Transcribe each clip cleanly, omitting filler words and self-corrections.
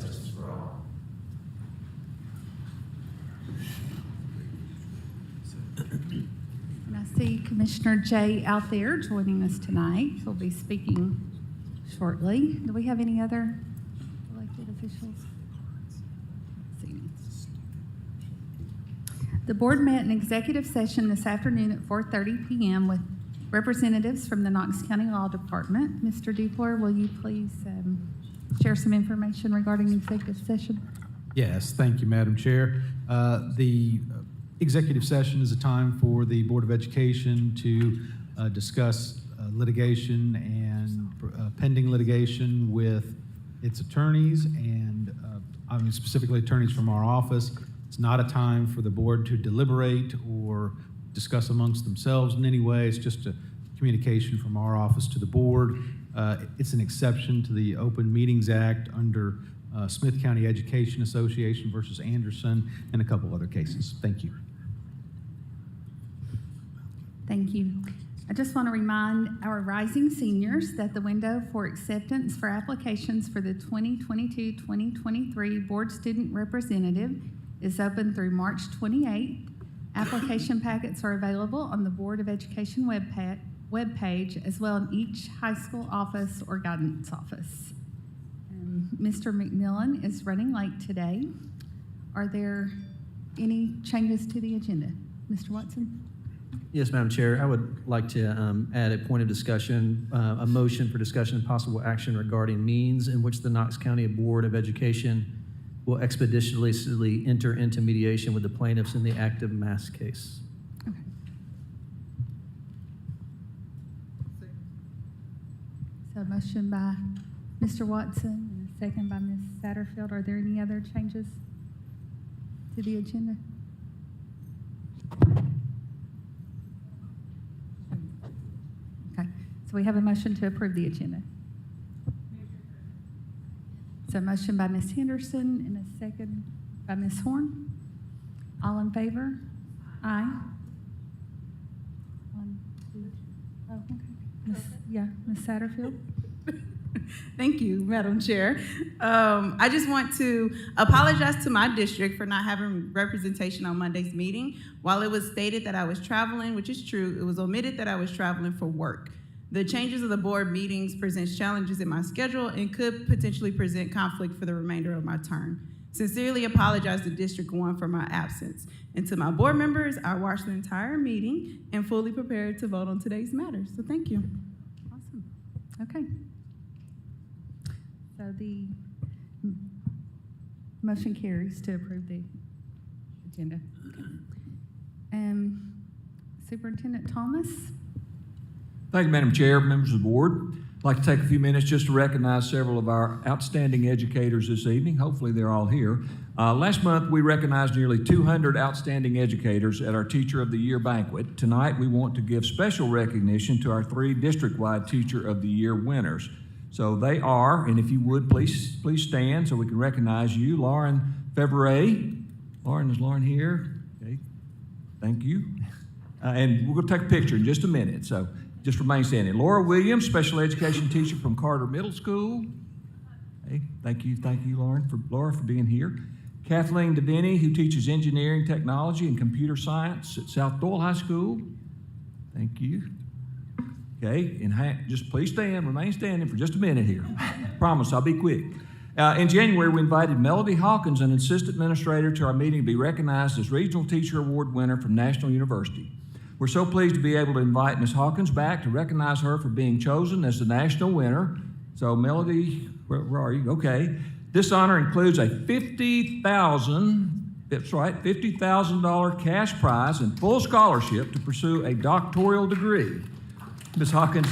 justice for all. And I see Commissioner Jay out there joining us tonight. He'll be speaking shortly. Do we have any other elected officials? The board met in executive session this afternoon at 4:30 p.m. with representatives from the Knox County Law Department. Mr. Dupler, will you please share some information regarding the executive session? Yes, thank you, Madam Chair. The executive session is a time for the Board of Education to discuss litigation and pending litigation with its attorneys and I mean specifically attorneys from our office. It's not a time for the board to deliberate or discuss amongst themselves in any way. It's just a communication from our office to the board. It's an exception to the Open Meetings Act under Smith County Education Association versus Anderson and a couple other cases. Thank you. Thank you. I just want to remind our rising seniors that the window for acceptance for applications for the 2022-2023 Board Student Representative is open through March 28th. Application packets are available on the Board of Education webpage as well in each high school office or guidance office. Mr. McMillan is running late today. Are there any changes to the agenda? Mr. Watson? Yes, Madam Chair. I would like to add a point of discussion, a motion for discussion and possible action regarding means in which the Knox County Board of Education will expeditiously enter into mediation with the plaintiffs in the active mass case. Okay. So a motion by Mr. Watson and a second by Ms. Satterfield. Are there any other changes to the agenda? Okay, so we have a motion to approve the agenda. So a motion by Ms. Henderson and a second by Ms. Horn. All in favor? Aye. 1, 2, oh, okay. Ms. Satterfield? Thank you, Madam Chair. I just want to apologize to my district for not having representation on Monday's meeting. While it was stated that I was traveling, which is true, it was omitted that I was traveling for work. The changes of the board meetings presents challenges in my schedule and could potentially present conflict for the remainder of my term. Sincerely apologize to District 1 for my absence. And to my board members, I watched the entire meeting and fully prepared to vote on today's matters. So thank you. Awesome. Okay. So the motion carries to approve the agenda. Superintendent Thomas? Thank you, Madam Chair, members of the board. I'd like to take a few minutes just to recognize several of our outstanding educators this evening. Hopefully they're all here. Last month, we recognized nearly 200 outstanding educators at our Teacher of the Year banquet. Tonight, we want to give special recognition to our 3 district-wide Teacher of the Year winners. So they are, and if you would, please stand so we can recognize you. Lauren Fevre. Lauren, is Lauren here? Okay, thank you. And we're going to take a picture in just a minute, so just remain standing. Laura Williams, special education teacher from Carter Middle School. Hey, thank you, Laura, for being here. Kathleen Devaney, who teaches engineering, technology, and computer science at South Doyle High School. Thank you. Okay, and just please remain standing for just a minute here. Promise, I'll be quick. In January, we invited Melody Hawkins, an assistant administrator, to our meeting to be recognized as Regional Teacher Award winner from National University. We're so pleased to be able to invite Ms. Hawkins back to recognize her for being chosen as the national winner. So Melody, where are you? Okay. This honor includes a $50,000 cash prize and full scholarship to pursue a doctoral degree. Ms. Hawkins.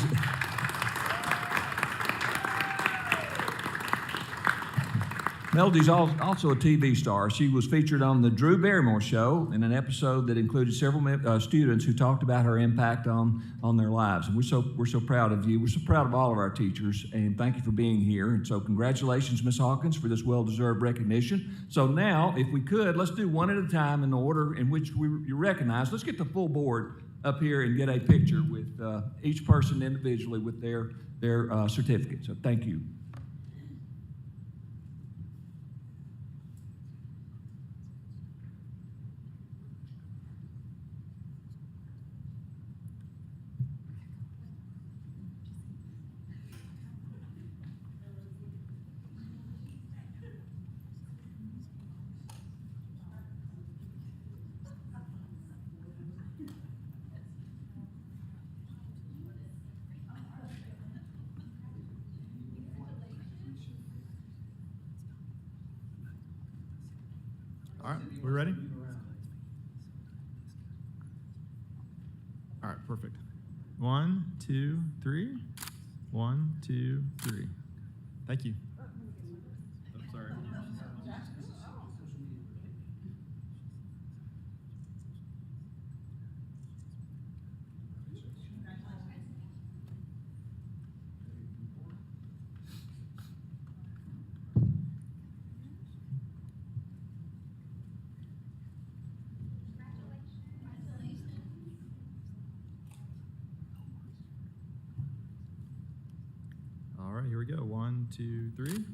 Melody's also a TV star. She was featured on the Drew Barrymore Show in an episode that included several students who talked about her impact on their lives. And we're so proud of you. We're so proud of all of our teachers, and thank you for being here. And so congratulations, Ms. Hawkins, for this well-deserved recognition. So now, if we could, let's do one at a time in the order in which you're recognized. Let's get the full board up here and get a picture with each person individually with their certificate. So thank you. All right, we ready? All right, perfect. 1, 2, 3. 1, 2, 3. Thank you. I'm sorry. All right, here we go. 1, 2, 3.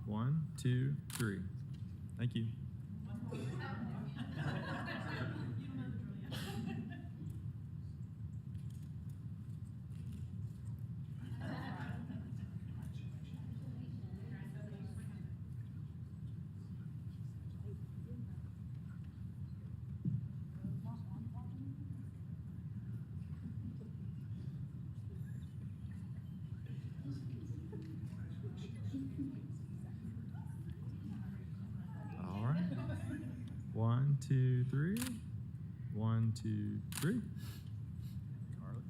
1, 2, 3. Thank you. All right. 1, 2, 3. 1, 2, 3. Carly.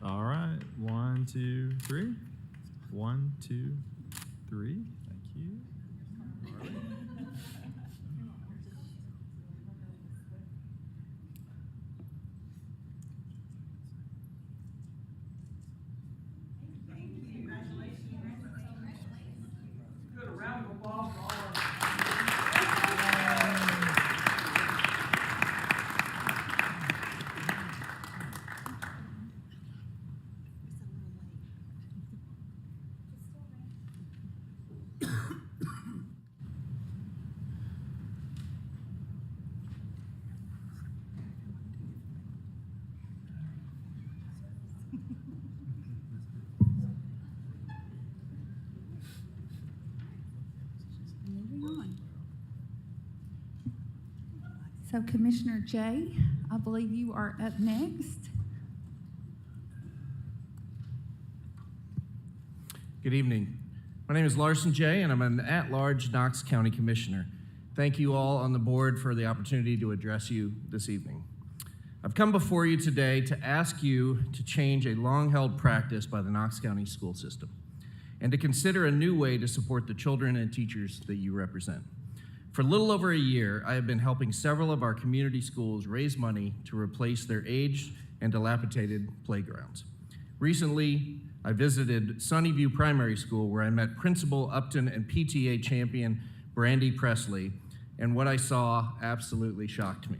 All right. 1, 2, 3. 1, 2, 3. Thank you. All right. Moving on. So Commissioner Jay, I believe you are up next. Good evening. My name is Larson Jay, and I'm an at-large Knox County Commissioner. Thank you all on the board for the opportunity to address you this evening. I've come before you today to ask you to change a long-held practice by the Knox County school system and to consider a new way to support the children and teachers that you represent. For a little over a year, I have been helping several of our community schools raise money to replace their aged and dilapidated playgrounds. Recently, I visited Sunnyview Primary School, where I met Principal Upton and PTA champion Brandy Presley, and what I saw absolutely shocked me.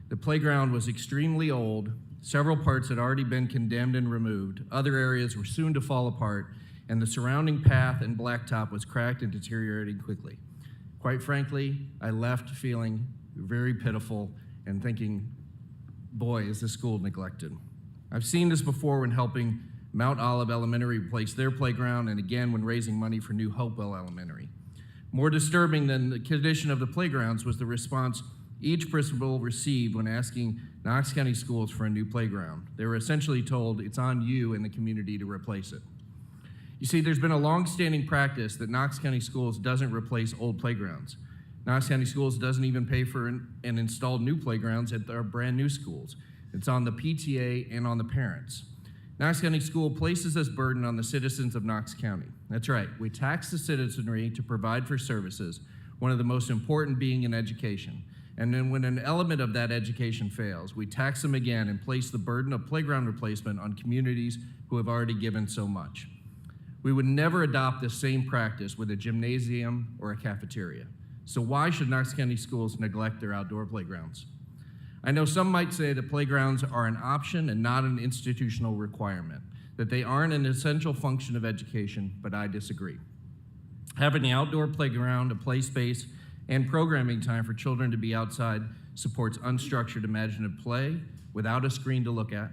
The playground was extremely old, several parts had already been condemned and removed, other areas were soon to fall apart, and the surrounding path and blacktop was cracked and deteriorating quickly. Quite frankly, I left feeling very pitiful and thinking, boy, is this school neglected. I've seen this before when helping Mount Olive Elementary replace their playground, and again when raising money for New Hopewell Elementary. More disturbing than the condition of the playgrounds was the response each principal received when asking Knox County Schools for a new playground. They were essentially told, it's on you and the community to replace it. You see, there's been a long-standing practice that Knox County Schools doesn't replace old playgrounds. Knox County Schools doesn't even pay for and install new playgrounds at our brand new schools. It's on the PTA and on the parents. Knox County School places this burden on the citizens of Knox County. That's right, we tax the citizenry to provide for services, one of the most important being in education. And then when an element of that education fails, we tax them again and place the burden of playground replacement on communities who have already given so much. We would never adopt this same practice with a gymnasium or a cafeteria. So why should Knox County Schools neglect their outdoor playgrounds? I know some might say that playgrounds are an option and not an institutional requirement, that they aren't an essential function of education, but I disagree. Having the outdoor playground, a play space, and programming time for children to be outside supports unstructured imaginative play without a screen to look at,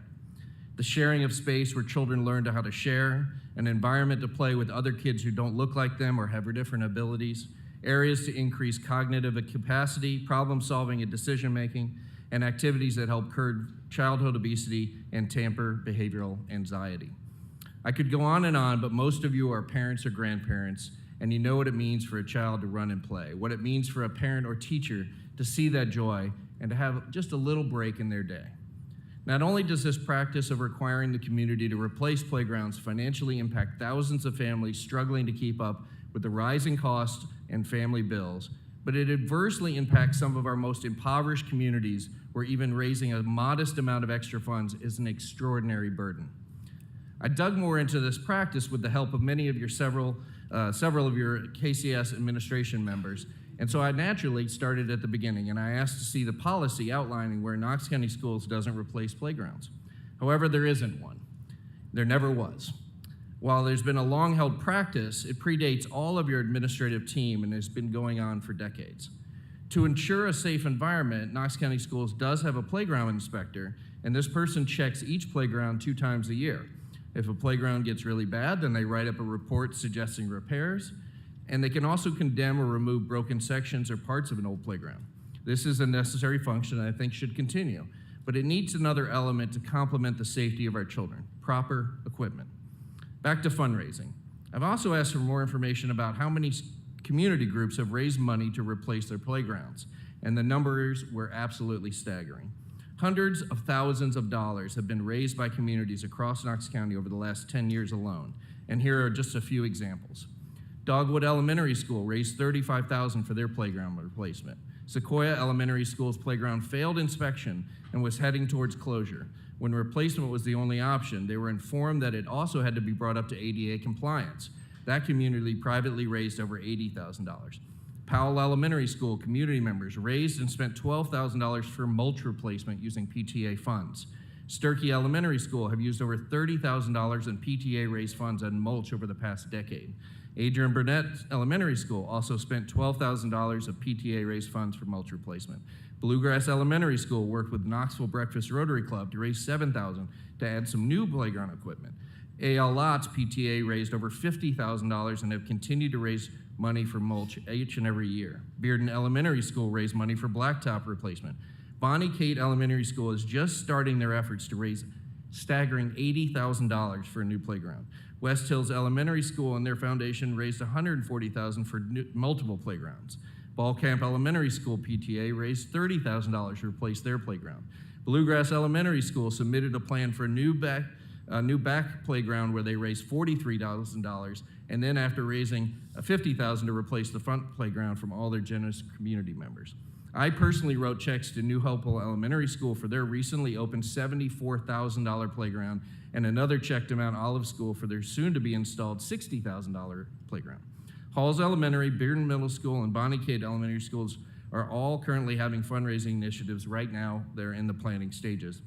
the sharing of space where children learn how to share, an environment to play with other kids who don't look like them or have different abilities, areas to increase cognitive capacity, problem solving and decision making, and activities that help curb childhood obesity and tamper behavioral anxiety. I could go on, but most of you are parents or grandparents, and you know what it means for a child to run and play, what it means for a parent or teacher to see that joy and to have just a little break in their day. Not only does this practice of requiring the community to replace playgrounds financially impact thousands of families struggling to keep up with the rising costs and family bills, but it adversely impacts some of our most impoverished communities where even raising a modest amount of extra funds is an extraordinary burden. I dug more into this practice with the help of many of your several of your KCS administration members, and so I naturally started at the beginning, and I asked to see the policy outlining where Knox County Schools doesn't replace playgrounds. However, there isn't one. There never was. While there's been a long-held practice, it predates all of your administrative team and has been going on for decades. To ensure a safe environment, Knox County Schools does have a playground inspector, and this person checks each playground 2 times a year. If a playground gets really bad, then they write up a report suggesting repairs, and they can also condemn or remove broken sections or parts of an old playground. This is a necessary function I think should continue, but it needs another element to complement the safety of our children: proper equipment. Back to fundraising. I've also asked for more information about how many community groups have raised money to replace their playgrounds, and the numbers were absolutely staggering. Hundreds of thousands of dollars have been raised by communities across Knox County over the last 10 years alone, and here are just a few examples. Dogwood Elementary School raised $35,000 for their playground replacement. Sequoia Elementary School's playground failed inspection and was heading towards closure. When replacement was the only option, they were informed that it also had to be brought up to ADA compliance. That community privately raised over $80,000. Powell Elementary School community members raised and spent $12,000 for mulch replacement using PTA funds. Sturkey Elementary School have used over $30,000 in PTA-raised funds on mulch over the past decade. Adrian Burnett Elementary School also spent $12,000 of PTA-raised funds for mulch replacement. Bluegrass Elementary School worked with Knoxville Breakfast Rotary Club to raise $7,000 to add some new playground equipment. A.L. Lott's PTA raised over $50,000 and have continued to raise money for mulch each and every year. Bearden Elementary School raised money for blacktop replacement. Bonnie Kate Elementary School is just starting their efforts to raise staggering $80,000 for a new playground. West Hills Elementary School and their foundation raised $140,000 for multiple playgrounds. Ball Camp Elementary School PTA raised $30,000 to replace their playground. Bluegrass Elementary School submitted a plan for a new back playground where they raised $43,000, and then after raising $50,000 to replace the front playground from all their generous community members. I personally wrote checks to New Hopewell Elementary School for their recently opened $74,000 playground, and another check to Mount Olive School for their soon-to-be installed $60,000 playground. Halls Elementary, Bearden Middle School, and Bonnie Kate Elementary Schools are all currently having fundraising initiatives right now. They're in the planning stages.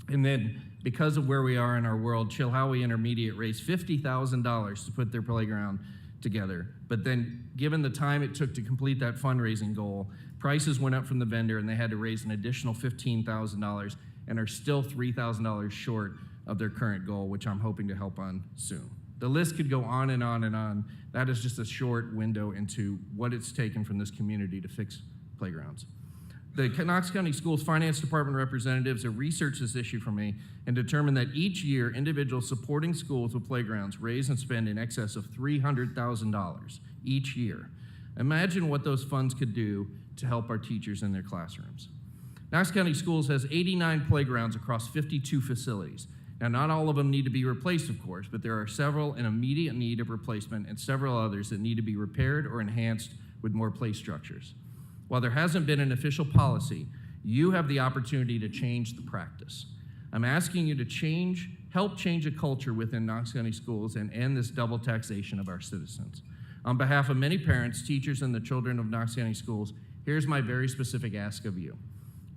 And then, because of where we are in our world, Chilhowie Intermediate raised $50,000 to put their playground together. But then, given the time it took to complete that fundraising goal, prices went up from the vendor and they had to raise an additional $15,000 and are still $3,000 short of their current goal, which I'm hoping to help on soon. The list could go on and on and on. That is just a short window into what it's taken from this community to fix playgrounds. The Knox County Schools Finance Department representatives have researched this issue for me and determined that each year, individuals supporting schools with playgrounds raise and spend in excess of $300,000 each year. Imagine what those funds could do to help our teachers in their classrooms. Knox County Schools has 89 playgrounds across 52 facilities. Now, not all of them need to be replaced, of course, but there are several in immediate need of replacement and several others that need to be repaired or enhanced with more play structures. While there hasn't been an official policy, you have the opportunity to change the practice. I'm asking you to help change a culture within Knox County Schools and end this double taxation of our citizens. On behalf of many parents, teachers, and the children of Knox County Schools, here's my very specific ask of you.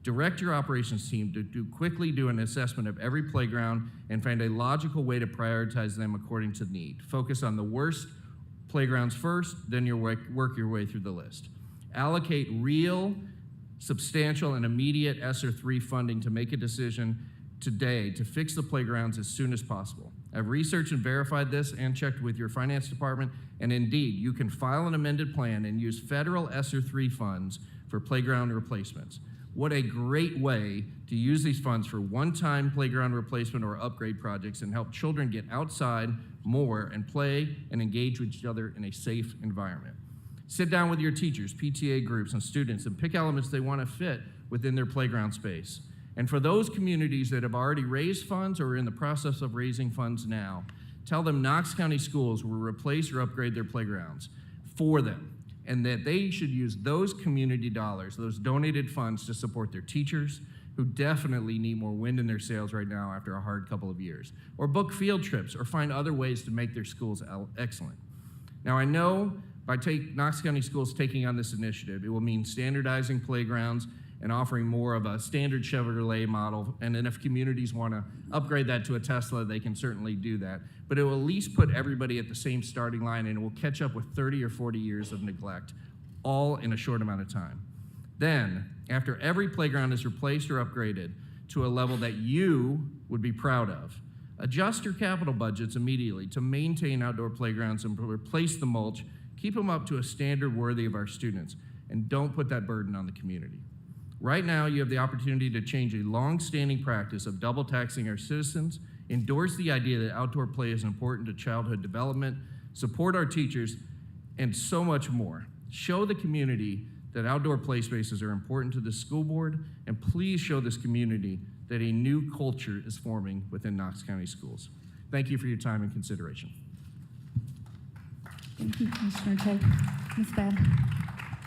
Direct your operations team to quickly do an assessment of every playground and find a logical way to prioritize them according to need. Focus on the worst playgrounds first, then work your way through the list. Allocate real, substantial, and immediate ESSER 3 funding to make a decision today to fix the playgrounds as soon as possible. I've researched and verified this and checked with your finance department, and indeed, you can file an amended plan and use federal ESSER 3 funds for playground replacements. What a great way to use these funds for one-time playground replacement or upgrade projects and help children get outside more and play and engage with each other in a safe environment. Sit down with your teachers, PTA groups, and students and pick elements they want to fit within their playground space. And for those communities that have already raised funds or are in the process of raising funds now, tell them Knox County Schools will replace or upgrade their playgrounds for them, and that they should use those community dollars, those donated funds, to support their teachers, who definitely need more wind in their sails right now after a hard couple of years, or book field trips, or find other ways to make their schools excellent. Now, I know by Knox County Schools taking on this initiative, it will mean standardizing playgrounds and offering more of a standard Chevrolet model, and then if communities want to upgrade that to a Tesla, they can certainly do that. But it will at least put everybody at the same starting line, and it will catch up with 30 or 40 years of neglect, all in a short amount of time. Then, after every playground is replaced or upgraded to a level that you would be proud of, adjust your capital budgets immediately to maintain outdoor playgrounds and replace the mulch, keep them up to a standard worthy of our students, and don't put that burden on the community. Right now, you have the opportunity to change a long-standing practice of double taxing our citizens, endorse the idea that outdoor play is important to childhood development, support our teachers, and so much more. Show the community that outdoor play spaces are important to the school board, and please show this community that a new culture is forming within Knox County Schools. Thank you for your time and consideration. Thank you, Commissioner Day. Ms. Babb.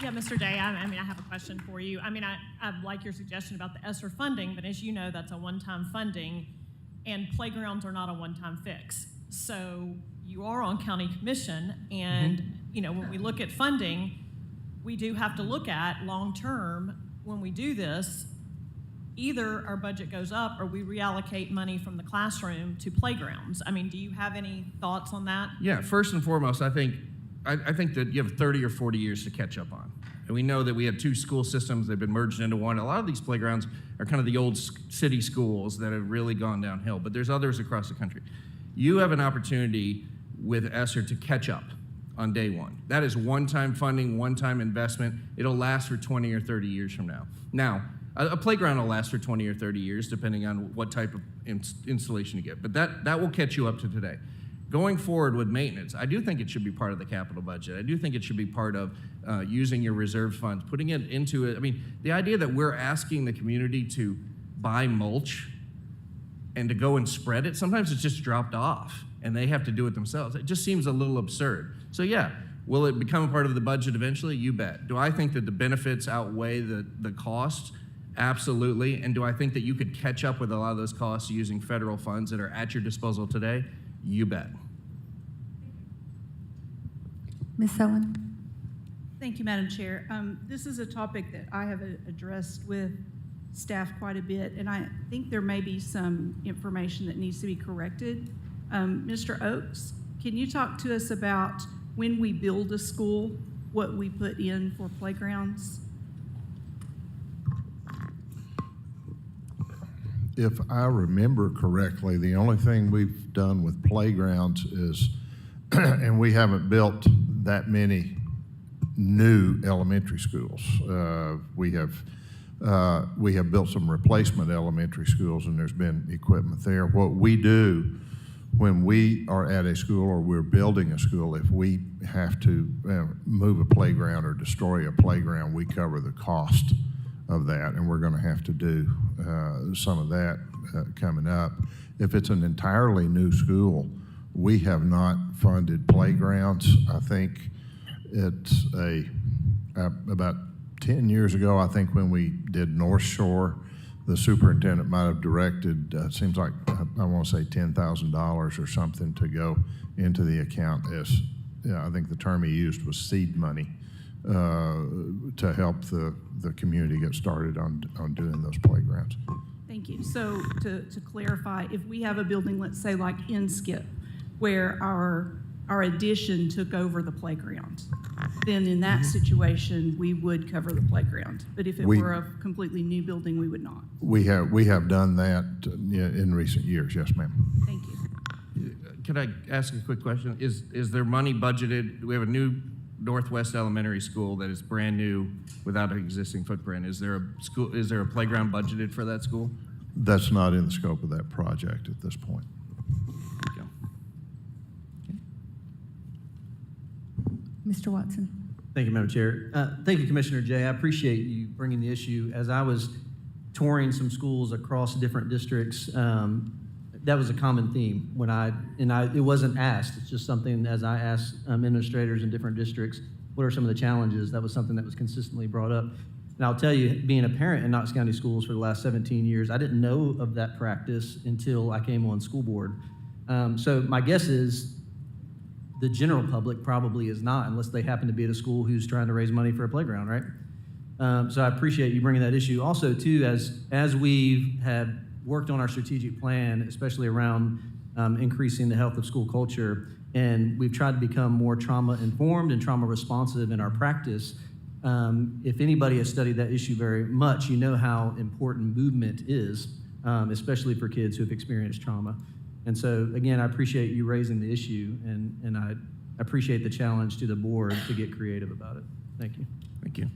Yeah, Mr. Day, I have a question for you. I like your suggestion about the ESSER funding, but as you know, that's a one-time funding, and playgrounds are not a one-time fix. So you are on county commission, and when we look at funding, we do have to look at long-term when we do this. Either our budget goes up or we reallocate money from the classroom to playgrounds. Do you have any thoughts on that? Yeah, first and foremost, I think that you have 30 or 40 years to catch up on. And we know that we have two school systems, they've been merged into one. A lot of these playgrounds are kind of the old city schools that have really gone downhill, but there's others across the country. You have an opportunity with ESSER to catch up on day one. That is one-time funding, one-time investment. It'll last for 20 or 30 years from now. Now, a playground will last for 20 or 30 years, depending on what type of installation you get, but that will catch you up to today. Going forward with maintenance, I do think it should be part of the capital budget. I do think it should be part of using your reserve funds, putting it into it. The idea that we're asking the community to buy mulch and to go and spread it, sometimes it's just dropped off and they have to do it themselves. It just seems a little absurd. So yeah, will it become a part of the budget eventually? You bet. Do I think that the benefits outweigh the costs? Absolutely. And do I think that you could catch up with a lot of those costs using federal funds that are at your disposal today? You bet. Ms. Owen. Thank you, Madam Chair. This is a topic that I have addressed with staff quite a bit, and I think there may be some information that needs to be corrected. Mr. Oakes, can you talk to us about when we build a school, what we put in for playgrounds? If I remember correctly, the only thing we've done with playgrounds is, and we haven't built that many new elementary schools. We have built some replacement elementary schools, and there's been equipment there. What we do when we are at a school or we're building a school, if we have to move a playground or destroy a playground, we cover the cost of that, and we're going to have to do some of that coming up. If it's an entirely new school, we have not funded playgrounds. I think it's about 10 years ago, I think when we did North Shore, the superintendent might have directed, seems like, I want to say $10,000 or something to go into the account as, I think the term he used was seed money, to help the community get started on doing those playgrounds. Thank you. So to clarify, if we have a building, let's say like Inskip, where our our addition took over the playground, then in that situation, we would cover the playground. But if it We- were a completely new building, we would not. We have done that in recent years, yes, ma'am. Thank you. Can I ask a quick question? Is there money budgeted? We have a new Northwest Elementary School that is brand new without an existing footprint. Is there a playground budgeted for that school? That's not in the scope of that project at this point. Okay. Mr. Watson. Thank you, Madam Chair. Thank you, Commissioner Jay. I appreciate you bringing the issue. As I was touring some schools across different districts, that was a common theme it wasn't asked. It's just something, as I asked administrators in different districts, what are some of the challenges? That was something that was consistently brought up. And I'll tell you, being a parent in Knox County schools for the last 17 years, I didn't know of that practice until I came on school board. So my guess is the general public probably is not, unless they happen to be at a school who's trying to raise money for a playground, right? So I appreciate you bringing that issue. Also, too, as we have worked on our strategic plan, especially around increasing the health of school culture, and we've tried to become more trauma-informed and trauma-responsive in our practice. If anybody has studied that issue very much, you know how important movement is, especially for kids who have experienced trauma. And so, again, I appreciate you raising the issue, and I appreciate the challenge to the board to get creative about it. Thank you. Thank you.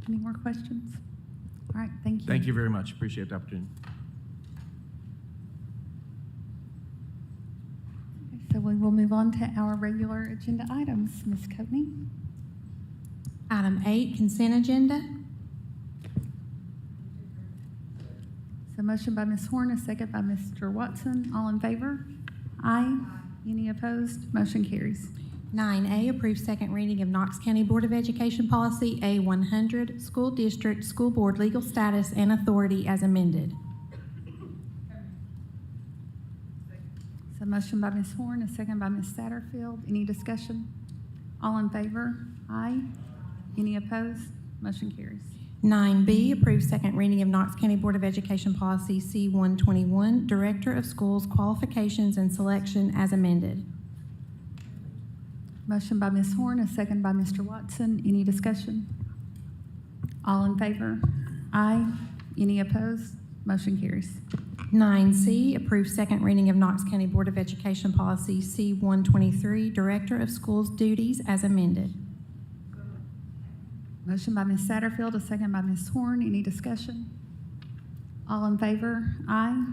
Any more questions? All right, thank you. Thank you very much. Appreciate the opportunity. So we will move on to our regular agenda items. Ms. Coatney? Item 8, consent agenda. So motion by Ms. Horn, a second by Mr. Watson. All in favor? Aye. Any opposed? Motion carries. 9A, approve second reading of Knox County Board of Education Policy A100, School District, School Board Legal Status and Authority as amended. So motion by Ms. Horn, a second by Ms. Satterfield. Any discussion? All in favor? Aye. Any opposed? Motion carries. 9B, approve second reading of Knox County Board of Education Policy C121, Director of Schools Qualifications and Selection as amended. Motion by Ms. Horn, a second by Mr. Watson. Any discussion? All in favor? Aye. Any opposed? Motion carries. 9C, approve second reading of Knox County Board of Education Policy C123, Director of Schools Duties as amended. Motion by Ms. Satterfield, a second by Ms. Horn. Any discussion? All in favor? Aye.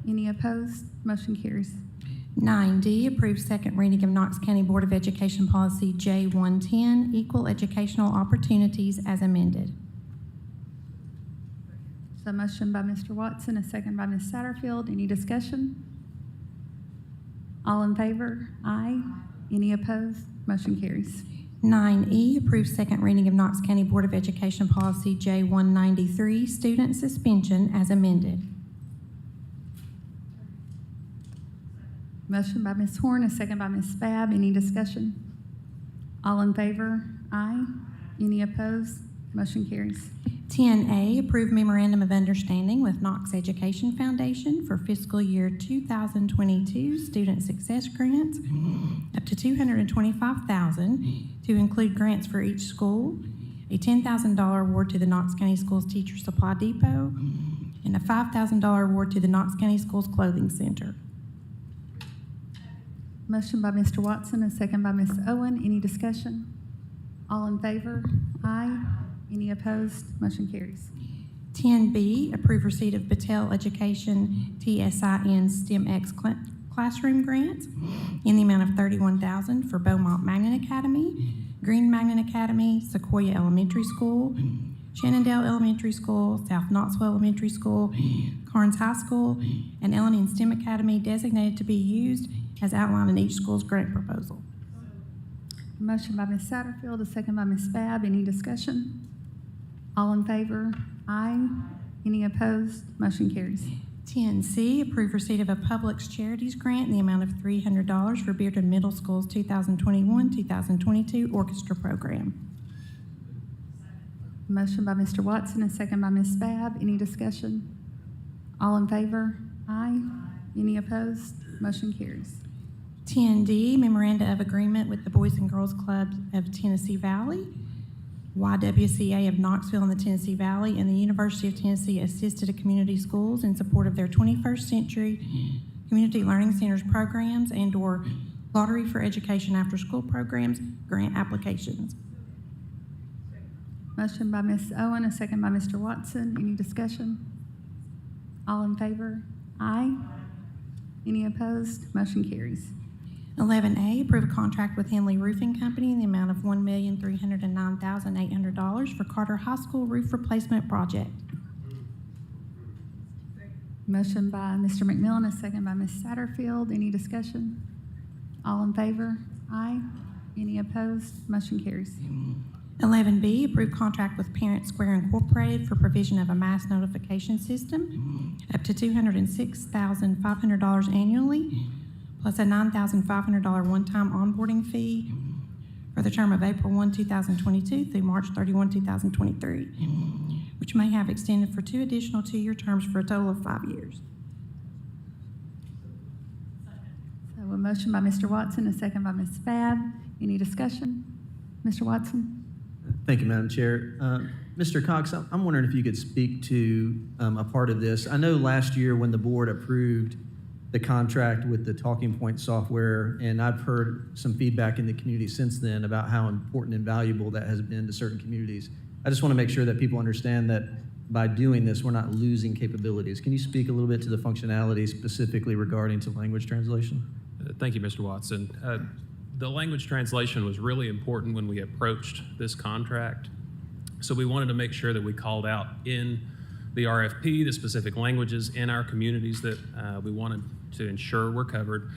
Any opposed? Motion carries. 9D, approve second reading of Knox County Board of Education Policy J110, Equal Educational Opportunities as amended. So motion by Mr. Watson, a second by Ms. Satterfield. Any discussion? All in favor? Aye. Any opposed? Motion carries. 9E, approve second reading of Knox County Board of Education Policy J193, Student Suspension as amended. Motion by Ms. Horn, a second by Ms. Babb. Any discussion? All in favor? Aye. Any opposed? Motion carries. 10A, approve memorandum of understanding with Knox Education Foundation for fiscal year 2022 student success grants up to $225,000 to include grants for each school, a $10,000 award to the Knox County Schools Teacher Supply Depot, and a $5,000 award to the Knox County Schools Clothing Center. Motion by Mr. Watson, a second by Ms. Owen. Any discussion? All in favor? Aye. Any opposed? Motion carries. 10B, approve receipt of Battelle Education TSIN STEMX classroom grants in the amount of $31,000 for Beaumont Magnet Academy, Green Magnet Academy, Sequoia Elementary School, Shenandoah Elementary School, South Knoxville Elementary School, Carnes High School, and L&N STEM Academy designated to be used as outlined in each school's grant proposal. Motion by Ms. Satterfield, a second by Ms. Babb. Any discussion? All in favor? Aye. Any opposed? Motion carries. 10C, approve receipt of a Publix Charities grant in the amount of $300 for Bearden Middle School's 2021-2022 orchestra program. Motion by Mr. Watson, a second by Ms. Babb. Any discussion? All in favor? Aye. Any opposed? Motion carries. 10D, memoranda of agreement with the Boys and Girls Club of Tennessee Valley, YWCA of Knoxville in the Tennessee Valley, and the University of Tennessee Assisted Community Schools in support of their 21st Century Community Learning Centers programs and/or Lottery for Education after-school programs grant applications. Motion by Ms. Owen, a second by Mr. Watson. Any discussion? All in favor? Aye. Any opposed? Motion carries. 11A, approve a contract with Henley Roofing Company in the amount of $1,309,800 for Carter High School roof replacement project. Motion by Mr. McMillan, a second by Ms. Satterfield. Any discussion? All in favor? Aye. Any opposed? Motion carries. 11B, approve contract with Parent Square Incorporated for provision of a mass notification system up to $206,500 annually, plus a $9,500 one-time onboarding fee for the term of April 1, 2022 through March 31, 2023, which may have extended for 2 additional 2-year terms for a total of 5 years. So a motion by Mr. Watson, a second by Ms. Babb. Any discussion? Mr. Watson? Thank you, Madam Chair. Mr. Cox, I'm wondering if you could speak to a part of this. I know last year when the board approved the contract with the Talking Point software, and I've heard some feedback in the community since then about how important and valuable that has been to certain communities. I just want to make sure that people understand that by doing this, we're not losing capabilities. Can you speak a little bit to the functionality specifically regarding to language translation? Thank you, Mr. Watson. The language translation was really important when we approached this contract. So we wanted to make sure that we called out in the RFP the specific languages in our communities that we wanted to ensure were covered.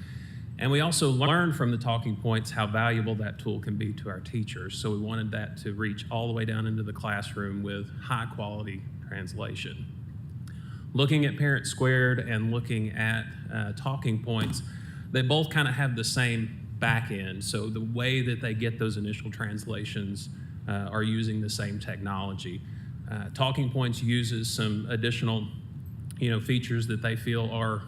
And we also learned from the talking points how valuable that tool can be to our teachers. So we wanted that to reach all the way down into the classroom with high quality translation. Looking at Parent Squared and looking at talking points, they both kind of have the same back end. So the way that they get those initial translations are using the same technology. Talking Points uses some additional, features that they feel are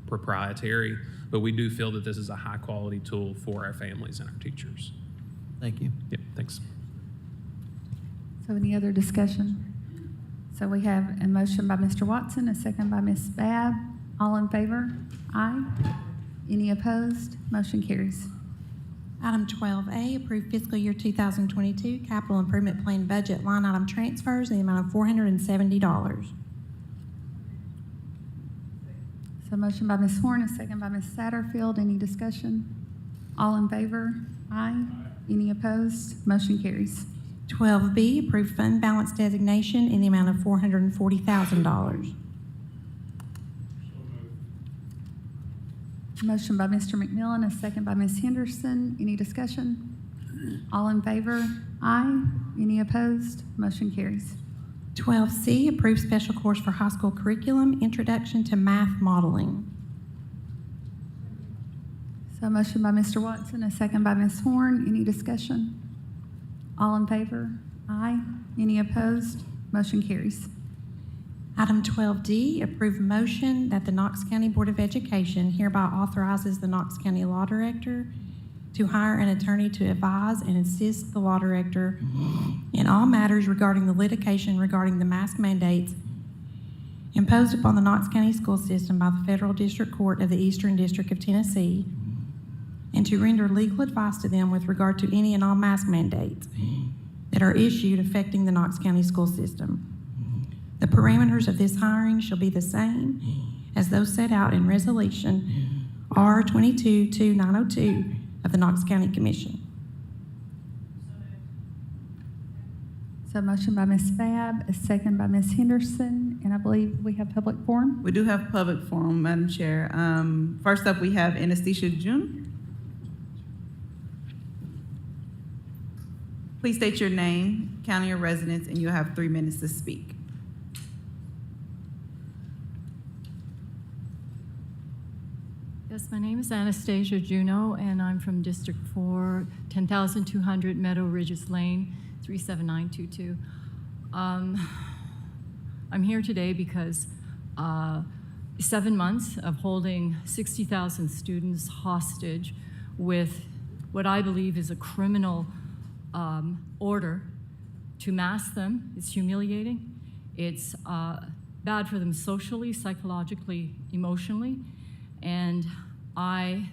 proprietary, but we do feel that this is a high quality tool for our families and our teachers. Thank you. Yep, thanks. So any other discussion? So we have a motion by Mr. Watson, a second by Ms. Babb. All in favor? Aye. Any opposed? Motion carries. Item 12A, approve fiscal year 2022 capital improvement plan budget line item transfers in the amount of $470. So motion by Ms. Horn, a second by Ms. Satterfield. Any discussion? All in favor? Aye. Any opposed? Motion carries. 12B, approve fund balance designation in the amount of $440,000. Motion by Mr. McMillan, a second by Ms. Henderson. Any discussion? All in favor? Aye. Any opposed? Motion carries. 12C, approve special course for high school curriculum, Introduction to Math Modeling. So motion by Mr. Watson, a second by Ms. Horn. Any discussion? All in favor? Aye. Any opposed? Motion carries. Item 12D, approve motion that the Knox County Board of Education hereby authorizes the Knox County Law Director to hire an attorney to advise and assist the Law Director in all matters regarding the litigation regarding the mask mandates imposed upon the Knox County school system by the Federal District Court of the Eastern District of Tennessee, and to render legal advice to them with regard to any and all mask mandates that are issued affecting the Knox County school system. The parameters of this hiring shall be the same as those set out in Resolution R 22-2902 of the Knox County Commission. So motion by Ms. Babb, a second by Ms. Henderson, and I believe we have public forum. We do have public forum, Madam Chair. First up, we have Anastasia June. Please state your name, county of residence, and you'll have 3 minutes to speak. Yes, my name is Anastasia Juneau, and I'm from District 4, 10,200 Meadow Ridges Lane, 37922. I'm here today because the 7 months of holding 60,000 students hostage with what I believe is a criminal order to mask them. It's humiliating. It's bad for them socially, psychologically, emotionally. And I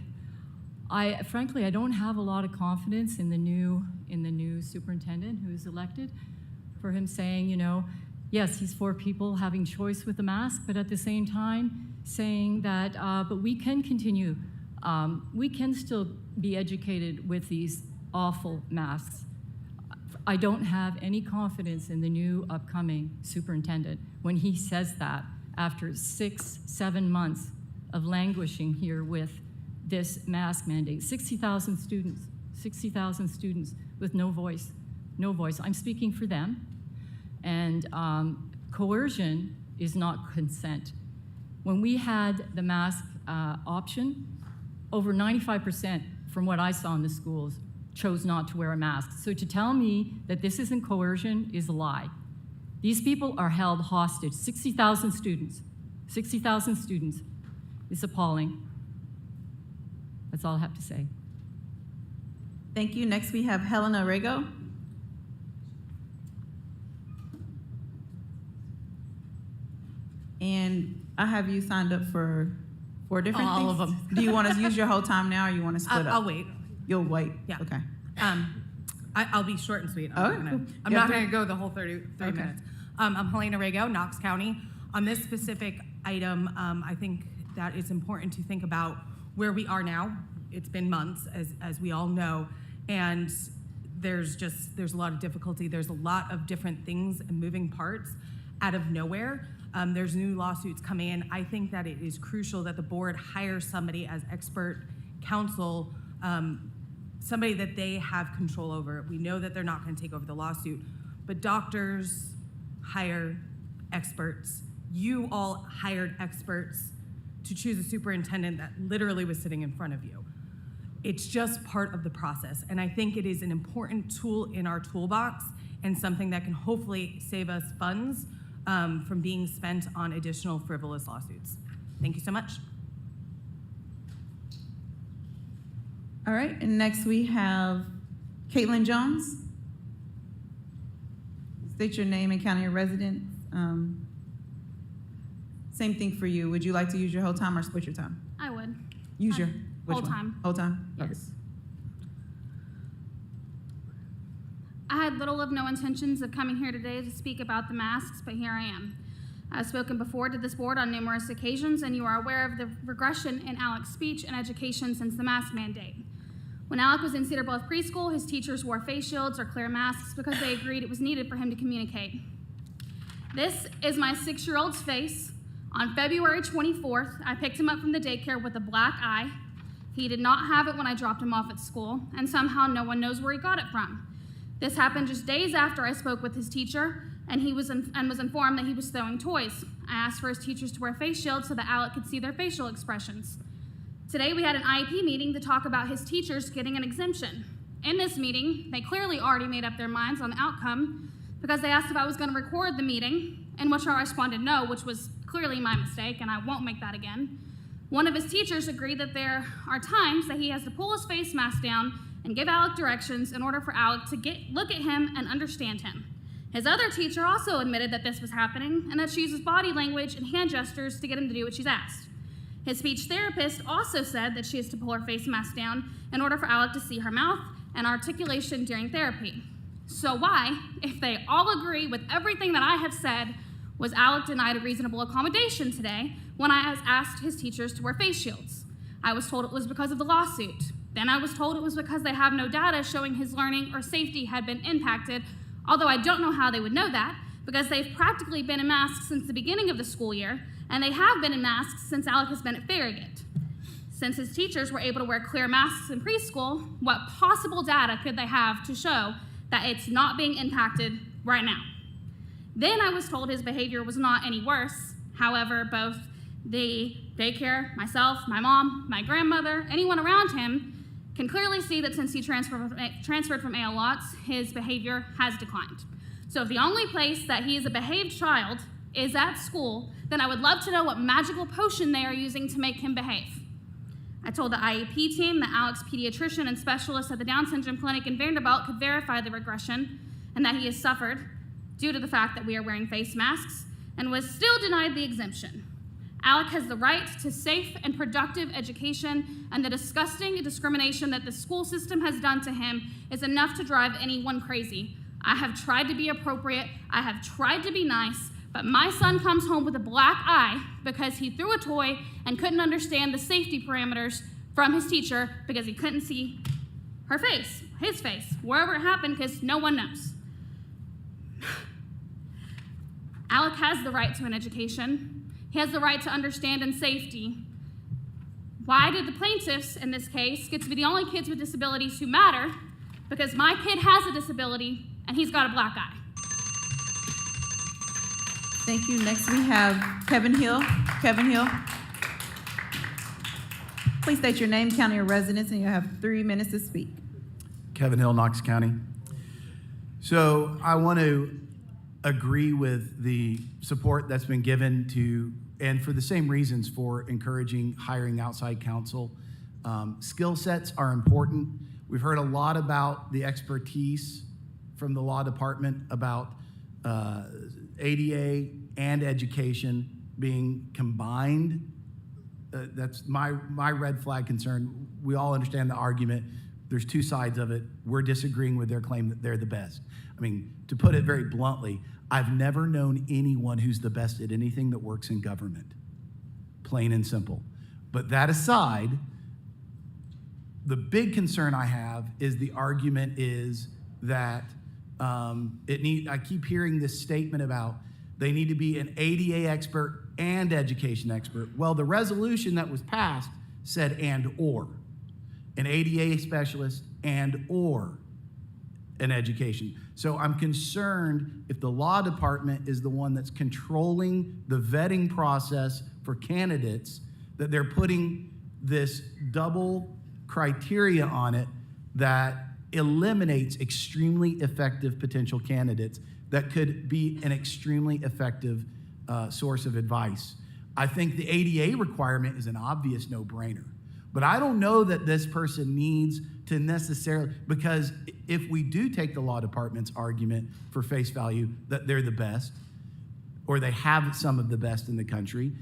frankly, I don't have a lot of confidence in the new superintendent who's elected, for him saying, yes, he's for people having choice with the mask, but at the same time saying that, but we can continue, we can still be educated with these awful masks. I don't have any confidence in the new upcoming superintendent when he says that after 6-7 months of languishing here with this mask mandate. 60,000 students with no voice, no voice. I'm speaking for them. And coercion is not consent. When we had the mask option, over 95% from what I saw in the schools chose not to wear a mask. So to tell me that this isn't coercion is a lie. These people are held hostage. 60,000 students. It's appalling. That's all I have to say. Thank you. Next, we have Helena Rego. And I have you signed up for 4 different things. All of them. Do you want to use your whole time now, or you want to split up? I'll wait. You'll wait? Yeah. Okay. I'll be short and sweet. Oh, I'm not going to go the whole 30 Okay. minutes. I'm Helena Rego, Knox County. On this specific item, I think that it's important to think about where we are now. It's been months, as we all know, and there's a lot of difficulty. There's a lot of different things and moving parts out of nowhere. There's new lawsuits coming in. I think that it is crucial that the board hire somebody as expert counsel, somebody that they have control over. We know that they're not going to take over the lawsuit, but doctors hire experts. You all hired experts to choose a superintendent that literally was sitting in front of you. It's just part of the process, and I think it is an important tool in our toolbox and something that can hopefully save us funds from being spent on additional frivolous lawsuits. Thank you so much. All right, and next we have Caitlyn Jones. State your name and county of residence. Same thing for you. Would you like to use your whole time or split your time? I would. Use your which whole one? time. Whole time? Okay. Yes. I had little of no intentions of coming here today to speak about the masks, but here I am. I've spoken before to this board on numerous occasions, and you are aware of the regression in Alec's speech and education since the mask mandate. When Alec was in Cedar Bluff preschool, his teachers wore face shields or clear masks because they agreed it was needed for him to communicate. This is my 6-year-old's face. On February 24th, I picked him up from the daycare with a black eye. He did not have it when I dropped him off at school, and somehow no one knows where he got it from. This happened just days after I spoke with his teacher, and he was informed that he was throwing toys. I asked for his teachers to wear face shields so that Alec could see their facial expressions. Today we had an IEP meeting to talk about his teachers getting an exemption. In this meeting, they clearly already made up their minds on the outcome because they asked if I was going to record the meeting, in which I responded no, which was clearly my mistake, and I won't make that again. One of his teachers agreed that there are times that he has to pull his face mask down and give Alec directions in order for Alec to look at him and understand him. His other teacher also admitted that this was happening and that she uses body language and hand gestures to get him to do what she's asked. His speech therapist also said that she has to pull her face mask down in order for Alec to see her mouth and articulation during therapy. So why, if they all agree with everything that I have said, was Alec denied a reasonable accommodation today when I asked his teachers to wear face shields? I was told it was because of the lawsuit. Then I was told it was because they have no data showing his learning or safety had been impacted, although I don't know how they would know that, because they've practically been in masks since the beginning of the school year, and they have been in masks since Alec has been at Farragut. Since his teachers were able to wear clear masks in preschool, what possible data could they have to show that it's not being impacted right now? Then I was told his behavior was not any worse. However, both the daycare, myself, my mom, my grandmother, anyone around him can clearly see that since he transferred from A.L. Watts, his behavior has declined. So if the only place that he is a behaved child is at school, then I would love to know what magical potion they are using to make him behave. I told the IEP team that Alex, pediatrician and specialist at the Down syndrome clinic in Vanderbilt, could verify the regression and that he has suffered due to the fact that we are wearing face masks and was still denied the exemption. Alec has the right to safe and productive education, and the disgusting discrimination that the school system has done to him is enough to drive anyone crazy. I have tried to be appropriate, I have tried to be nice, but my son comes home with a black eye because he threw a toy and couldn't understand the safety parameters from his teacher because he couldn't see her face, his face, wherever it happened, because no one knows. Alec has the right to an education. He has the right to understand and safety. Why did the plaintiffs in this case get to be the only kids with disabilities who matter? Because my kid has a disability and he's got a black eye. Thank you. Next we have Kevin Hill. Kevin Hill. Please state your name, county, or residence, and you'll have 3 minutes to speak. Kevin Hill, Knox County. So I want to agree with the support that's been given to, and for the same reasons, for encouraging hiring outside counsel. Skill sets are important. We've heard a lot about the expertise from the law department about ADA and education being combined. That's my red flag concern. We all understand the argument. There's two sides of it. We're disagreeing with their claim that they're the best. I mean, to put it very bluntly, I've never known anyone who's the best at anything that works in government. Plain and simple. But that aside, the big concern I have is the argument is that I keep hearing this statement about they need to be an ADA expert and education expert. Well, the resolution that was passed said and or. An ADA specialist and or an education. So I'm concerned if the law department is the one that's controlling the vetting process for candidates, that they're putting this double criteria on it that eliminates extremely effective potential candidates that could be an extremely effective source of advice. I think the ADA requirement is an obvious no-brainer. But I don't know that this person needs to necessarily, because if we do take the law department's argument for face value that they're the best, or they have some of the best in the country,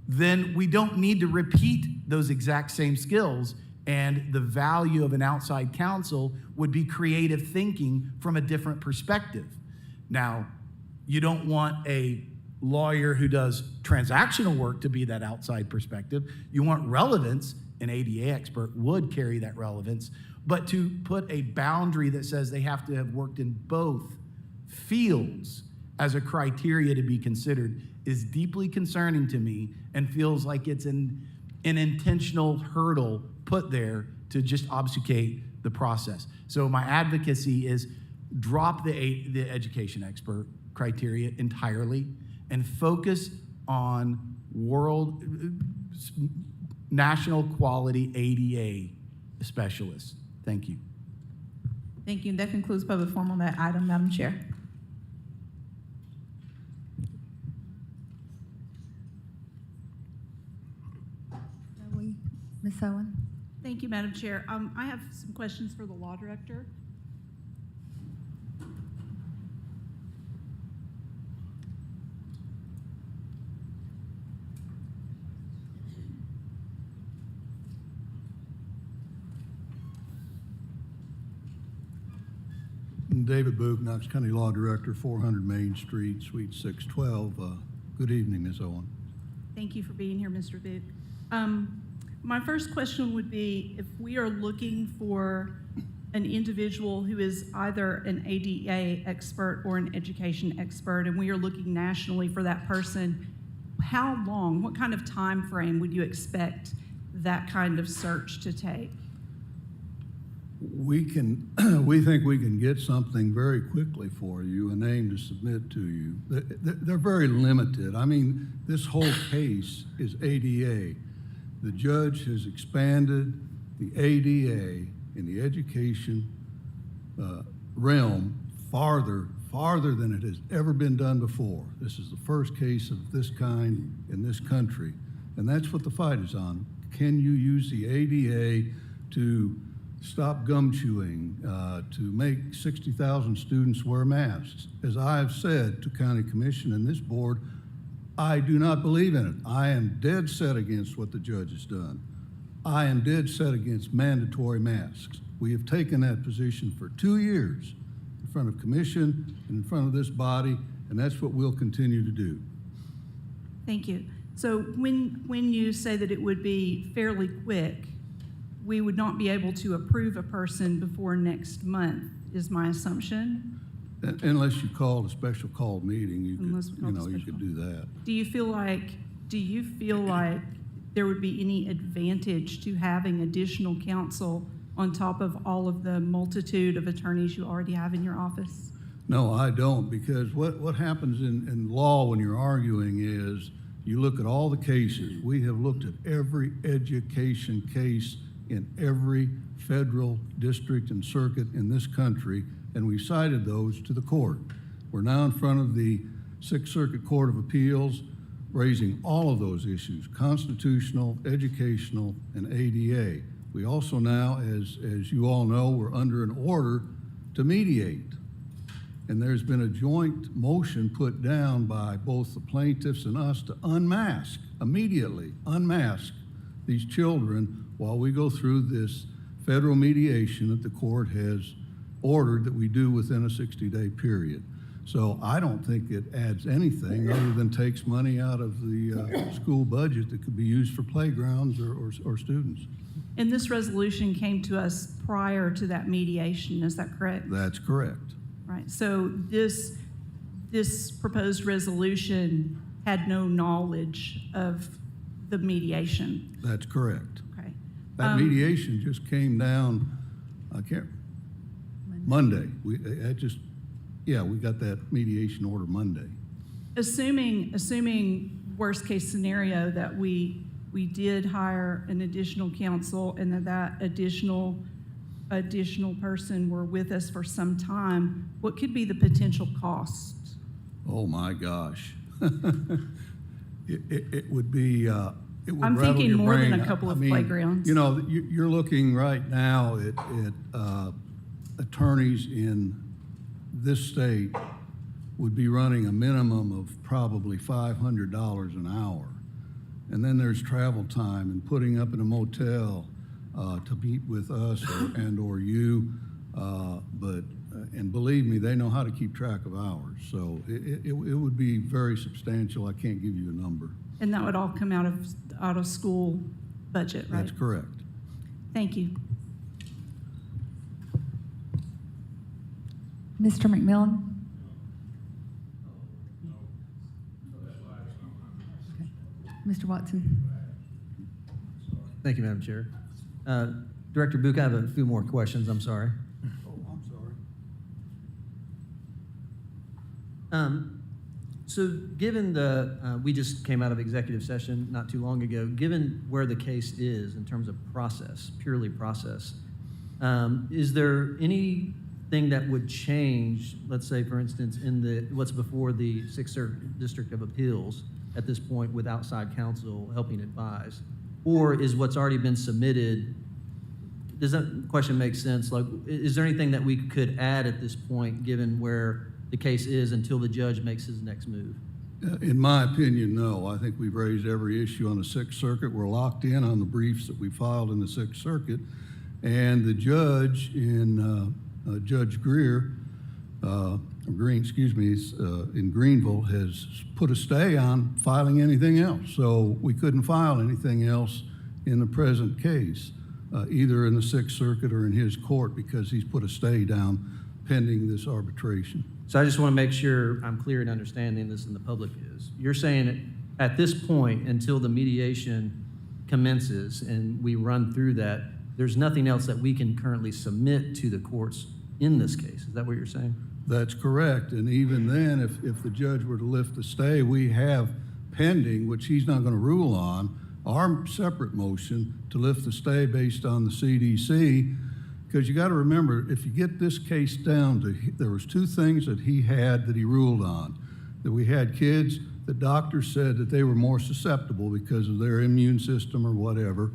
then we don't need to repeat those exact same skills, and the value of an outside counsel would be creative thinking from a different perspective. Now, you don't want a lawyer who does transactional work to be that outside perspective. You want relevance. An ADA expert would carry that relevance, but to put a boundary that says they have to have worked in both fields as a criteria to be considered is deeply concerning to me, and feels like it's an intentional hurdle put there to just obfuscate the process. So my advocacy is drop the education expert criteria entirely and focus on national quality ADA specialists. Thank you. Thank you. That concludes public forum on that item, Madam Chair. Ms. Owen? Thank you, Madam Chair. I have some questions for the law director. David Boog, Knox County Law Director, 400 Main Street, Suite 612. Good evening, Ms. Owen. Thank you for being here, Mr. Boog. My first question would be, if we are looking for an individual who is either an ADA expert or an education expert, and we are looking nationally for that person, how long, what kind of time frame would you expect that kind of search to take? We think we can get something very quickly for you, a name to submit to you. They're very limited. I mean, this whole case is ADA. The judge has expanded the ADA in the education realm farther farther than it has ever been done before. This is the first case of this kind in this country, and that's what the fight is on. Can you use the ADA to stop gum chewing, to make 60,000 students wear masks? As I have said to County Commission and this board, I do not believe in it. I am dead set against what the judge has done. I am dead set against mandatory masks. We have taken that position for 2 years in front of commission and in front of this body, and that's what we'll continue to do. Thank you. So when you say that it would be fairly quick, we would not be able to approve a person before next month, is my assumption? Unless you called a special call meeting, you Unless we could, called a you could do that. Do you feel like there would be any advantage to having additional counsel on top of all of the multitude of attorneys you already have in your office? No, I don't, because what happens in law when you're arguing is you look at all the cases. We have looked at every education case in every federal district and circuit in this country, and we cited those to the court. We're now in front of the Sixth Circuit Court of Appeals, raising all of those issues, constitutional, educational, and ADA. We also now, as you all know, we're under an order to mediate. And there's been a joint motion put down by both the plaintiffs and us to immediately unmask these children while we go through this federal mediation that the court has ordered that we do within a 60-day period. So I don't think it adds anything other than takes money out of the school budget that could be used for playgrounds or students. And this resolution came to us prior to that mediation, is that correct? That's correct. Right, so this proposed resolution had no knowledge of the mediation. That's correct. Okay. That mediation just came down, Monday. We got that mediation order Monday. Assuming worst case scenario that we did hire an additional counsel and that additional person were with us for some time, what could be the potential cost? Oh my gosh. It would be, it would I'm rattle thinking your more than brain. a couple of I mean, playgrounds. You know, you're looking right now at attorneys in this state would be running a minimum of probably $500 an hour. And then there's travel time and putting up in a motel to meet with us or you. And believe me, they know how to keep track of hours. So it would be very substantial. I can't give you a number. And that would all come out of school budget, right? That's correct. Thank you. Mr. McMillan? Mr. Watson? Thank you, Madam Chair. Director Book, I have a few more questions. I'm sorry. Oh, I'm sorry. So given we just came out of executive session not too long ago, given where the case is in terms of process, purely process, is there anything that would change, let's say, for instance, in what's before the Sixth Circuit District of Appeals at this point with outside counsel helping advise? Or is what's already been submitted, does that question make sense? Like, is there anything that we could add at this point given where the case is until the judge makes his next move? In my opinion, no. I think we've raised every issue on the Sixth Circuit. We're locked in on the briefs that we filed in the Sixth Circuit. And the judge Judge in Greenville has put a stay on filing anything else. So we couldn't file anything else in the present case, either in the Sixth Circuit or in his court, because he's put a stay down pending this arbitration. So I just want to make sure I'm clear in understanding this and the public is. You're saying at this point, until the mediation commences and we run through that, there's nothing else that we can currently submit to the courts in this case. Is that what you're saying? That's correct. And even then, if the judge were to lift the stay, we have pending, which he's not going to rule on, our separate motion to lift the stay based on the CDC Because you got to remember, if you get this case down to, there was two things that he had that he ruled on. That we had kids, the doctor said that they were more susceptible because of their immune system or whatever.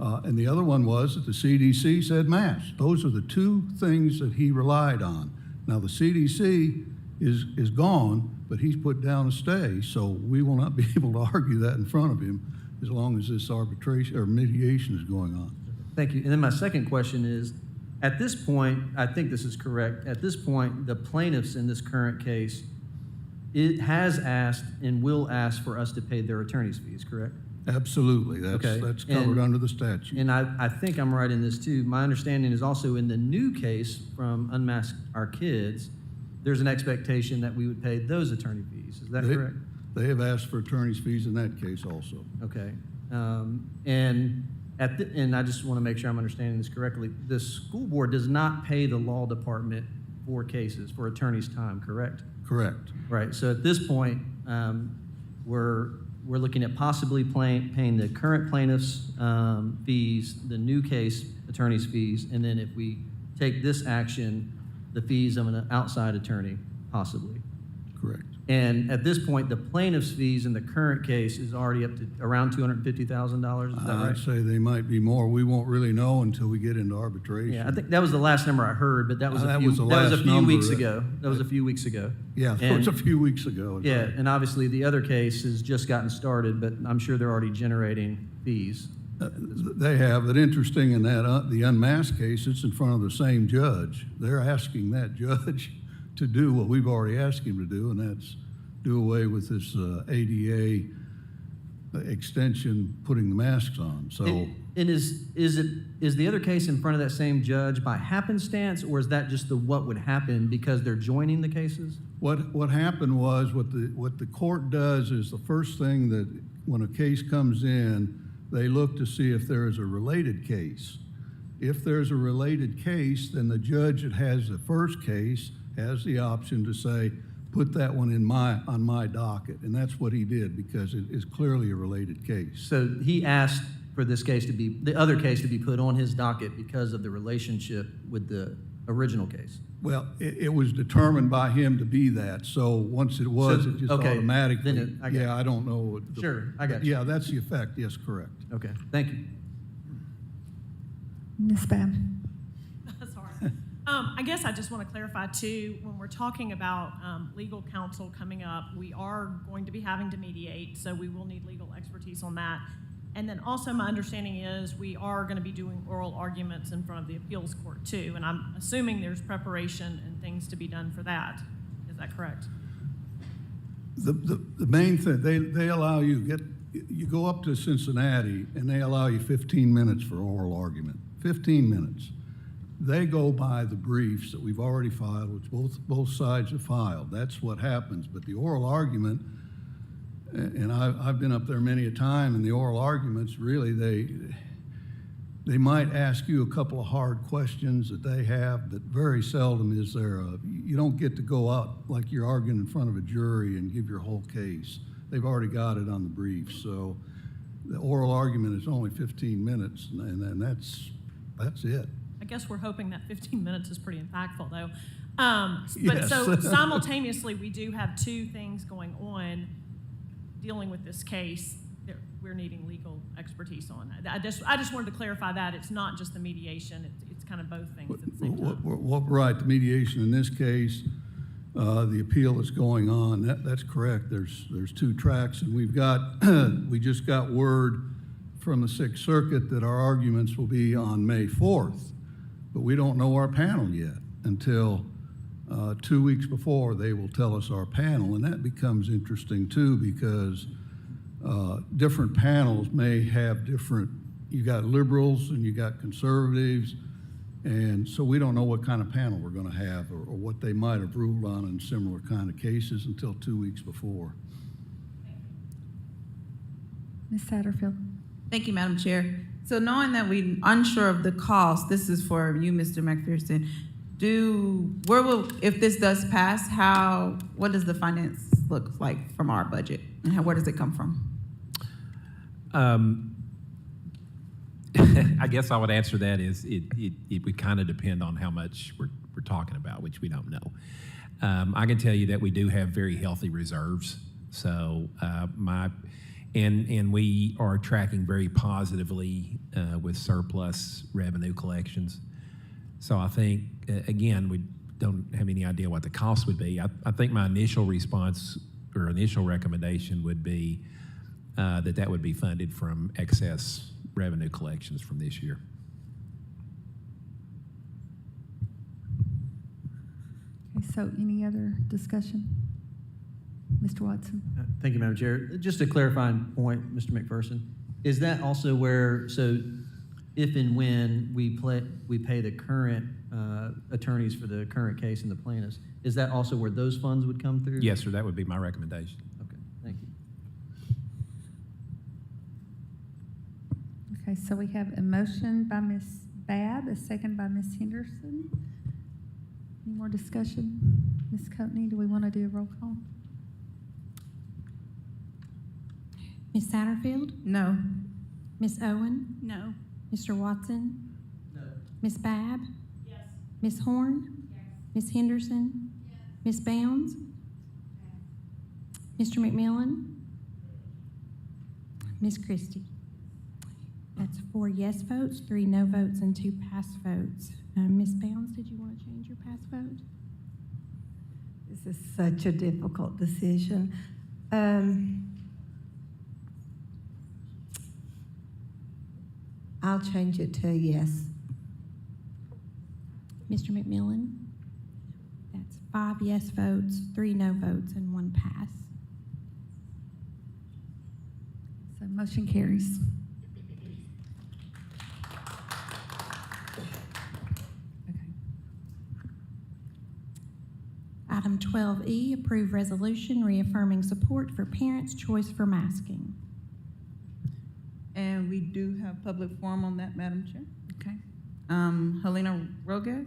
And the other one was that the CDC said masks. Those are the two things that he relied on. Now, the CDC is gone, but he's put down a stay, so we will not be able to argue that in front of him as long as this arbitration or mediation is going on. Thank you. And then my second question is, at this point, I think this is correct, at this point, the plaintiffs in this current case, it has asked and will ask for us to pay their attorney's fees, correct? Absolutely. Okay. That's covered under the statute. And I think I'm right in this too. My understanding is also in the new case from Unmask Our Kids, there's an expectation that we would pay those attorney fees. Is that correct? They have asked for attorney's fees in that case also. Okay. And I just want to make sure I'm understanding this correctly. The school board does not pay the law department for cases, for attorney's time, correct? Correct. Right. So at this point, we're looking at possibly paying the current plaintiff's fees, the new case attorney's fees, and then if we take this action, the fees of an outside attorney, possibly. Correct. And at this point, the plaintiff's fees in the current case is already up to around $250,000. Is that right? I'd say they might be more. We won't really know until we get into arbitration. Yeah, I think that was the last number I heard, but that was a few weeks ago. That was a few weeks ago. Yeah, that was a few weeks ago. Yeah, and obviously the other case has just gotten started, but I'm sure they're already generating fees. They have, but interesting in that, the unmasked case, it's in front of the same judge. They're asking that judge to do what we've already asked him to do, and that's do away with this ADA extension, putting the masks on. So, and is the other case in front of that same judge by happenstance, or is that just what would happen because they're joining the cases? What happened was what the court does is the first thing that when a case comes in, they look to see if there is a related case. If there's a related case, then the judge that has the first case has the option to say, put that one on my docket. And that's what he did because it is clearly a related case. So he asked for this case to be, the other case to be put on his docket because of the relationship with the original case. Well, it was determined by him to be that. So once it was, it just automatically. Then I don't know. Sure, I got you. Yeah, that's the effect. Yes, correct. Okay, thank you. Ms. Babb. Sorry. I guess I just want to clarify too, when we're talking about legal counsel coming up, we are going to be having to mediate, so we will need legal expertise on that. And then also my understanding is we are going to be doing oral arguments in front of the appeals court too, and I'm assuming there's preparation and things to be done for that. Is that correct? The main thing, they allow you go up to Cincinnati and they allow you 15 minutes for oral argument. 15 minutes. They go by the briefs that we've already filed, which both sides have filed. That's what happens. But the oral argument, and I've been up there many a time, and the oral arguments, really, they might ask you a couple of hard questions that they have, but very seldom is there you don't get to go out like you're arguing in front of a jury and give your whole case. They've already got it on the brief. So the oral argument is only 15 minutes, and that's it. I guess we're hoping that 15 minutes is pretty impactful, though. But Yes. so simultaneously, we do have two things going on dealing with this case that we're needing legal expertise on. I just wanted to clarify that it's not just the mediation; it's kind of both things at the same time. Right, the mediation in this case, the appeal is going on. That's correct. There's two tracks, and we just got word from the Sixth Circuit that our arguments will be on May 4th, but we don't know our panel yet until 2 weeks before they will tell us our panel, and that becomes interesting too because different panels may have different, you got liberals and you got conservatives, and so we don't know what kind of panel we're going to have or what they might have ruled on in similar kind of cases until 2 weeks before. Ms. Satterfield. Thank you, Madam Chair. So knowing that we're unsure of the cost, this is for you, Mr. McPherson, if this does pass, what does the finance look like from our budget? And where does it come from? I guess I would answer that is it would kind of depend on how much we're talking about, which we don't know. I can tell you that we do have very healthy reserves. So and we are tracking very positively with surplus revenue collections. So I think, again, we don't have any idea what the cost would be. I think my initial response or initial recommendation would be that would be funded from excess revenue collections from this year. Okay, so any other discussion? Mr. Watson? Thank you, Madam Chair. Just a clarifying point, Mr. McPherson, is that also where, so if and when we pay the current attorneys for the current case and the plaintiffs, is that also where those funds would come through? Yes, sir, that would be my recommendation. Okay, thank you. Okay, so we have a motion by Ms. Babb, a second by Ms. Henderson. Any more discussion? Ms. Coatney, do we want to do a roll call? Ms. Satterfield? No. Ms. Owen? No. Mr. Watson? No. Ms. Babb? Yes. Ms. Horn? Yes. Ms. Henderson? Yes. Ms. Bounds? Mr. McMillan? Ms. Christie? That's 4 yes votes, 3 no votes, and 2 pass votes. Ms. Bounds, did you want to change your pass vote? This is such a difficult decision. I'll change it to a yes. Mr. McMillan? That's 5 yes votes, 3 no votes, and 1 pass. So motion carries. Item 12E, approve resolution reaffirming support for parents' choice for masking. And we do have public forum on that, Madam Chair. Okay. Helena Rago.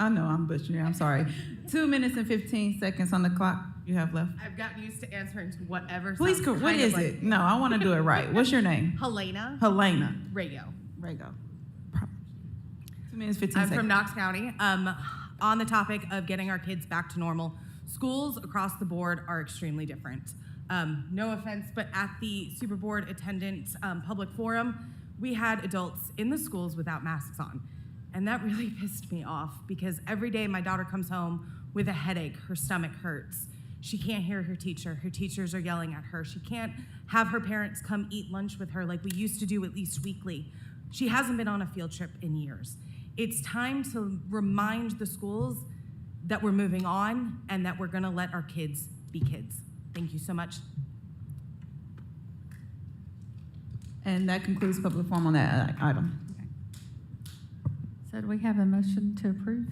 I know I'm butchering, I'm sorry. 2 minutes and 15 seconds on the clock you have left. I've gotten used to answering to whatever. Please, sounds what kind of is it? No, I want to do it right. What's your name? Helena. Helena Rago. Rago. 2 minutes, 15 I'm seconds. from Knox County. On the topic of getting our kids back to normal, schools across the board are extremely different. No offense, but at the Super Board attendance public forum, we had adults in the schools without masks on. And that really pissed me off because every day my daughter comes home with a headache, her stomach hurts. She can't hear her teacher. Her teachers are yelling at her. She can't have her parents come eat lunch with her like we used to do at least weekly. She hasn't been on a field trip in years. It's time to remind the schools that we're moving on and that we're gonna let our kids be kids. Thank you so much. And that concludes public forum on that item. Okay. So do we have a motion to approve?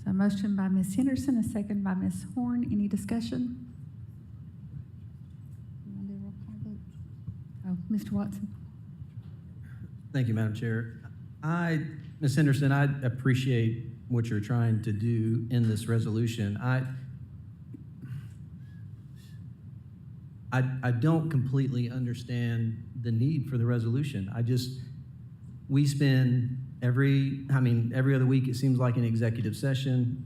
So a motion by Ms. Henderson, a second by Ms. Horn. Any discussion? You want to do a roll call vote? Oh, Mr. Watson. Thank you, Madam Chair. Ms. Henderson, I appreciate what you're trying to do in this resolution. I don't completely understand the need for the resolution. We spend every other week, it seems like an executive session.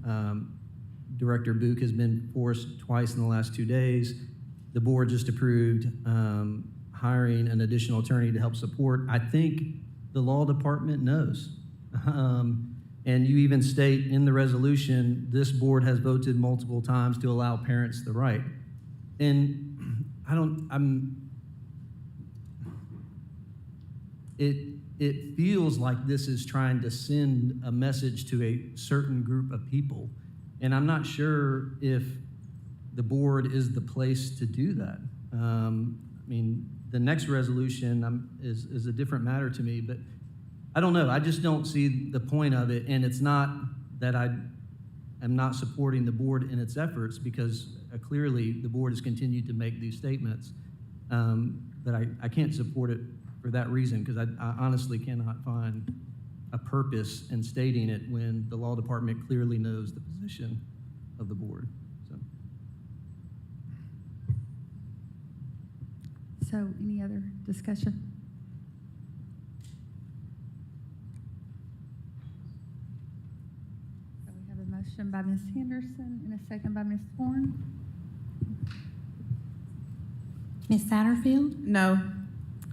Director Book has been forced twice in the last 2 days. The board just approved hiring an additional attorney to help support. I think the law department knows. And you even state in the resolution, this board has voted multiple times to allow parents the right. And it feels like this is trying to send a message to a certain group of people. And I'm not sure if the board is the place to do that. The next resolution is a different matter to me, but I don't know. I just don't see the point of it. And it's not that I am not supporting the board in its efforts, because clearly the board has continued to make these statements. But I can't support it for that reason, because I honestly cannot find a purpose in stating it when the law department clearly knows the position of the board. So any other discussion? So we have a motion by Ms. Henderson and a second by Ms. Horn. Ms. Satterfield? No.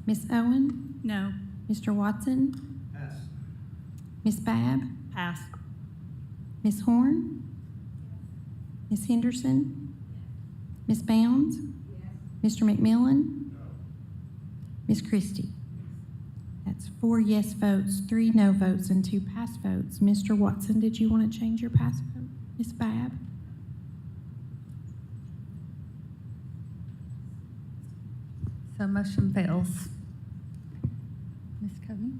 Ms. Owen? No. Mr. Watson? Pass. Ms. Babb? Pass. Ms. Horn? Ms. Henderson? Ms. Bounds? Mr. McMillan? Ms. Christie? That's 4 yes votes, 3 no votes, and 2 pass votes. Mr. Watson, did you want to change your pass vote? Ms. Babb? So motion fails. Ms. Coney?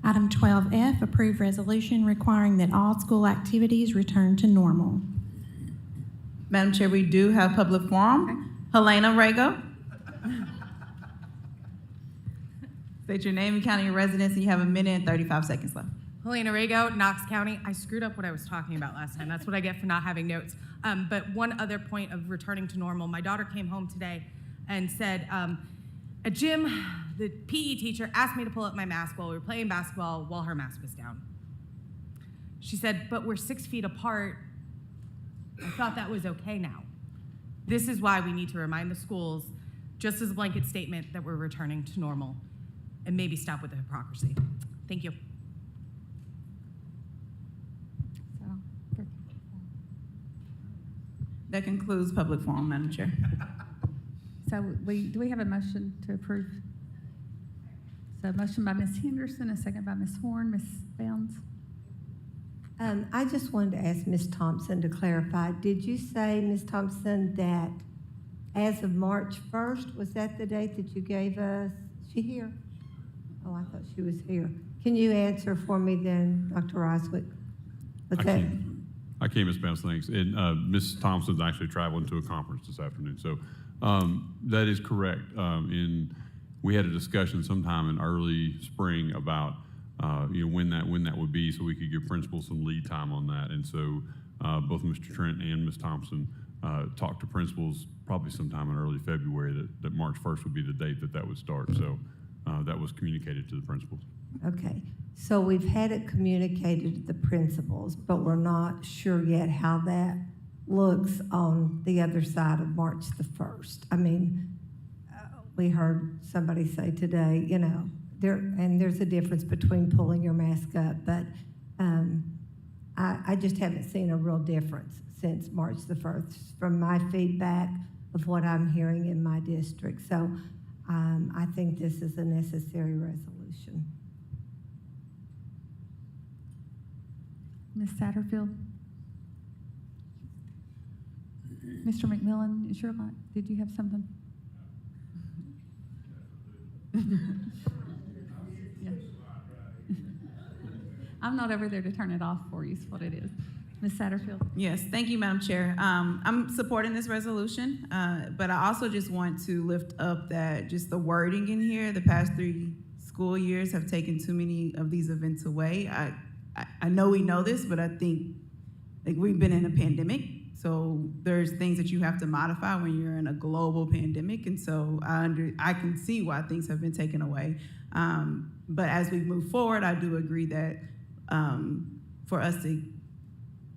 Item 12F, approve resolution requiring that all school activities return to normal. Madam Chair, we do have public forum. Helena Rago. State your name and county your residence, and you have 1 minute and 35 seconds left. Helena Rago, Knox County. I screwed up what I was talking about last time. That's what I get for not having notes. But one other point of returning to normal. My daughter came home today and said, at gym, the PE teacher asked me to pull up my mask while we were playing basketball while her mask was down. She said, but we're 6 feet apart. I thought that was okay now. This is why we need to remind the schools, just as a blanket statement, that we're returning to normal, and maybe stop with the hypocrisy. Thank you. That concludes public forum, Madam Chair. So do we have a motion to approve? So a motion by Ms. Henderson, a second by Ms. Horn. Ms. Bounds? I just wanted to ask Ms. Thompson to clarify. Did you say, Ms. Thompson, that as of March 1st, was that the date that you gave us? Is she here? Oh, I thought she was here. Can you answer for me then, Dr. Roswick? I can, Ms. Bounce, thanks. And Ms. Thompson's actually traveling to a conference this afternoon. So that is correct. We had a discussion sometime in early spring about when that would be, so we could give principals some lead time on that. And so both Mr. Trent and Ms. Thompson talked to principals probably sometime in early February that March 1st would be the date that would start. So that was communicated to the principals. Okay, so we've had it communicated to the principals, but we're not sure yet how that looks on the other side of March the 1st. I mean, we heard somebody say today, there's a difference between pulling your mask up, but I just haven't seen a real difference since March the 1st from my feedback of what I'm hearing in my district. So I think this is a necessary resolution. Ms. Satterfield? Mr. McMillan, is your light? Did you have something? Yeah. I'm not over there to turn it off for you, is what it is. Ms. Satterfield? Yes, thank you, Madam Chair. I'm supporting this resolution, but I also just want to lift up that just the wording in here, the past 3 school years have taken too many of these events away. I know we know this, but I think we've been in a pandemic, so there's things that you have to modify when you're in a global pandemic, and so I can see why things have been taken away. But as we move forward, I do agree that for us to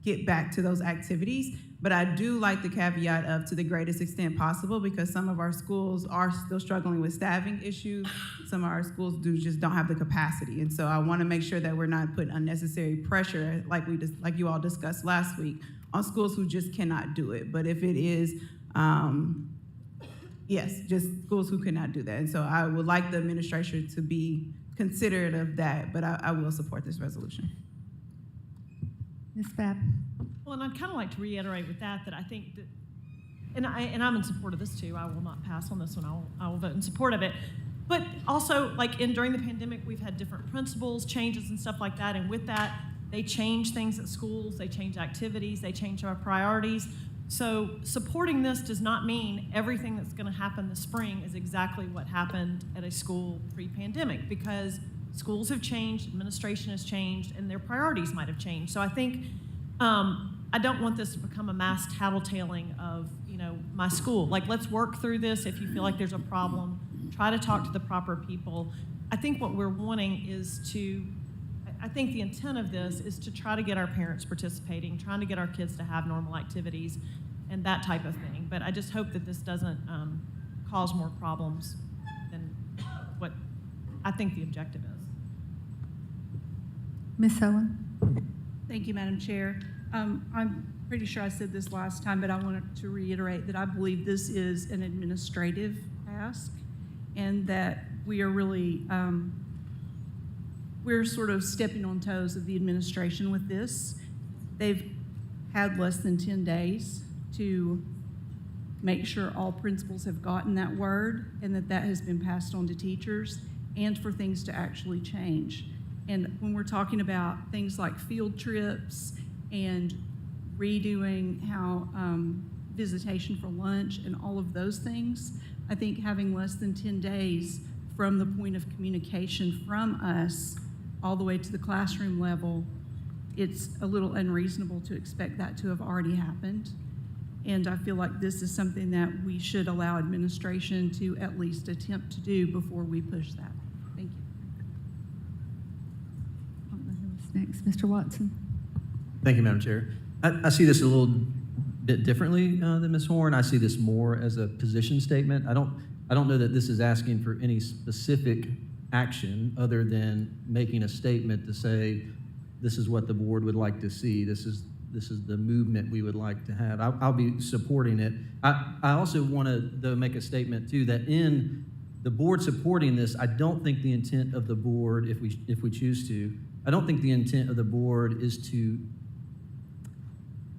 get back to those activities, but I do like the caveat of to the greatest extent possible, because some of our schools are still struggling with staffing issues. Some of our schools just don't have the capacity. And so I want to make sure that we're not putting unnecessary pressure, like you all discussed last week, on schools who just cannot do it. But if it is, yes, just schools who cannot do that. And so I would like the administration to be considerate of that, but I will support this resolution. Ms. Babb? Well, and I'd kind of like to reiterate with that I think that, and I'm in support of this too. I will not pass on this one. I will vote in support of it. But also, during the pandemic, we've had different principles, changes and stuff like that. And with that, they change things at schools, they change activities, they change our priorities. So supporting this does not mean everything that's going to happen this spring is exactly what happened at a school pre-pandemic, because schools have changed, administration has changed, and their priorities might have changed. So I think I don't want this to become a mass tattletaling of, my school. Like, let's work through this. If you feel like there's a problem, try to talk to the proper people. I think what we're wanting is I think the intent of this is to try to get our parents participating, trying to get our kids to have normal activities and that type of thing. But I just hope that this doesn't cause more problems than what I think the objective is. Ms. Owen? Thank you, Madam Chair. I'm pretty sure I said this last time, but I wanted to reiterate that I believe this is an administrative task and that we are really, we're sort of stepping on toes of the administration with this. They've had less than 10 days to make sure all principals have gotten that word and that has been passed on to teachers and for things to actually change. And when we're talking about things like field trips and redoing how visitation for lunch and all of those things, I think having less than 10 days from the point of communication from us all the way to the classroom level, it's a little unreasonable to expect that to have already happened. And I feel like this is something that we should allow administration to at least attempt to do before we push that. Thank you. I don't know who's next. Mr. Watson? Thank you, Madam Chair. I see this a little bit differently than Ms. Horn. I see this more as a position statement. I don't know that this is asking for any specific action other than making a statement to say, this is what the board would like to see. This is the movement we would like to have. I'll be supporting it. I also want to make a statement too that in the board supporting this, I don't think the intent of the board, if we choose to, I don't think the intent of the board is to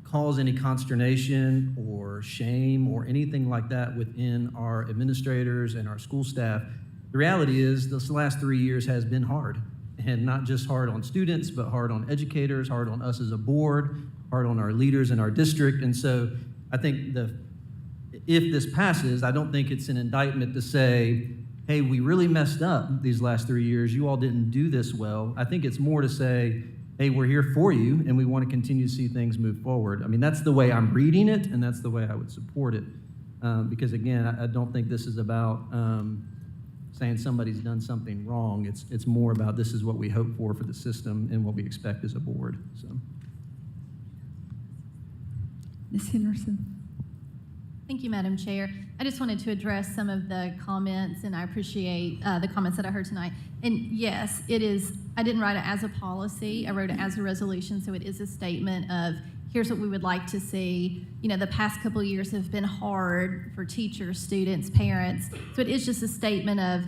cause any consternation or shame or anything like that within our administrators and our school staff. The reality is this last 3 years has been hard, and not just hard on students, but hard on educators, hard on us as a board, hard on our leaders in our district. And so I think if this passes, I don't think it's an indictment to say, hey, we really messed up these last 3 years. You all didn't do this well. I think it's more to say, hey, we're here for you, and we want to continue to see things move forward. I mean, that's the way I'm reading it, and that's the way I would support it. Because again, I don't think this is about saying somebody's done something wrong. It's more about this is what we hope for the system and what we expect as a board. So, Ms. Henderson? Thank you, Madam Chair. I just wanted to address some of the comments, and I appreciate the comments that I heard tonight. And yes, it is, I didn't write it as a policy, I wrote it as a resolution, so it is a statement of here's what we would like to see. The past couple of years have been hard for teachers, students, parents, so it is just a statement of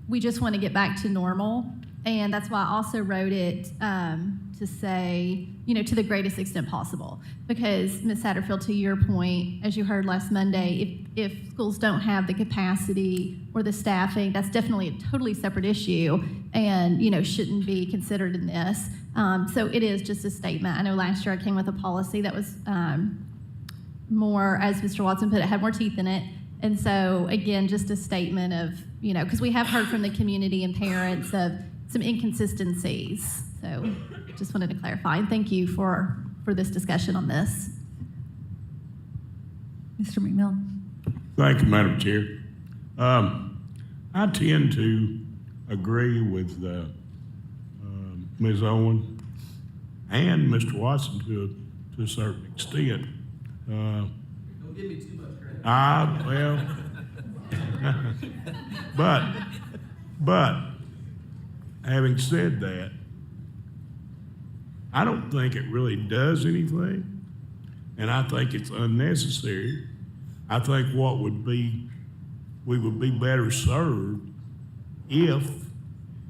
we just want to get back to normal. And that's why I also wrote it to say, to the greatest extent possible. Because, Ms. Satterfield, to your point, as you heard last Monday, if schools don't have the capacity or the staffing, that's definitely a totally separate issue and, shouldn't be considered in this. So it is just a statement. I know last year I came with a policy that was more, as Mr. Watson put it, had more teeth in it. And so, again, just a statement of, because we have heard from the community and parents of some inconsistencies. So just wanted to clarify. And thank you for this discussion on this. Mr. McMillan? Thank you, Madam Chair. I tend to agree with Ms. Owen and Mr. Watson to a certain extent. don't give me too much credit. But having said that, I don't think it really does anything, and I think it's unnecessary. I think we would be better served if,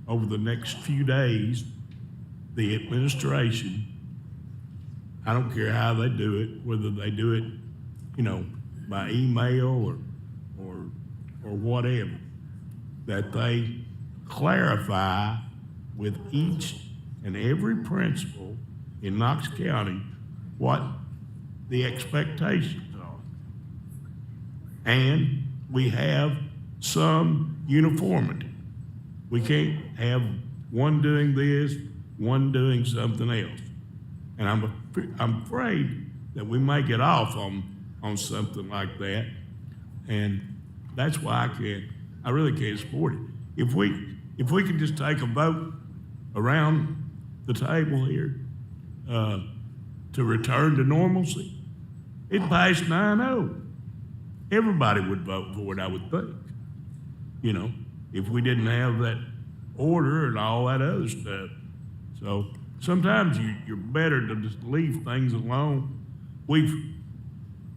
over the next few days, the administration, I don't care how they do it, whether they do it, by email or whatever, that they clarify with each and every principal in Knox County what the expectations are. And we have some uniformity. We can't have one doing this, one doing something else. And I'm afraid that we may get off on something like that. And that's why I really can't support it. If we could just take a vote around the table here to return to normalcy, it passed 9-0. Everybody would vote for it, I would think. You know, if we didn't have that order and all that other stuff. So sometimes you're better to just leave things alone. We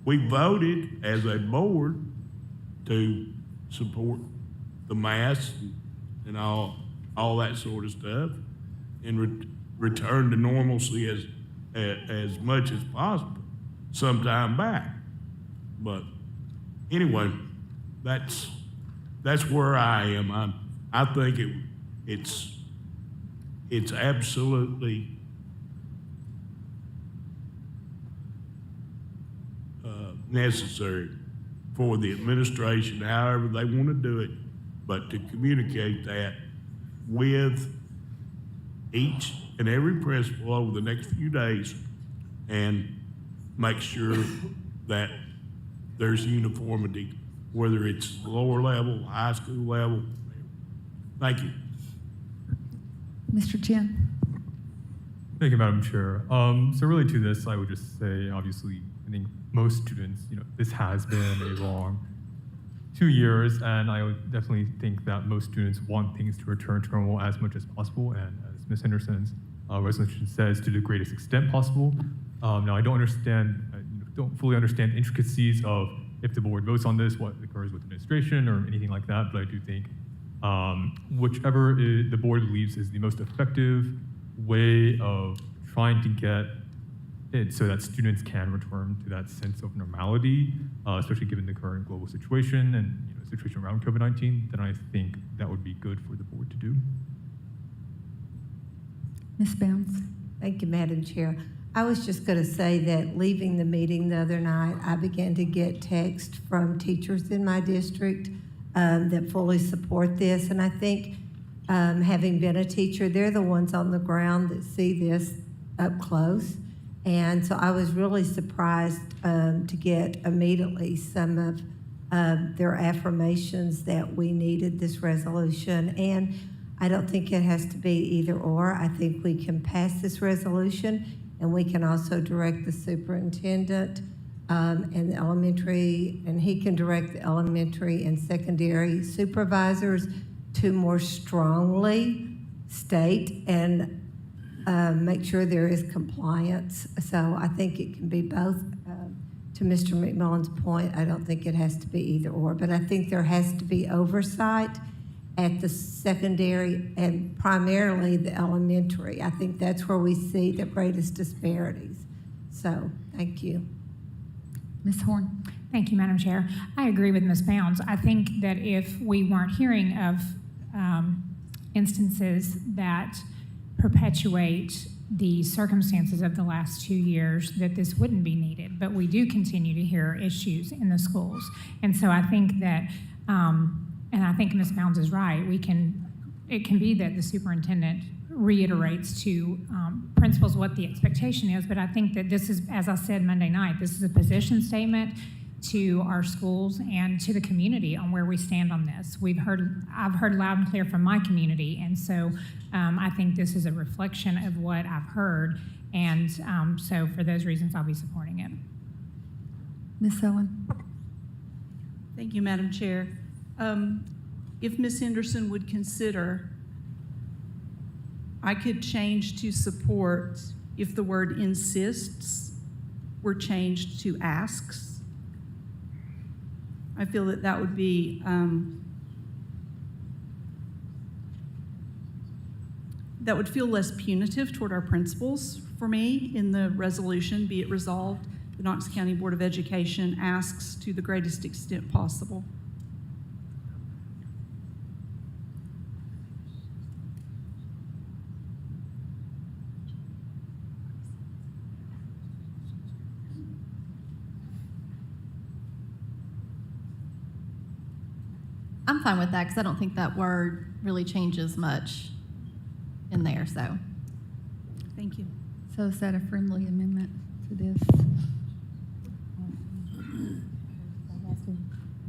voted as a board to support the masks and all that sort of stuff, and return to normalcy as much as possible sometime back. But anyway, that's where I am. I think it's absolutely necessary for the administration, however they want to do it, but to communicate that with each and every principal over the next few days and make sure that there's uniformity, whether it's lower level, high school level. Thank you. Mr. Chen. Thank you, Madam Chair. So really to this, I would just say, obviously, I think most students, this has been a long 2 years, and I would definitely think that most students want things to return to normal as much as possible, and as Ms. Henderson's resolution says, to the greatest extent possible. Now, I don't fully understand the intricacies of if the board votes on this, what occurs with administration or anything like that, but I do think whichever the board believes is the most effective way of trying to get it so that students can return to that sense of normality, especially given the current global situation and situation around COVID-19, then I think that would be good for the board to do. Ms. Bounds. Thank you, Madam Chair. I was just going to say that leaving the meeting the other night, I began to get text from teachers in my district that fully support this. And I think having been a teacher, they're the ones on the ground that see this up close. And so I was really surprised to get immediately some of their affirmations that we needed this resolution. And I don't think it has to be either or. I think we can pass this resolution, and we can also direct the superintendent and the elementary, and he can direct the elementary and secondary supervisors to more strongly state and make sure there is compliance. So I think it can be both. To Mr. McMillan's point, I don't think it has to be either or, but I think there has to be oversight at the secondary and primarily the elementary. I think that's where we see the greatest disparities. So, thank you. Ms. Horn. Thank you, Madam Chair. I agree with Ms. Bounds. I think that if we weren't hearing of instances that perpetuate the circumstances of the last 2 years, that this wouldn't be needed. But we do continue to hear issues in the schools. And so I think that, and I think Ms. Bounds is right, it can be that the superintendent reiterates to principals what the expectation is, but I think that this is, as I said Monday night, this is a position statement to our schools and to the community on where we stand on this. I've heard loud and clear from my community, and so I think this is a reflection of what I've heard, and so for those reasons, I'll be supporting it. Ms. Owen. Thank you, Madam Chair. If Ms. Henderson would consider, I could change to support if the word insists were changed to asks. I feel that that would be, that would feel less punitive toward our principals for me in the resolution. Be it resolved, the Knox County Board of Education asks to the greatest extent possible. I'm fine with that because I don't think that word really changes much in there, so. Thank you. So is that a friendly amendment to this?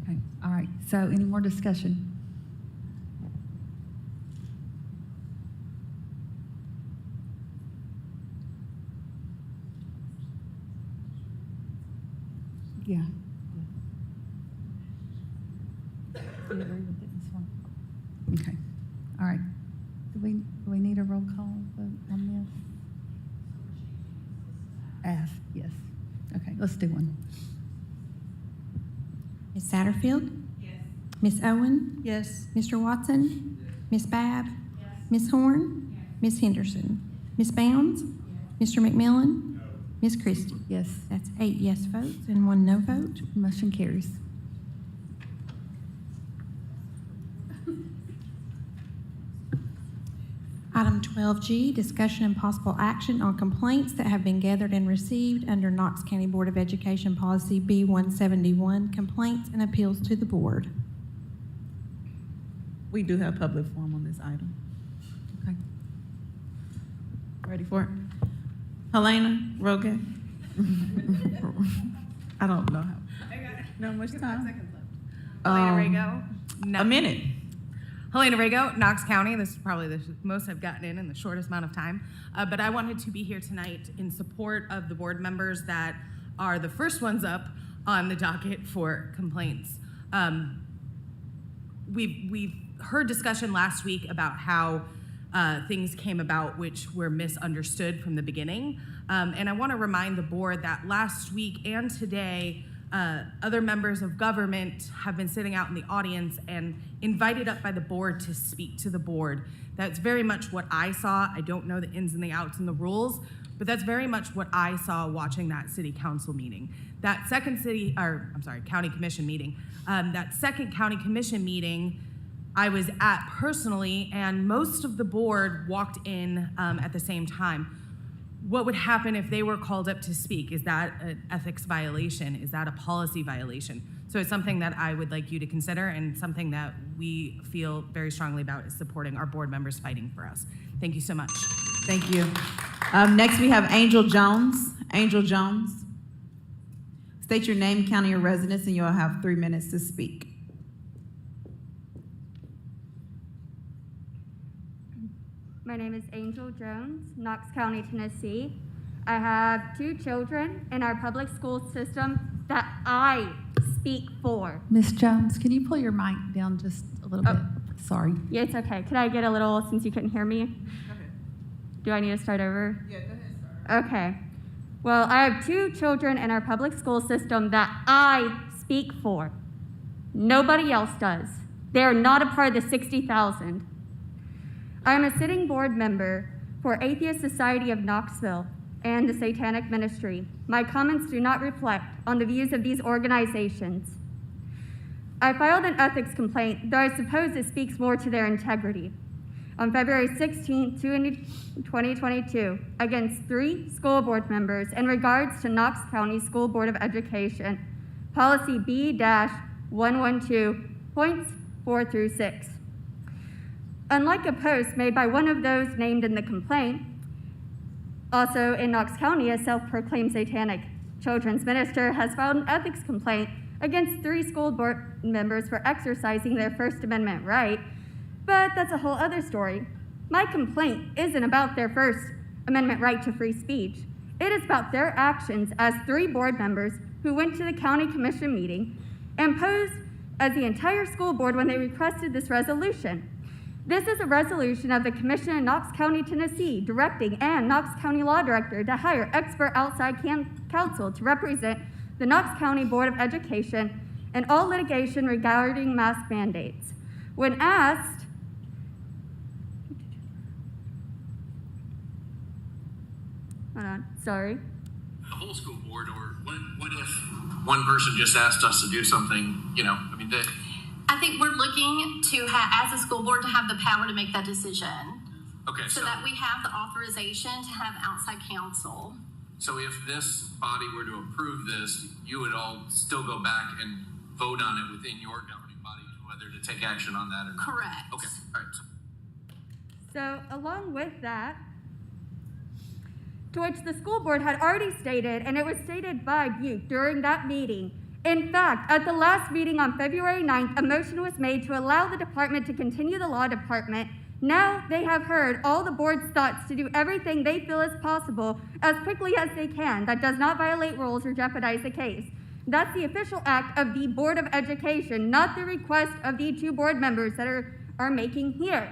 Okay, all right. So any more discussion? Yeah. Do you agree with it, Ms. Swan? Okay, all right. Do we need a roll call vote on this? Yes. Okay, let's do one. Ms. Satterfield? Yes. Ms. Owen? Yes. Mr. Watson? Ms. Babb? Ms. Horn? Ms. Henderson? Ms. Bounds? Mr. McMillan? Ms. Christie? Yes. That's 8 yes votes and 1 no vote. Motion carries. Item 12G, discussion and possible action on complaints that have been gathered and received under Knox County Board of Education Policy B-171, complaints and appeals to the board. We do have public forum on this item. Okay. Ready for it? Helena Rogan. I don't know how. Not much time. Helena Rago. A minute. Helena Rago, Knox County. This is probably the most I've gotten in the shortest amount of time. But I wanted to be here tonight in support of the board members that are the first ones up on the docket for complaints. We've heard discussion last week about how things came about which were misunderstood from the beginning. And I want to remind the board that last week and today, other members of government have been sitting out in the audience and invited up by the board to speak to the board. That's very much what I saw. I don't know the ins and the outs and the rules, but that's very much what I saw watching that city council meeting. That second county commission meeting. That second county commission meeting I was at personally, and most of the board walked in at the same time. What would happen if they were called up to speak? Is that an ethics violation? Is that a policy violation? So it's something that I would like you to consider, and something that we feel very strongly about is supporting our board members fighting for us. Thank you so much. Thank you. Next, we have Angel Jones. Angel Jones. State your name, county, or residence, and you'll have 3 minutes to speak. My name is Angel Jones, Knox County, Tennessee. I have 2 children in our public school system that I speak for. Ms. Jones, can you pull your mic down just a little bit? Sorry. Yeah, it's okay. Could I get a little, since you couldn't hear me? Go ahead. Do I need to start over? Yeah, go ahead. Okay. Well, I have 2 children in our public school system that I speak for. Nobody else does. They're not a part of the 60,000. I am a sitting board member for Atheist Society of Knoxville and the Satanic Ministry. My comments do not reflect on the views of these organizations. I filed an ethics complaint, though I suppose it speaks more to their integrity, on February 16, 2022, against 3 school board members in regards to Knox County School Board of Education, Policy B-112, points 4 through 6. Unlike a post made by one of those named in the complaint, also in Knox County, a self-proclaimed satanic children's minister has filed an ethics complaint against 3 school board members for exercising their First Amendment right, but that's a whole other story. My complaint isn't about their First Amendment right to free speech. It is about their actions as 3 board members who went to the county commission meeting and posed as the entire school board when they requested this resolution. This is a resolution of the Commission in Knox County, Tennessee, directing and Knox County Law Director to hire expert outside counsel to represent the Knox County Board of Education in all litigation regarding mask mandates. When asked, The whole school board, or what if one person just asked us to do something, I think we're looking to as a school board, to have the power to make that decision. Okay, So that we have the authorization to have outside counsel. So if this body were to approve this, you would all still go back and vote on it within your governing body, whether to take action on that or not? Correct. Okay, all right. so along with that, to which the school board had already stated, and it was stated by Butte during that meeting. In fact, at the last meeting on February 9th, a motion was made to allow the department to continue the law department. Now they have heard all the board's thoughts to do everything they feel is possible as quickly as they can that does not violate rules or jeopardize the case. That's the official act of the Board of Education, not the request of the two board members that are making here.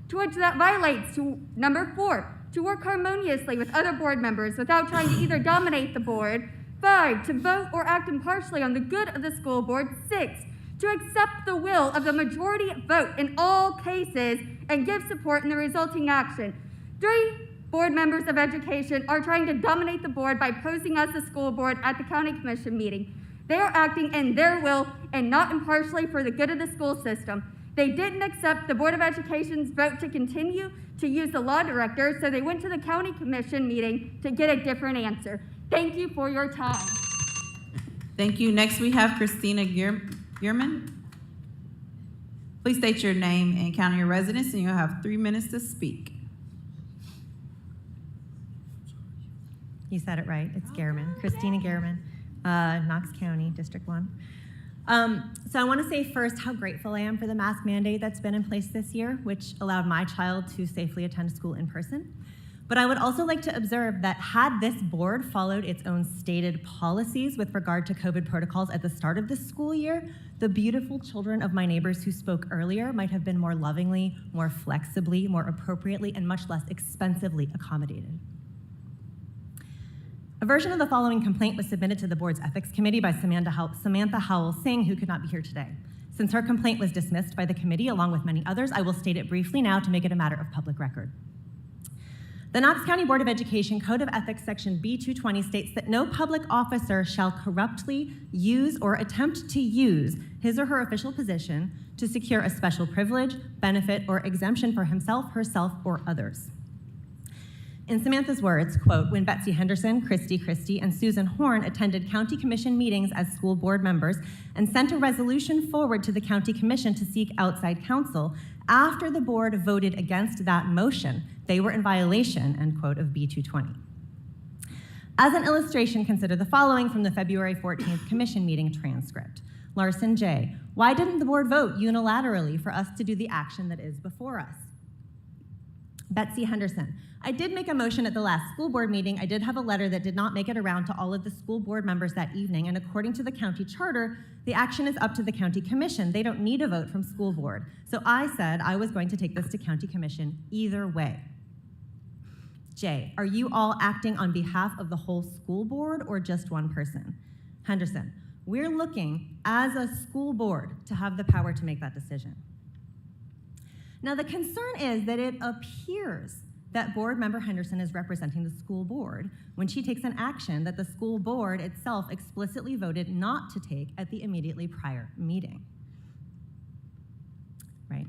To which that violates to number 4, to work harmoniously with other board members without trying to either dominate the board. 5, to vote or act impartially on the good of the school board. 6, to accept the will of the majority vote in all cases and give support in the resulting action. 3 board members of education are trying to dominate the board by posing as the school board at the county commission meeting. They are acting in their will and not impartially for the good of the school system. They didn't accept the Board of Education's vote to continue to use the law director, so they went to the county commission meeting to get a different answer. Thank you for your time. Thank you. Next, we have Christina Gearman. Please state your name and county your residence, and you'll have 3 minutes to speak. You said it right. It's Gehrman, Christina Gehrman, Knox County, District 1. So I want to say first how grateful I am for the mask mandate that's been in place this year, which allowed my child to safely attend school in person. But I would also like to observe that had this board followed its own stated policies with regard to COVID protocols at the start of this school year, the beautiful children of my neighbors who spoke earlier might have been more lovingly, more flexibly, more appropriately, and much less expensively accommodated. A version of the following complaint was submitted to the board's ethics committee by Samantha Howell Singh, who could not be here today. Since her complaint was dismissed by the committee along with many others, I will state it briefly now to make it a matter of public record. The Knox County Board of Education Code of Ethics Section B220 states that no public officer shall corruptly use or attempt to use his or her official position to secure a special privilege, benefit, or exemption for himself, herself, or others. In Samantha's words, quote, when Betsy Henderson, Christy, and Susan Horn attended county commission meetings as school board members and sent a resolution forward to the county commission to seek outside counsel, after the board voted against that motion, they were in violation, end quote, of B220. As an illustration, consider the following from the February 14th commission meeting transcript. Larson J., why didn't the board vote unilaterally for us to do the action that is before us? Betsy Henderson, I did make a motion at the last school board meeting. I did have a letter that did not make it around to all of the school board members that evening, and according to the county charter, the action is up to the county commission. They don't need a vote from school board. So I said I was going to take this to county commission either way. Jay, are you all acting on behalf of the whole school board or just one person? Henderson, we're looking as a school board to have the power to make that decision. Now, the concern is that it appears that board member Henderson is representing the school board when she takes an action that the school board itself explicitly voted not to take at the immediately prior meeting. Right?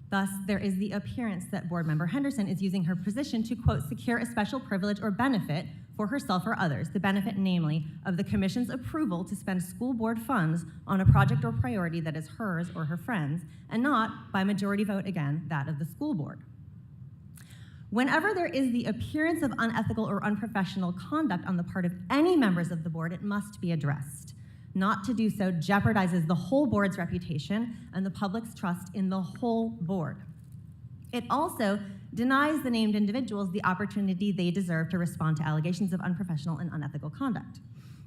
Thus, there is the appearance that board member Henderson is using her position to, quote, secure a special privilege or benefit for herself or others, the benefit, namely, of the commission's approval to spend school board funds on a project or priority that is hers or her friends, and not, by majority vote again, that of the school board. Whenever there is the appearance of unethical or unprofessional conduct on the part of any members of the board, it must be addressed. Not to do so jeopardizes the whole board's reputation and the public's trust in the whole board. It also denies the named individuals the opportunity they deserve to respond to allegations of unprofessional and unethical conduct.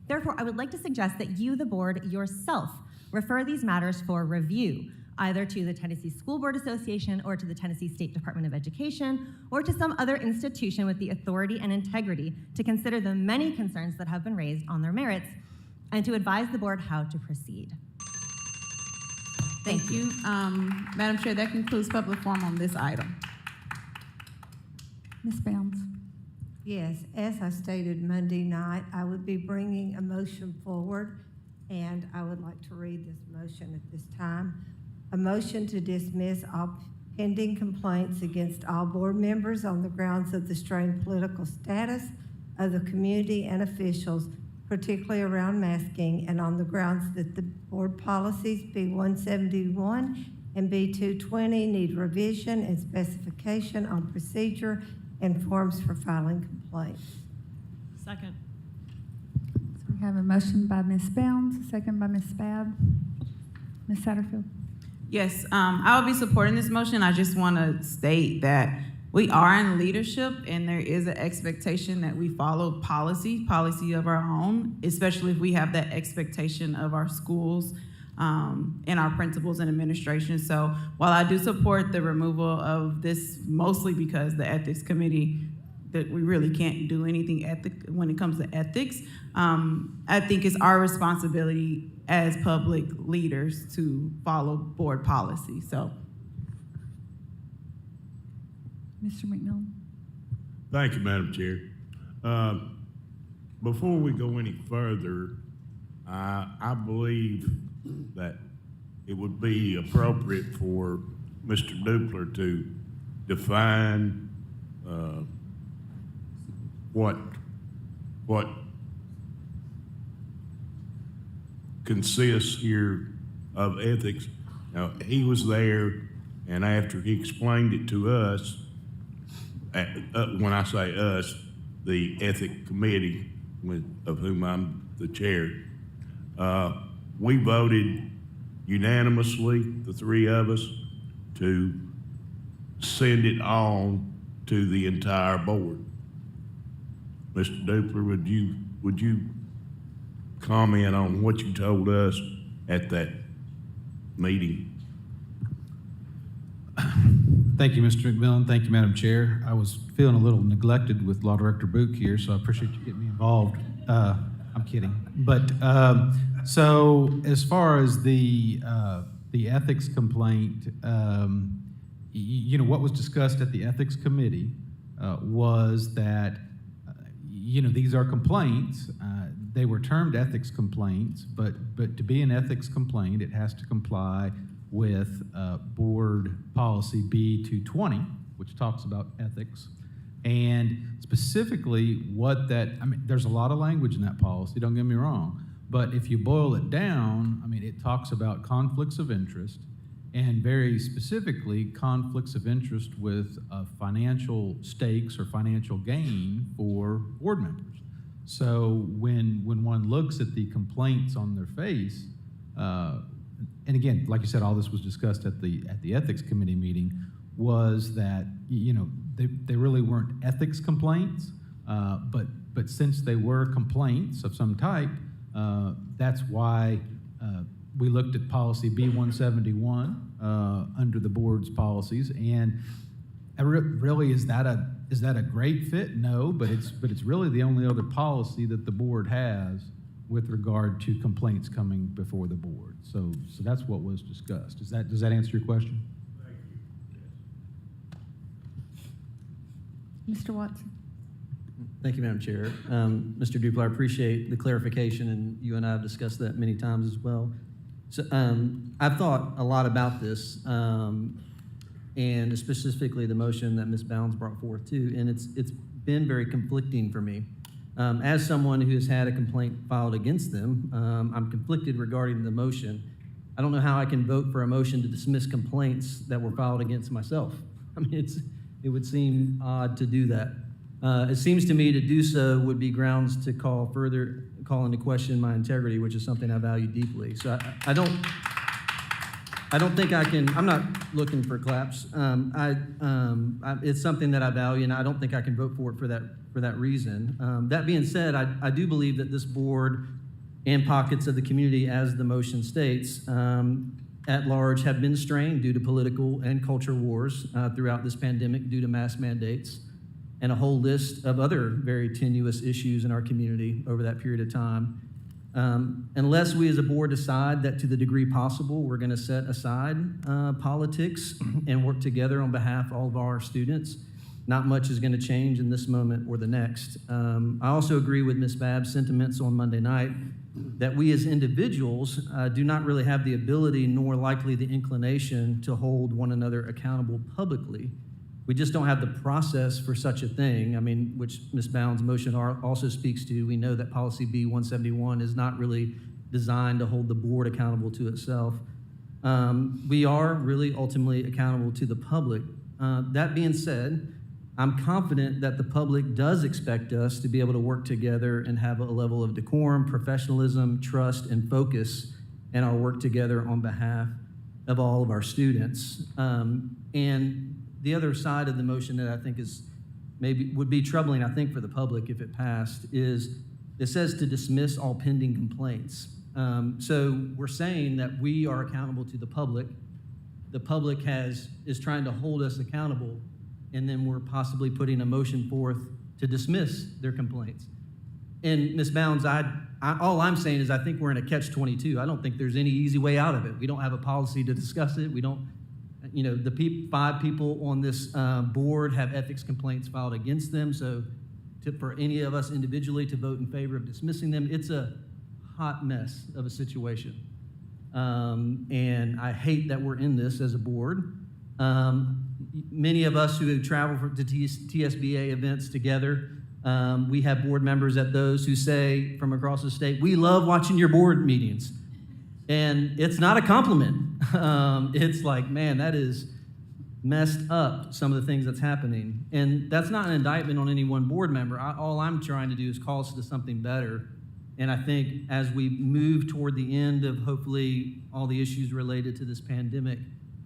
Therefore, I would like to suggest that you, the board, yourself, refer these matters for review, either to the Tennessee School Board Association or to the Tennessee State Department of Education or to some other institution with the authority and integrity to consider the many concerns that have been raised on their merits and to advise the board how to proceed. Thank you. Madam Chair, that concludes public forum on this item. Ms. Bounds. Yes, as I stated Monday night, I would be bringing a motion forward, and I would like to read this motion at this time. A motion to dismiss all pending complaints against all board members on the grounds of the strained political status of the community and officials, particularly around masking, and on the grounds that the board policies B171 and B220 need revision and specification on procedure and forms for filing complaints. Second. So we have a motion by Ms. Bounds, a second by Ms. Babb. Ms. Satterfield. Yes, I'll be supporting this motion. I just want to state that we are in leadership and there is an expectation that we follow policy of our own, especially if we have that expectation of our schools and our principals and administration. So while I do support the removal of this, mostly because the ethics committee, that we really can't do anything when it comes to ethics, I think it's our responsibility as public leaders to follow board policy. So, Mr. McMillan. Thank you, Madam Chair. Before we go any further, I believe that it would be appropriate for Mr. Dupler to define what consists here of ethics. Now, he was there, and after he explained it to us, when I say us, the ethic committee, of whom I'm the chair, we voted unanimously, the three of us, to send it on to the entire board. Mr. Dupler, would you comment on what you told us at that meeting? Thank you, Mr. McMillan. Thank you, Madam Chair. I was feeling a little neglected with Law Director Book here, so I appreciate you getting me involved. I'm kidding. But so as far as the ethics complaint, what was discussed at the ethics committee was that these are complaints. They were termed ethics complaints, but to be an ethics complaint, it has to comply with board policy B220, which talks about ethics. And specifically there's a lot of language in that policy, don't get me wrong, but if you boil it down, it talks about conflicts of interest, and very specifically conflicts of interest with financial stakes or financial gain for board members. So when one looks at the complaints on their face, and again, like you said, all this was discussed at the ethics committee meeting, was that they really weren't ethics complaints, but since they were complaints of some type, that's why we looked at policy B171 under the board's policies. And really, is that a great fit? No, but it's really the only other policy that the board has with regard to complaints coming before the board. So that's what was discussed. Does that answer your question? Mr. Watson. Thank you, Madam Chair. Mr. Dupler, I appreciate the clarification, and you and I have discussed that many times as well. So I've thought a lot about this, and specifically the motion that Ms. Bounds brought forth too, and it's been very conflicting for me. As someone who has had a complaint filed against them, I'm conflicted regarding the motion. I don't know how I can vote for a motion to dismiss complaints that were filed against myself. It would seem odd to do that. It seems to me to do so would be grounds to call into question my integrity, which is something I value deeply. So I don't think I can. I'm not looking for claps. It's something that I value, and I don't think I can vote for it for that reason. That being said, I do believe that this board and pockets of the community, as the motion states, at large have been strained due to political and culture wars throughout this pandemic, due to mass mandates, and a whole list of other very tenuous issues in our community over that period of time. Unless we as a board decide that to the degree possible, we're going to set aside politics and work together on behalf of all of our students, not much is going to change in this moment or the next. I also agree with Ms. Babb's sentiments on Monday night that we as individuals do not really have the ability nor likely the inclination to hold one another accountable publicly. We just don't have the process for such a thing, which Ms. Bounds' motion also speaks to. We know that policy B171 is not really designed to hold the board accountable to itself. We are really ultimately accountable to the public. That being said, I'm confident that the public does expect us to be able to work together and have a level of decorum, professionalism, trust, and focus in our work together on behalf of all of our students. And the other side of the motion that I think is maybe would be troubling, I think, for the public if it passed, is it says to dismiss all pending complaints. So we're saying that we are accountable to the public. The public is trying to hold us accountable, and then we're possibly putting a motion forth to dismiss their complaints. And Ms. Bounds, all I'm saying is I think we're in a catch-22. I don't think there's any easy way out of it. We don't have a policy to discuss it. We don't, the 5 people on this board have ethics complaints filed against them. So for any of us individually to vote in favor of dismissing them, it's a hot mess of a situation. And I hate that we're in this as a board. Many of us who travel to TSBA events together, we have board members at those who say from across the state, we love watching your board meetings. And it's not a compliment. It's like, man, that is messed up, some of the things that's happening. And that's not an indictment on any one board member. All I'm trying to do is call us to something better. And I think as we move toward the end of hopefully all the issues related to this pandemic,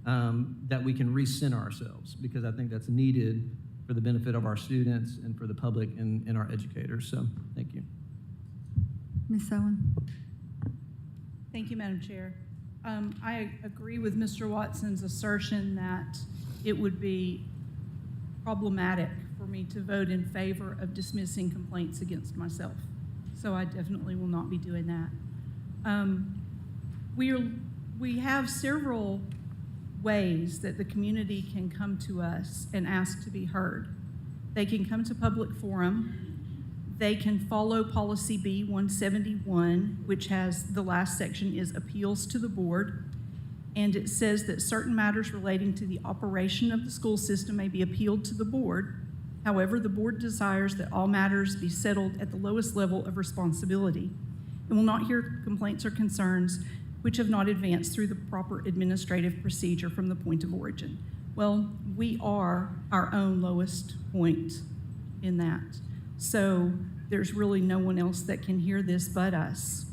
that we can recenter ourselves, because I think that's needed for the benefit of our students and for the public and our educators. So thank you. Ms. Owen? Thank you, Madam Chair. I agree with Mr. Watson's assertion that it would be problematic for me to vote in favor of dismissing complaints against myself. So I definitely will not be doing that. We have several ways that the community can come to us and ask to be heard. They can come to public forum. They can follow policy B-171, which has the last section is appeals to the board. And it says that certain matters relating to the operation of the school system may be appealed to the board. However, the board desires that all matters be settled at the lowest level of responsibility and will not hear complaints or concerns which have not advanced through the proper administrative procedure from the point of origin. Well, we are our own lowest point in that. So there's really no one else that can hear this but us.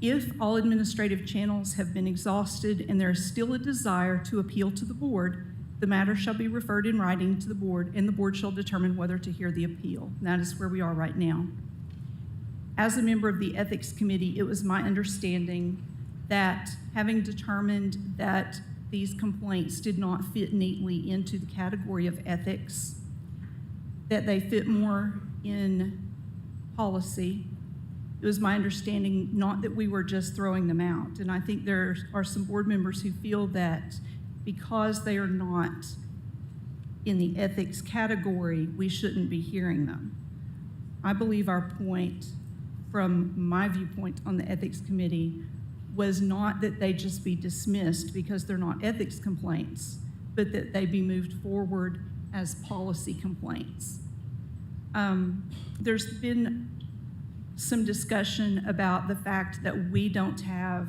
If all administrative channels have been exhausted and there is still a desire to appeal to the board, the matter shall be referred in writing to the board, and the board shall determine whether to hear the appeal. And that is where we are right now. As a member of the Ethics Committee, it was my understanding that having determined that these complaints did not fit neatly into the category of ethics, that they fit more in policy, it was my understanding not that we were just throwing them out. And I think there are some board members who feel that because they are not in the ethics category, we shouldn't be hearing them. I believe our point, from my viewpoint on the Ethics Committee, was not that they just be dismissed because they're not ethics complaints, but that they be moved forward as policy complaints. There's been some discussion about the fact that we don't have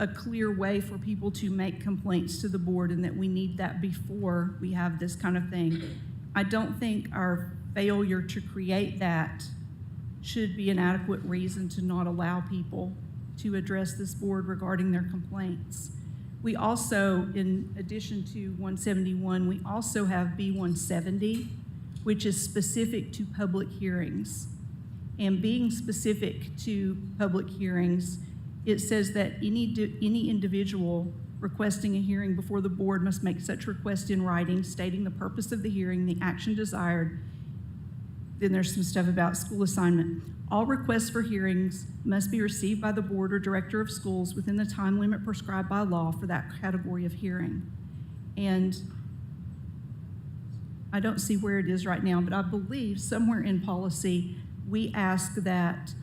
a clear way for people to make complaints to the board and that we need that before we have this kind of thing. I don't think our failure to create that should be an adequate reason to not allow people to address this board regarding their complaints. We also, in addition to 171, we also have B170, which is specific to public hearings. And being specific to public hearings, it says that any individual requesting a hearing before the board must make such request in writing, stating the purpose of the hearing, the action desired. Then there's some stuff about school assignment. All requests for hearings must be received by the board or director of schools within the time limit prescribed by law for that category of hearing. And I don't see where it is right now, but I believe somewhere in policy, we ask that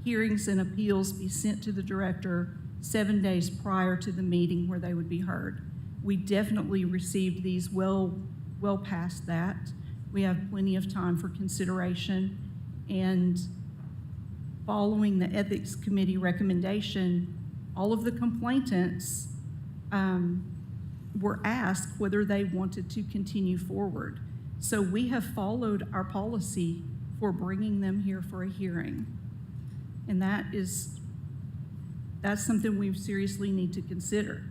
hearings and appeals be sent to the director 7 days prior to the meeting where they would be heard. We definitely received these well past that. We have plenty of time for consideration, and following the Ethics Committee recommendation, all of the complainants were asked whether they wanted to continue forward. So we have followed our policy for bringing them here for a hearing. And that's something we seriously need to consider.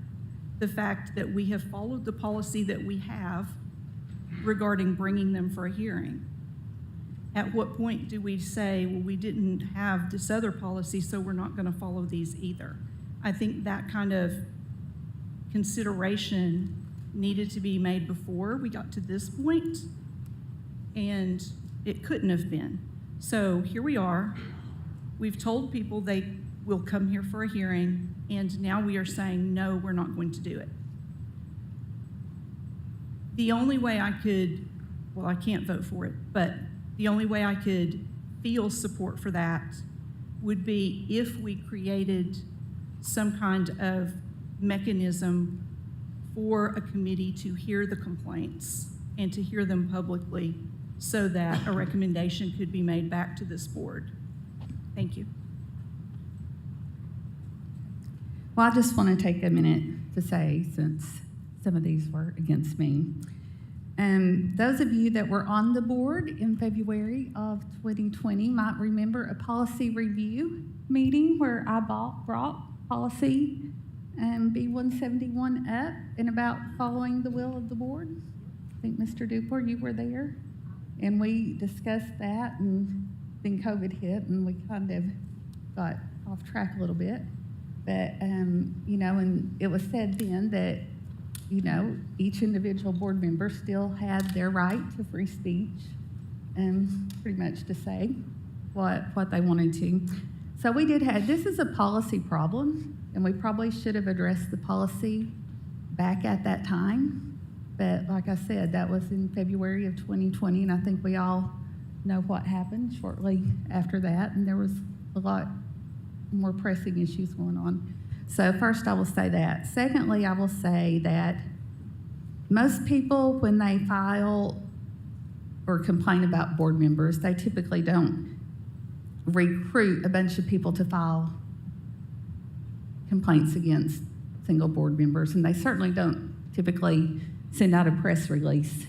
The fact that we have followed the policy that we have regarding bringing them for a hearing. At what point do we say, well, we didn't have this other policy, so we're not going to follow these either? I think that kind of consideration needed to be made before we got to this point, and it couldn't have been. So here we are. We've told people they will come here for a hearing, and now we are saying, no, we're not going to do it. The only way I could, well, I can't vote for it, but the only way I could feel support for that would be if we created some kind of mechanism for a committee to hear the complaints and to hear them publicly so that a recommendation could be made back to this board. Thank you. Well, I just want to take a minute to say, since some of these were against me, those of you that were on the board in February of 2020 might remember a policy review meeting where I brought policy B171 up and about following the will of the board. I think Mr. Duper, you were there, and we discussed that, and then COVID hit, and we kind of got off track a little bit. But, you know, and it was said then that, you know, each individual board member still had their right to free speech and pretty much to say what they wanted to. So we did have, this is a policy problem, and we probably should have addressed the policy back at that time. But like I said, that was in February of 2020, and I think we all know what happened shortly after that, and there was a lot more pressing issues going on. So first, I will say that. Secondly, I will say that most people, when they file or complain about board members, they typically don't recruit a bunch of people to file complaints against single board members, and they certainly don't typically send out a press release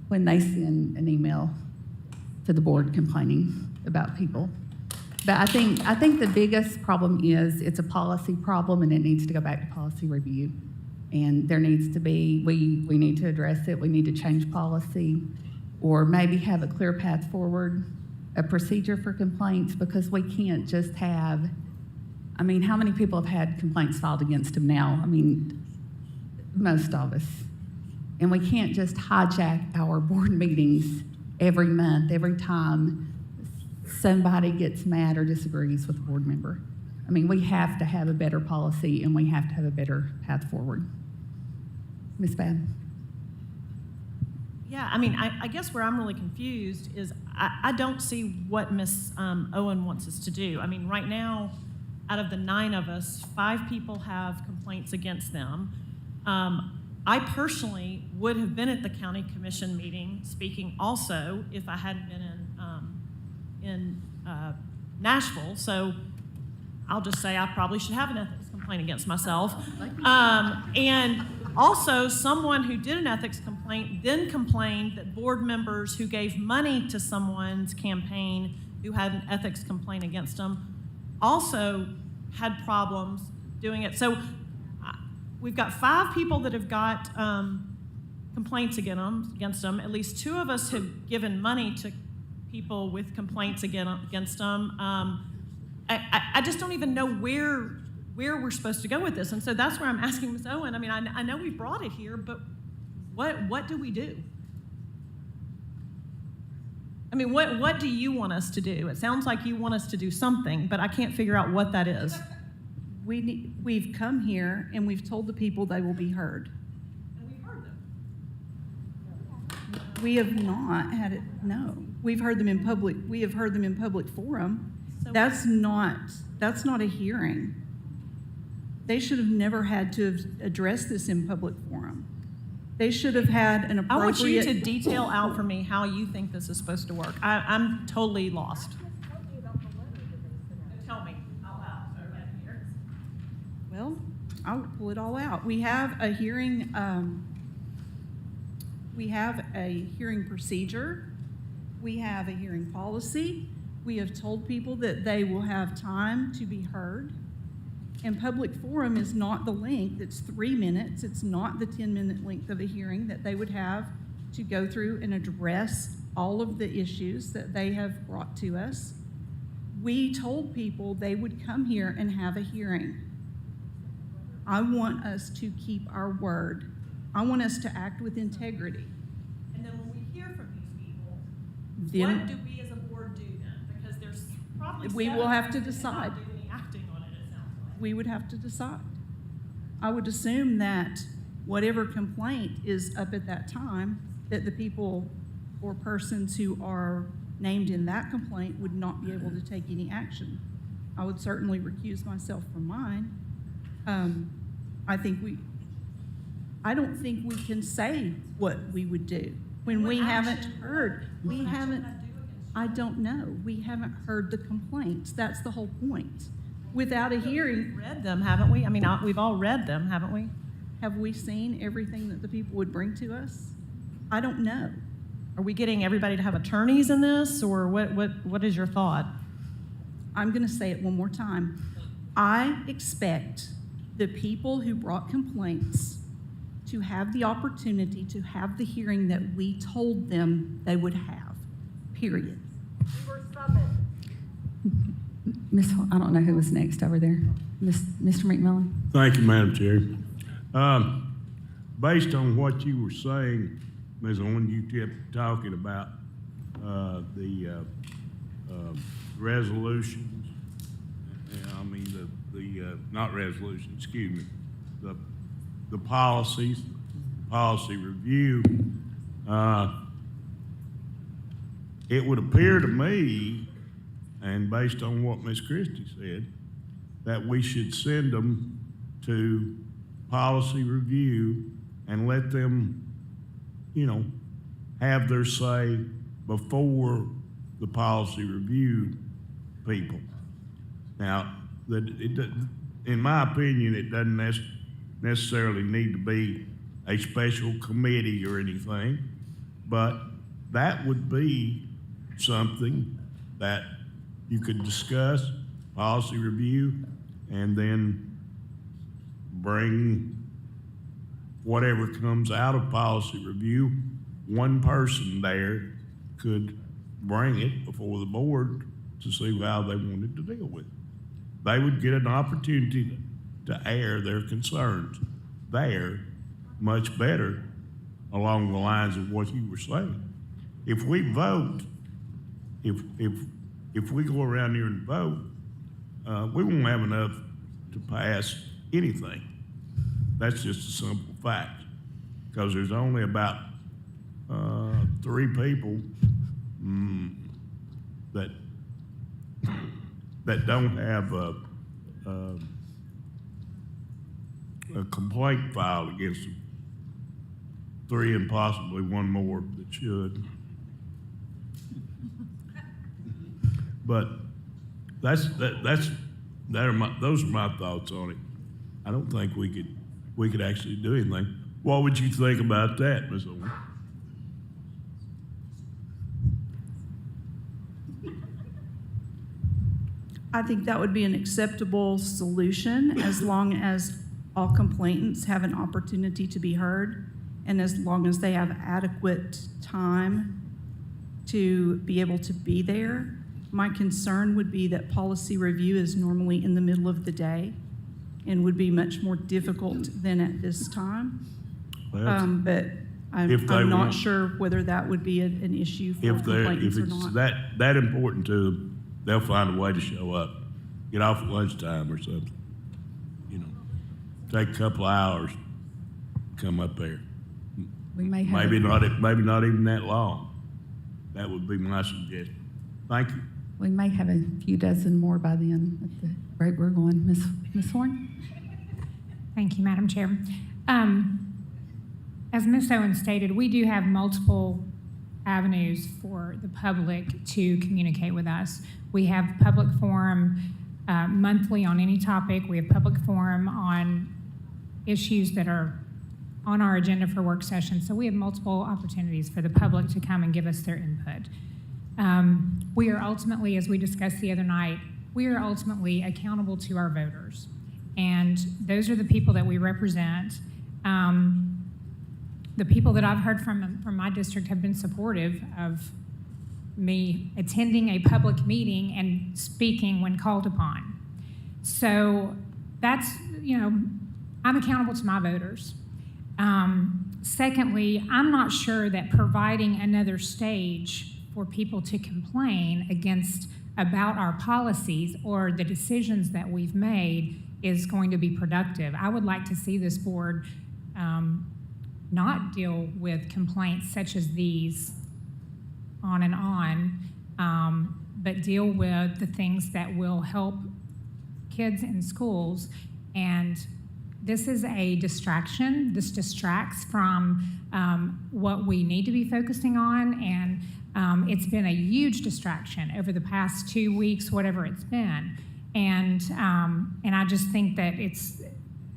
when they send an email to the board complaining about people. But I think the biggest problem is it's a policy problem, and it needs to go back to policy review. And there needs to be, we need to address it, we need to change policy, or maybe have a clear path forward, a procedure for complaints, because we can't just have, I mean, how many people have had complaints filed against them now? I mean, most of us. And we can't just hijack our board meetings every month, every time somebody gets mad or disagrees with a board member. I mean, we have to have a better policy, and we have to have a better path forward. Ms. Babb? Yeah, I mean, I guess where I'm really confused is I don't see what Ms. Owen wants us to do. I mean, right now, out of the 9 of us, 5 people have complaints against them. I personally would have been at the county commission meeting speaking also if I hadn't been in Nashville. So I'll just say I probably should have an ethics complaint against myself. And also, someone who did an ethics complaint then complained that board members who gave money to someone's campaign who had an ethics complaint against them also had problems doing it. So we've got 5 people that have got complaints against them. At least 2 of us have given money to people with complaints against them. I just don't even know where we're supposed to go with this. And so that's where I'm asking Ms. Owen. I mean, I know we brought it here, but what do we do? I mean, what do you want us to do? It sounds like you want us to do something, but I can't figure out what that is. We've come here and we've told the people they will be heard. And we've heard them. We have not had it, no. We've heard them in public. We have heard them in public forum. So that's not a hearing. They should have never had to have addressed this in public forum. They should have had an appropriate... I want you to detail out for me how you think this is supposed to work. I'm totally lost. Tell me out loud so everybody can hear. Well, I'll pull it all out. We have a hearing, procedure. We have a hearing policy. We have told people that they will have time to be heard. And public forum is not the length, it's 3 minutes. It's not the 10-minute length of a hearing that they would have to go through and address all of the issues that they have brought to us. We told people they would come here and have a hearing. I want us to keep our word. I want us to act with integrity. And then when we hear from these people, Then what do we as a board do then? Because there's probably we seven will have of to you that did decide. not do any acting on it, it sounds like. We would have to decide. I would assume that whatever complaint is up at that time, that the people or persons who are named in that complaint would not be able to take any action. I would certainly recuse myself from mine. I don't think we can say what we would do when we haven't heard. I don't know. We haven't heard the complaints. That's the whole point. Without a hearing. Read them, haven't we? I mean, we've all read them, haven't we? Have we seen everything that the people would bring to us? I don't know. Are we getting everybody to have attorneys in this, or what is your thought? I'm going to say it one more time. I expect the people who brought complaints to have the opportunity to have the hearing that we told them they would have, period. I don't know who was next over there. Mr. McMillan? Thank you, Madam Chair. Based on what you were saying, Ms. Owen, you kept talking about the resolutions. I mean, not resolutions, excuse me, the policies, policy review. It would appear to me, and based on what Ms. Christie said, that we should send them to policy review and let them, have their say before the policy review people. Now, in my opinion, it doesn't necessarily need to be a special committee or anything, but that would be something that you could discuss, policy review, and then bring whatever comes out of policy review. One person there could bring it before the board to see how they wanted to deal with it. They would get an opportunity to air their concerns there much better along the lines of what you were saying. If we vote, if we go around here and vote, we won't have enough to pass anything. That's just a simple fact, because there's only about 3 people that don't have a complaint filed against them. 3 and possibly 1 more that should. But those are my thoughts on it. I don't think we could actually do anything. What would you think about that, Ms. Owen? I think that would be an acceptable solution as long as all complainants have an opportunity to be heard and as long as they have adequate time to be able to be there. My concern would be that policy review is normally in the middle of the day and would be much more difficult than at this time. But I'm not sure whether that would be an issue for complainants or not. If it's that important to them, they'll find a way to show up. Get off at lunchtime or something. Take a couple of hours, come up there. We may have maybe not even that long. That would be my suggestion. Thank you. We may have a few dozen more by then at the rate we're going. Ms. Horn? Thank you, Madam Chair. As Ms. Owen stated, we do have multiple avenues for the public to communicate with us. We have public forum monthly on any topic. We have public forum on issues that are on our agenda for work sessions. So we have multiple opportunities for the public to come and give us their input. We are ultimately, as we discussed the other night, we are ultimately accountable to our voters. And those are the people that we represent. The people that I've heard from my district have been supportive of me attending a public meeting and speaking when called upon. So that's, I'm accountable to my voters. Secondly, I'm not sure that providing another stage for people to complain about our policies or the decisions that we've made is going to be productive. I would like to see this board not deal with complaints such as these on and on, but deal with the things that will help kids in schools. And this is a distraction. This distracts from what we need to be focusing on, and it's been a huge distraction over the past 2 weeks, whatever it's been. And I just think that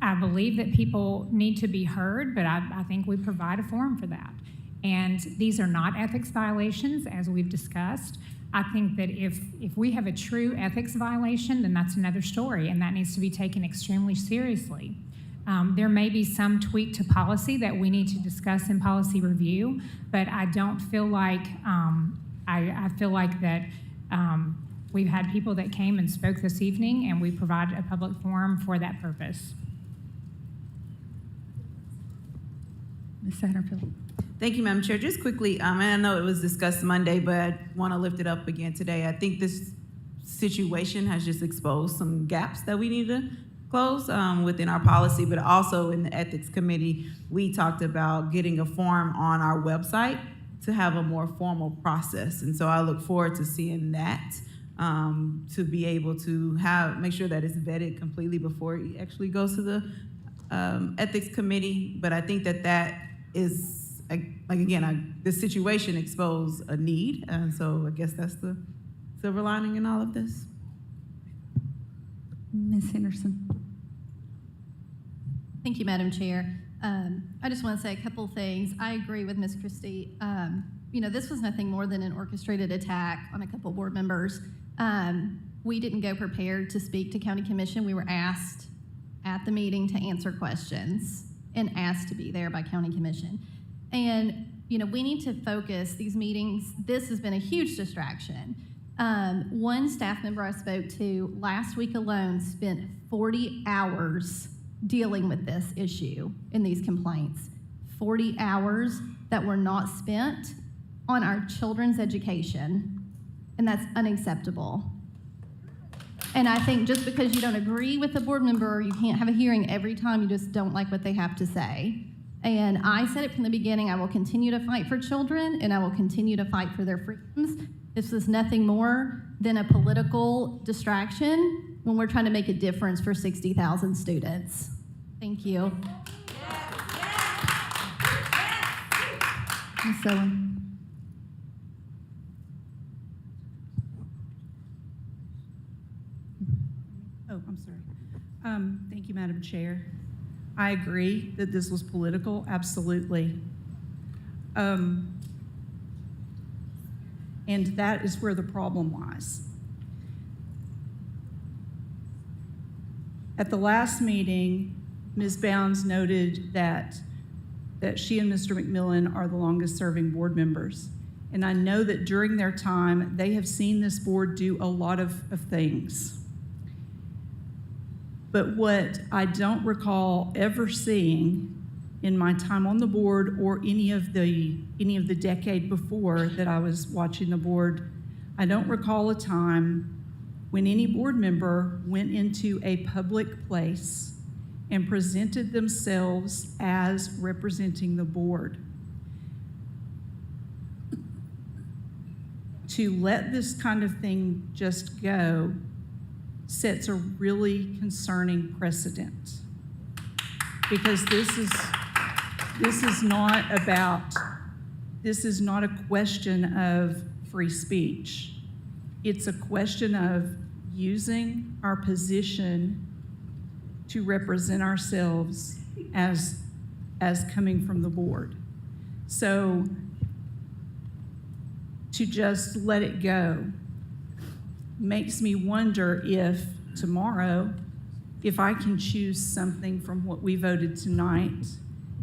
I believe that people need to be heard, but I think we provide a forum for that. And these are not ethics violations, as we've discussed. I think that if we have a true ethics violation, then that's another story, and that needs to be taken extremely seriously. There may be some tweak to policy that we need to discuss in policy review, but I don't feel like, I feel like that we've had people that came and spoke this evening, and we provided a public forum for that purpose. Ms. Satterfield. Thank you, Madam Chair. Just quickly, and I know it was discussed Monday, but I want to lift it up again today. I think this situation has just exposed some gaps that we need to close within our policy, but also in the Ethics Committee, we talked about getting a form on our website to have a more formal process. And so I look forward to seeing that, to be able to make sure that it's vetted completely before it actually goes to the Ethics Committee. But I think that is, this situation exposed a need, and so I guess that's the silver lining in all of this. Ms. Henderson. Thank you, Madam Chair. I just want to say a couple things. I agree with Ms. Christie. This was nothing more than an orchestrated attack on a couple board members. We didn't go prepared to speak to County Commission. We were asked at the meeting to answer questions and asked to be there by County Commission. And, we need to focus these meetings. This has been a huge distraction. One staff member I spoke to last week alone spent 40 hours dealing with this issue in these complaints. 40 hours that were not spent on our children's education, and that's unacceptable. And I think just because you don't agree with a board member, you can't have a hearing every time you just don't like what they have to say. And I said it from the beginning, I will continue to fight for children, and I will continue to fight for their freedoms. This is nothing more than a political distraction when we're trying to make a difference for 60,000 students. Thank you. Ms. Owen. Oh, I'm sorry. Thank you, Madam Chair. I agree that this was political, absolutely. And that is where the problem lies. At the last meeting, Ms. Bounds noted that she and Mr. McMillan are the longest-serving board members. And I know that during their time, they have seen this board do a lot of things. But what I don't recall ever seeing in my time on the board or any of the decade before that I was watching the board, I don't recall a time when any board member went into a public place and presented themselves as representing the board. To let this kind of thing just go sets a really concerning precedent, because this is not a question of free speech. It's a question of using our position to represent ourselves as coming from the board. So to just let it go makes me wonder if tomorrow, if I can choose something from what we voted tonight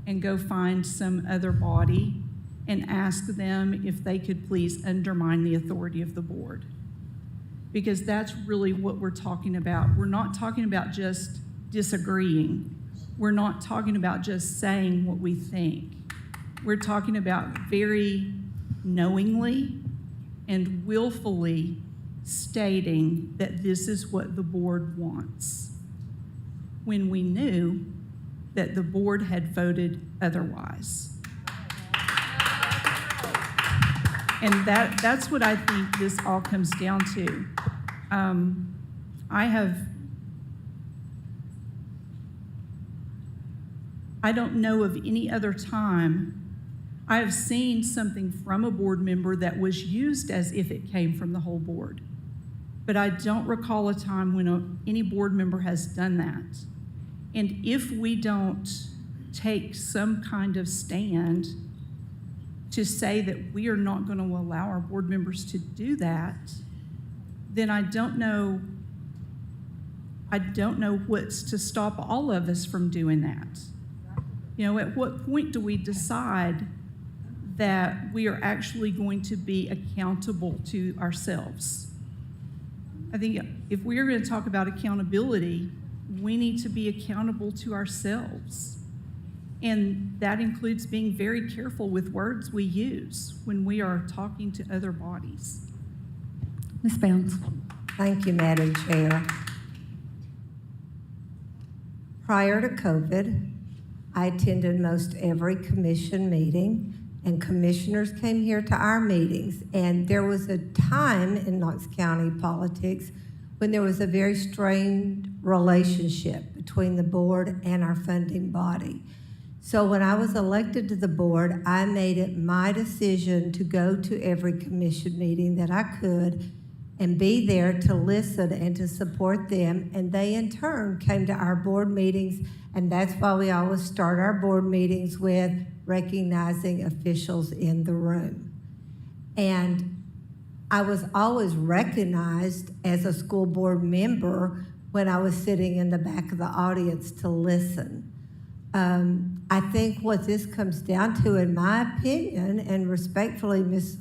and go find some other body and ask them if they could please undermine the authority of the board. Because that's really what we're talking about. We're not talking about just disagreeing. We're not talking about just saying what we think. We're talking about very knowingly and willfully stating that this is what the board wants, when we knew that the board had voted otherwise. And that's what I think this all comes down to. I don't know of any other time I have seen something from a board member that was used as if it came from the whole board. But I don't recall a time when any board member has done that. And if we don't take some kind of stand to say that we are not going to allow our board members to do that, then I don't know what's to stop all of us from doing that. You know, at what point do we decide that we are actually going to be accountable to ourselves? I think if we're going to talk about accountability, we need to be accountable to ourselves. And that includes being very careful with words we use when we are talking to other bodies. Ms. Bounds. Thank you, Madam Chair. Prior to COVID, I attended most every commission meeting, and commissioners came here to our meetings. And there was a time in Knox County politics when there was a very strained relationship between the board and our funding body. So when I was elected to the board, I made it my decision to go to every commission meeting that I could and be there to listen and to support them. And they in turn came to our board meetings, and that's why we always start our board meetings with recognizing officials in the room. And I was always recognized as a school board member when I was sitting in the back of the audience to listen. I think what this comes down to, in my opinion, and respectfully, Ms.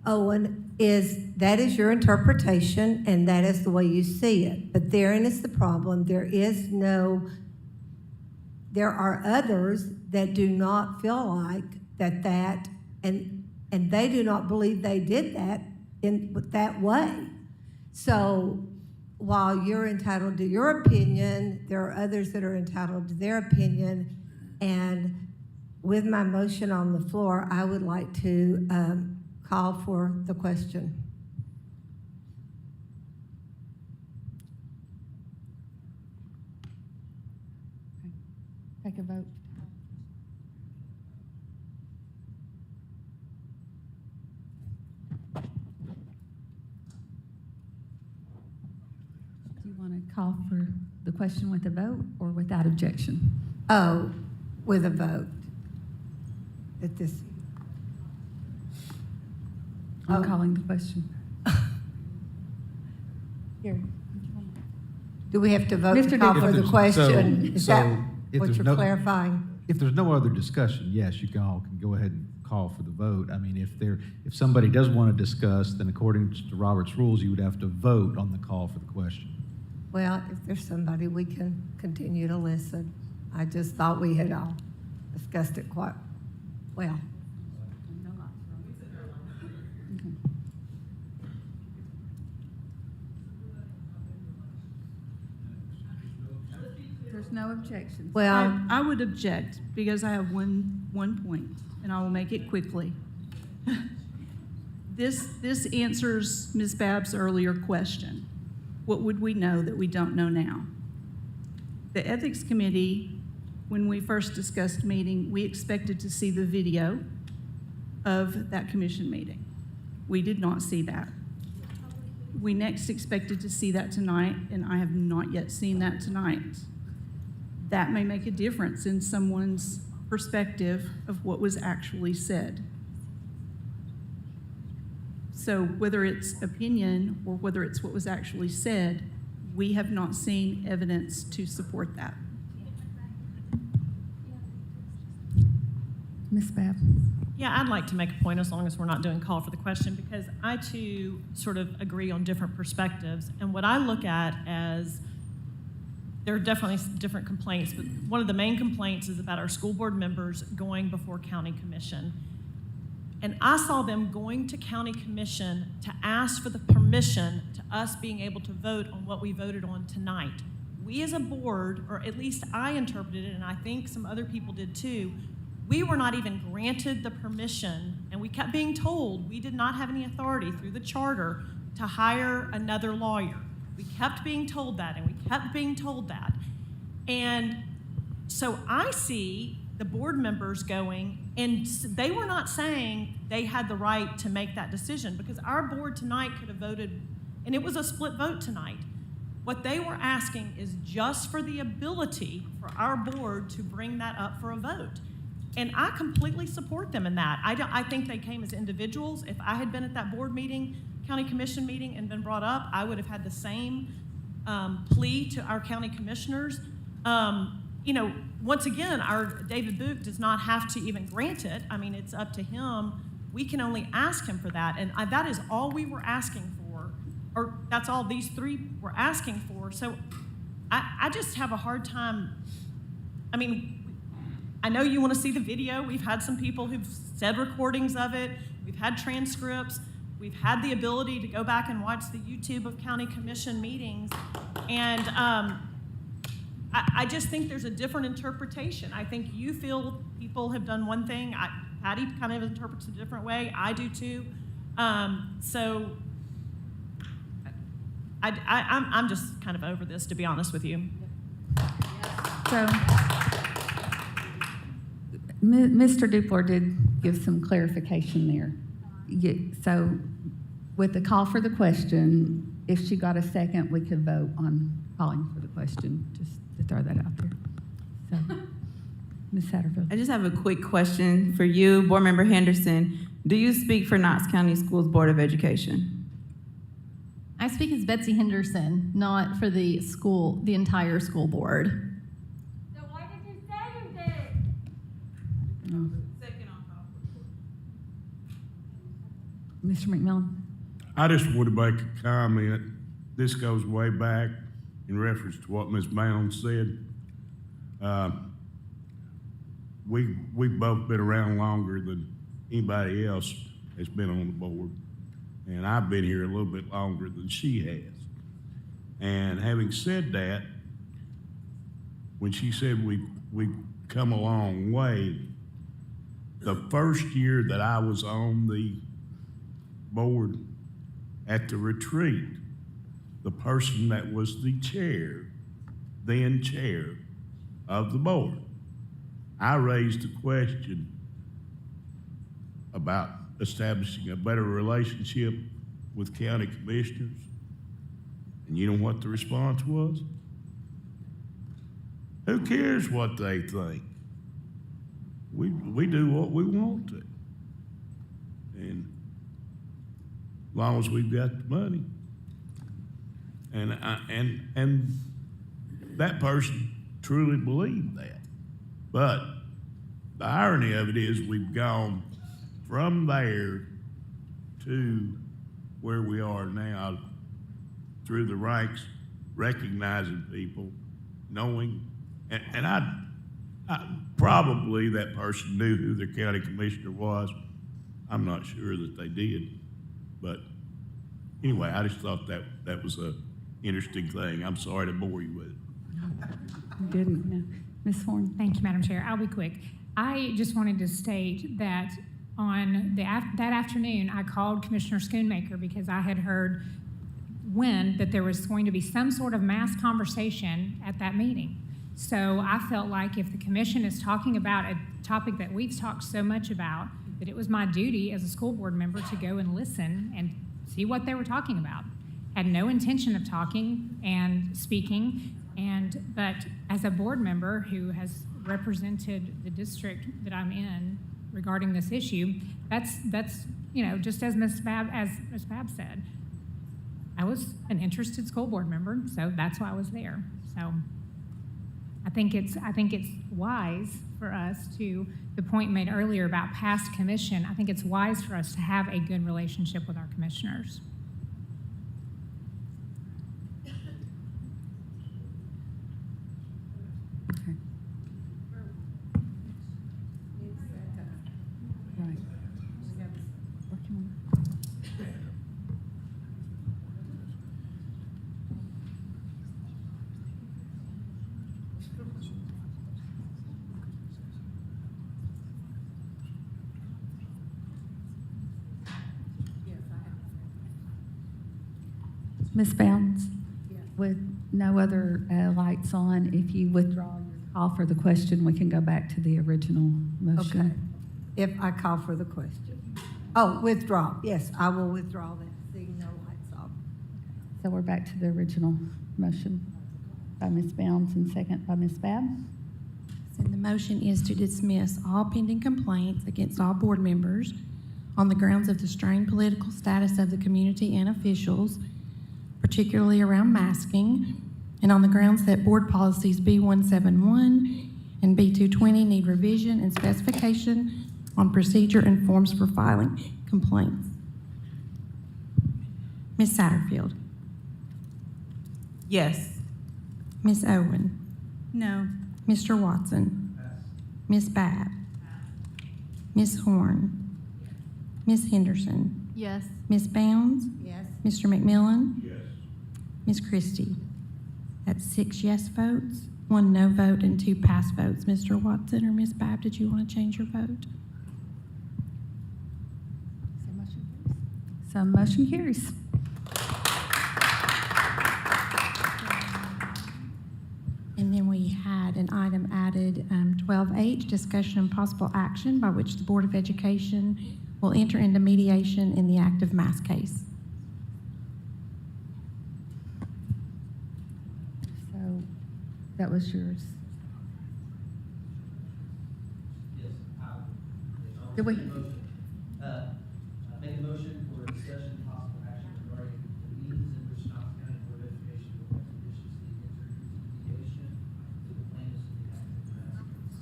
Owen, is that is your interpretation and that is the way you see it. But therein is the problem. There are others that do not feel like that and they do not believe they did that in that way. So while you're entitled to your opinion, there are others that are entitled to their opinion. And with my motion on the floor, I would like to call for the question. Take a vote. Do you want to call for the question with a vote or without objection? Oh, with a vote. At this. I'm calling the question. Here. Do we have to vote Mr. to call Dixon. for the question? Is that if what there's you're no- clarifying? If there's no other discussion, yes, you all can go ahead and call for the vote. I mean, if somebody does want to discuss, then according to Robert's rules, you would have to vote on the call for the question. Well, if there's somebody, we can continue to listen. I just thought we had all discussed it quite well. There's no objections. Well, I would object because I have one point, and I will make it quickly. This answers Ms. Babb's earlier question. What would we know that we don't know now? The Ethics Committee, when we first discussed meeting, we expected to see the video of that commission meeting. We did not see that. We next expected to see that tonight, and I have not yet seen that tonight. that may make a difference in someone's perspective of what was actually said. So whether it's opinion or whether it's what was actually said, we have not seen evidence to support that. Ms. Babb? Yeah, I'd like to make a point as long as we're not doing call for the question, because I too sort of agree on different perspectives. And what I look at as, there are definitely different complaints, but one of the main complaints is about our school board members going before county commission. And I saw them going to county commission to ask for the permission to us being able to vote on what we voted on tonight. We as a board, or at least I interpreted it, and I think some other people did too, we were not even granted the permission, and we kept being told we did not have any authority through the charter to hire another lawyer. We kept being told that, and we kept being told that. And so I see the board members going, and they were not saying they had the right to make that decision, because our board tonight could have voted, and it was a split vote tonight. What they were asking is just for the ability for our board to bring that up for a vote. And I completely support them in that. I think they came as individuals. If I had been at that board meeting, county commission meeting, and been brought up, I would have had the same plea to our county commissioners. You know, once again, our David Book does not have to even grant it. I mean, it's up to him. We can only ask him for that. And that is all we were asking for, or that's all these three were asking for. So I just have a hard time. I mean, I know you want to see the video. We've had some people who've said recordings of it. We've had transcripts. We've had the ability to go back and watch the YouTube of county commission meetings. And I just think there's a different interpretation. I think you feel people have done one thing. Patty kind of interprets it a different way. I do too. So I'm just kind of over this, to be honest with you. So, Mr. Dupler did give some clarification there. So, with the call for the question, if she got a second, we could vote on calling for the question, just to throw that out there. So, Ms. Satterfield. I just have a quick question for you, Board Member Henderson. Do you speak for Knox County Schools Board of Education? I speak as Betsy Henderson, not for the school, the entire school board. So why did you say you did? No. Mr. McMillan. I just want to make a comment. This goes way back in reference to what Ms. Bound said. We've both been around longer than anybody else has been on the board. And I've been here a little bit longer than she has. And having said that, when she said we've come a long way, the first year that I was on the board at the retreat, the person that was the then chair of the board, I raised a question about establishing a better relationship with county commissioners. And you know what the response was? Who cares what they think? We do what we want to. And as long as we've got the money. And that person truly believed that. But the irony of it is we've gone from there to where we are now through the ranks, recognizing people, knowing, and I probably that person knew who their county commissioner was. I'm not sure that they did, but anyway, I just thought that was a interesting thing. I'm sorry to bore you with it. Good. Ms. Horn. Thank you, Madam Chair. I'll be quick. I just wanted to state that on that afternoon, I called Commissioner Schoonmaker because I had heard that there was going to be some sort of mass conversation at that meeting. So I felt like if the commission is talking about a topic that we've talked so much about, that it was my duty as a school board member to go and listen and see what they were talking about. Had no intention of talking and speaking, But as a board member who has represented the district that I'm in regarding this issue, that's just as Ms. Babb said, I was an interested school board member, so that's why I was there. So I think it's wise for us to, the point made earlier about past commission, I think it's wise for us to have a good relationship with our commissioners. Okay. Right. Working on it. Ms. Bounds? With no other lights on, if you withdraw your call for the question, we can go back to the original motion. Okay. If I call for the question. Oh, withdraw. Yes, I will withdraw that, seeing no lights off. So we're back to the original motion by Ms. Bounds and second by Ms. Babb. So the motion is to dismiss all pending complaints against all board members on the grounds of the strained political status of the community and officials, particularly around masking, and on the grounds that board policies B171 and B220 need revision and specification on procedure and forms for filing complaints. Ms. Satterfield? Yes. Ms. Owen? No. Mr. Watson? Ms. Babb? Ms. Horn? Ms. Henderson? Yes. Ms. Bounds? Yes. Mr. McMillan? Yes. Ms. Christie? That's 6 yes votes, 1 no vote, and 2 pass votes. Mr. Watson or Ms. Babb, did you want to change your vote? So motion carries. And then we had an item added, 12H, discussion and possible action by which the Board of Education will enter into mediation in the active mass case. So that was yours. Did we? Make a motion for discussion and possible action regarding the means in which Knox County Board of Education will expeditiously enter into mediation with the plaintiffs in the active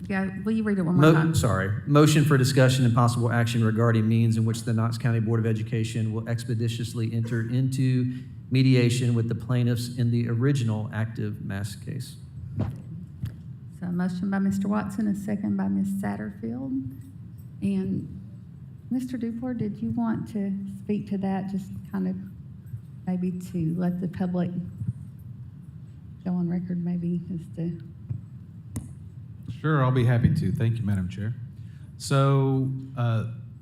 Yeah, will you read it one more time? Sorry. Motion for discussion and possible action regarding means in which the Knox County Board of Education will expeditiously enter into mediation with the plaintiffs in the original active mass case. So a motion by Mr. Watson, a second by Ms. Satterfield. And Mr. Dufour, did you want to speak to that, just kind of maybe to let the public go on record maybe as to... Sure, I'll be happy to. Thank you, Madam Chair. So,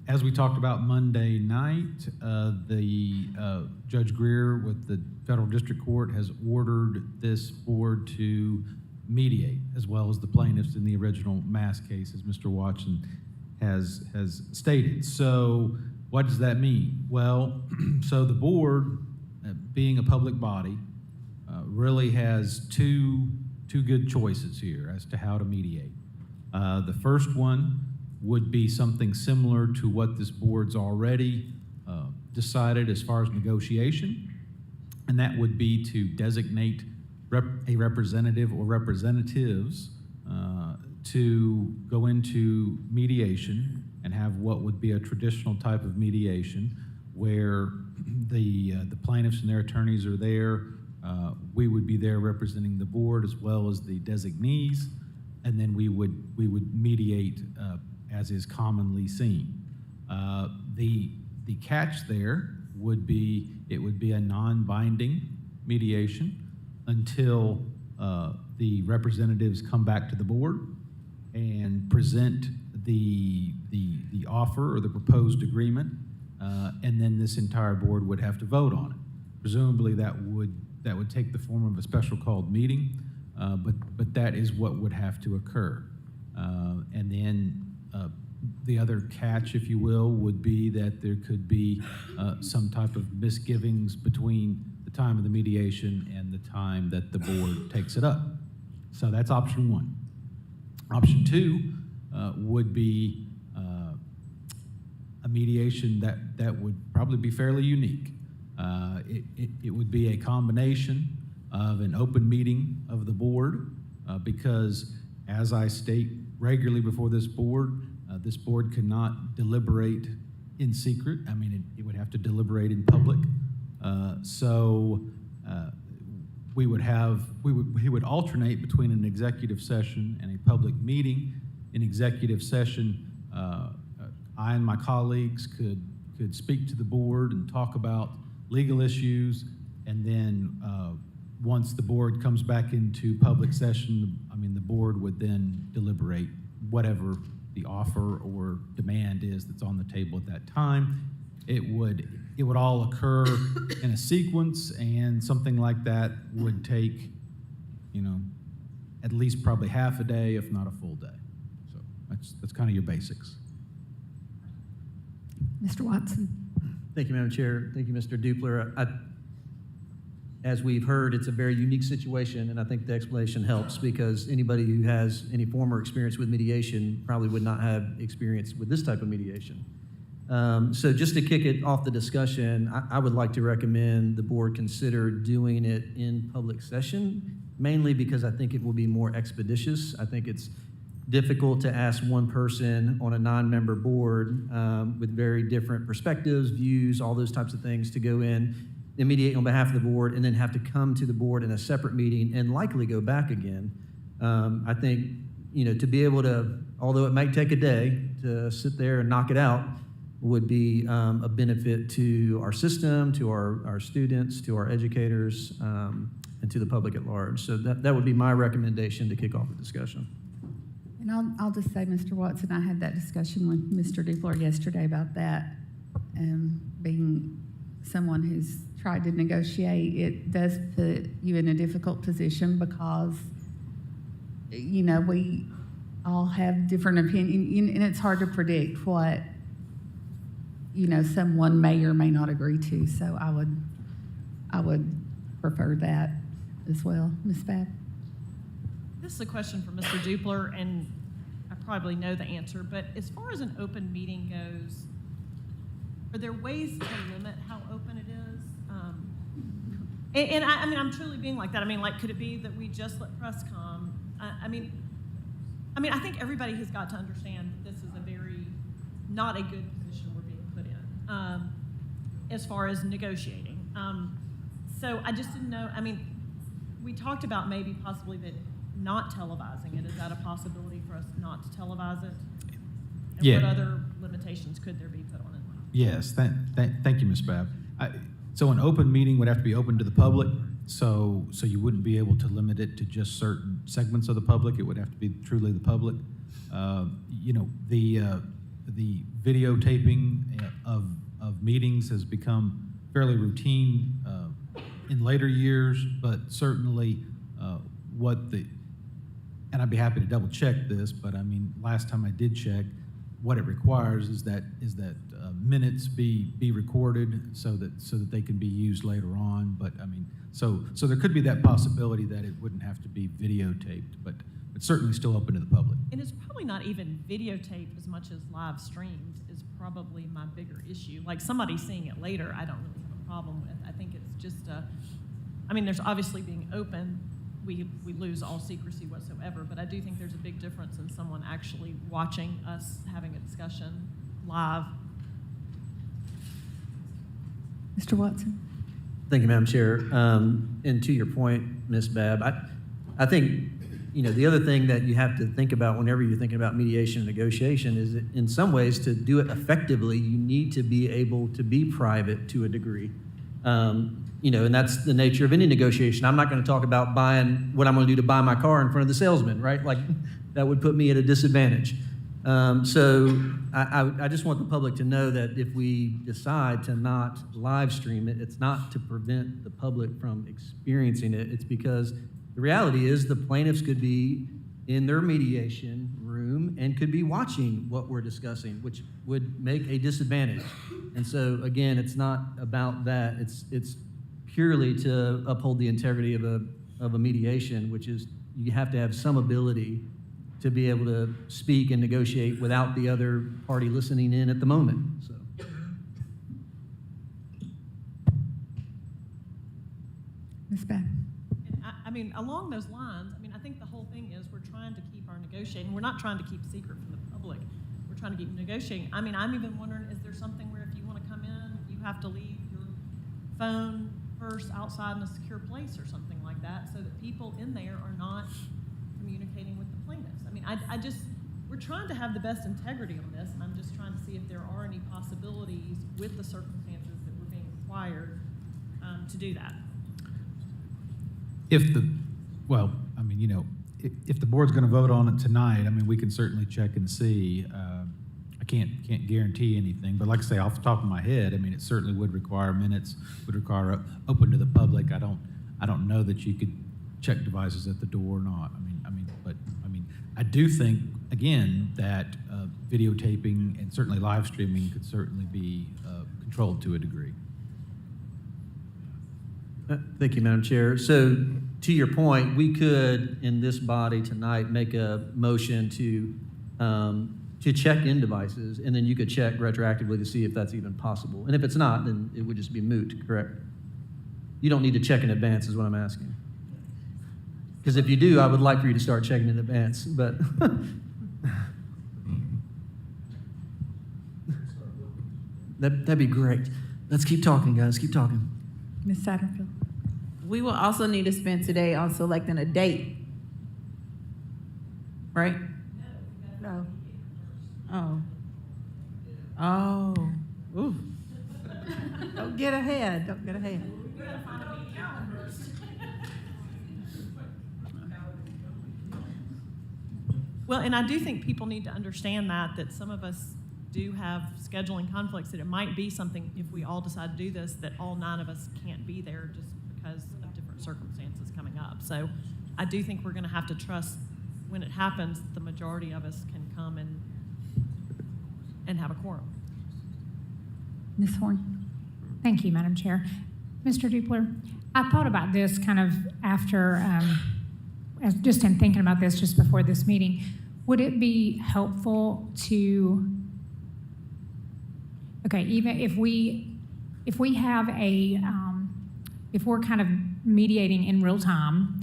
as we talked about Monday night, Judge Greer with the Federal District Court has ordered this board to mediate, as well as the plaintiffs in the original mass case, as Mr. Watson has stated. So, what does that mean? Well, so the board, being a public body, really has two good choices here as to how to mediate. The first one would be something similar to what this board's already decided as far as negotiation, and that would be to designate a representative or representatives to go into mediation and have what would be a traditional type of mediation where the plaintiffs and their attorneys are there. We would be there representing the board as well as the designees, and then we would mediate as is commonly seen. The catch there would be it would be a non-binding mediation until the representatives come back to the board and present the offer or the proposed agreement, and then this entire board would have to vote on it. Presumably that would take the form of a special called meeting, but that is what would have to occur. And then The other catch, if you will, would be that there could be some type of misgivings between the time of the mediation and the time that the board takes it up. So that's option one. Option two would be a mediation that would probably be fairly unique. It would be a combination of an open meeting of the board because, as I state regularly before this board cannot deliberate in secret. I mean, it would have to deliberate in public. We would alternate between an executive session and a public meeting. In executive session, I and my colleagues could speak to the board and talk about legal issues, and then once the board comes back into public session, the board would then deliberate whatever the offer or demand is that's on the table at that time. It would all occur in a sequence, and something like that would take, at least probably half a day, if not a full day. So that's kind of your basics. Mr. Watson. Thank you, Madam Chair. Thank you, Mr. Dupler. As we've heard, it's a very unique situation, and I think the explanation helps because anybody who has any former experience with mediation probably would not have experience with this type of mediation. So just to kick it off the discussion, I would like to recommend the board consider doing it in public session, mainly because I think it will be more expeditious. I think it's difficult to ask one person on a non-member board with very different perspectives, views, all those types of things to go in and mediate on behalf of the board and then have to come to the board in a separate meeting and likely go back again. I think, to be able to, although it might take a day to sit there and knock it out, would be a benefit to our system, to our students, to our educators, and to the public at large. So that would be my recommendation to kick off the discussion. And I'll just say, Mr. Watson, I had that discussion with Mr. Dupler yesterday about that. Being someone who's tried to negotiate, it does put you in a difficult position because, we all have different opinions, and it's hard to predict what, someone may or may not agree to. So I would prefer that as well. Ms. Babb? This is a question for Mr. Dupler, and I probably know the answer, but as far as an open meeting goes, are there ways to limit how open it is? I'm truly being like that. Could it be that we just let press come? I think everybody has got to understand that this is not a good position we're being put in as far as negotiating. So I just didn't know, we talked about maybe possibly that not televising it. Is that a possibility for us not to televise it? And Yeah. what other limitations could there be put on it? Yes, thank you, Ms. Babb. So an open meeting would have to be open to the public, so you wouldn't be able to limit it to just certain segments of the public. It would have to be truly the public. The videotaping of meetings has become fairly routine in later years, but certainly and I'd be happy to double check this, but last time I did check, what it requires is that minutes be recorded so that they can be used later on. But so there could be that possibility that it wouldn't have to be videotaped, but it's certainly still open to the public. And it's probably not even videotaped as much as live streamed is probably my bigger issue. Like somebody seeing it later, I don't really have a problem with. I think it's just there's obviously being open, we lose all secrecy whatsoever, but I do think there's a big difference in someone actually watching us having a discussion live. Mr. Watson? Thank you, Madam Chair. And to your point, Ms. Babb, I think, the other thing that you have to think about whenever you're thinking about mediation and negotiation is that in some ways to do it effectively, you need to be able to be private to a degree. And that's the nature of any negotiation. I'm not going to talk about buying what I'm going to do to buy my car in front of the salesman, right? Like that would put me at a disadvantage. So I just want the public to know that if we decide to not live stream it, it's not to prevent the public from experiencing it. It's because the reality is the plaintiffs could be in their mediation room and could be watching what we're discussing, which would make a disadvantage. And so, again, it's not about that. It's purely to uphold the integrity of a mediation, which is you have to have some ability to be able to speak and negotiate without the other party listening in at the moment. So. Ms. Beck? I mean, along those lines, I mean, I think the whole thing is we're trying to keep our negotiating. We're not trying to keep secret from the public. We're trying to keep negotiating. I mean, I'm even wondering, is there something where if you want to come in, you have to leave your phone purse outside in a secure place or something like that so that people in there are not communicating with the plaintiffs? I mean, I just, we're trying to have the best integrity on this, and I'm just trying to see if there are any possibilities with the circumstances that we're being required to do that. If the, well, I mean, you know, if the board's going to vote on it tonight, I mean, we can certainly check and see. I can't guarantee anything, but like I say, off the top of my head, I mean, it certainly would require minutes, would require open to the public. I don't know that you could check devices at the door or not. But I do think, again, that videotaping and certainly live streaming could certainly be controlled to a degree. Thank you, Madam Chair. So to your point, we could, in this body tonight, make a motion to check in devices, and then you could check retroactively to see if that's even possible. And if it's not, then it would just be moot, correct? You don't need to check in advance is what I'm asking. Because if you do, I would like for you to start checking in advance, but. That'd be great. Let's keep talking, guys, keep talking. Ms. Satterfield? We will also need to spend today on selecting a date, right? No. Oh. Oh. Ooh. Don't get ahead, don't get ahead. Well, and I do think people need to understand that some of us do have scheduling conflicts, that it might be something, if we all decide to do this, that all 9 of us can't be there just because of different circumstances coming up. So I do think we're going to have to trust when it happens, the majority of us can come and have a quorum. Ms. Horn? Thank you, Madam Chair. Mr. Dupler, I thought about this kind of after, as just in thinking about this just before this meeting. Would it be helpful to, okay, even if we have a, if we're kind of mediating in real time,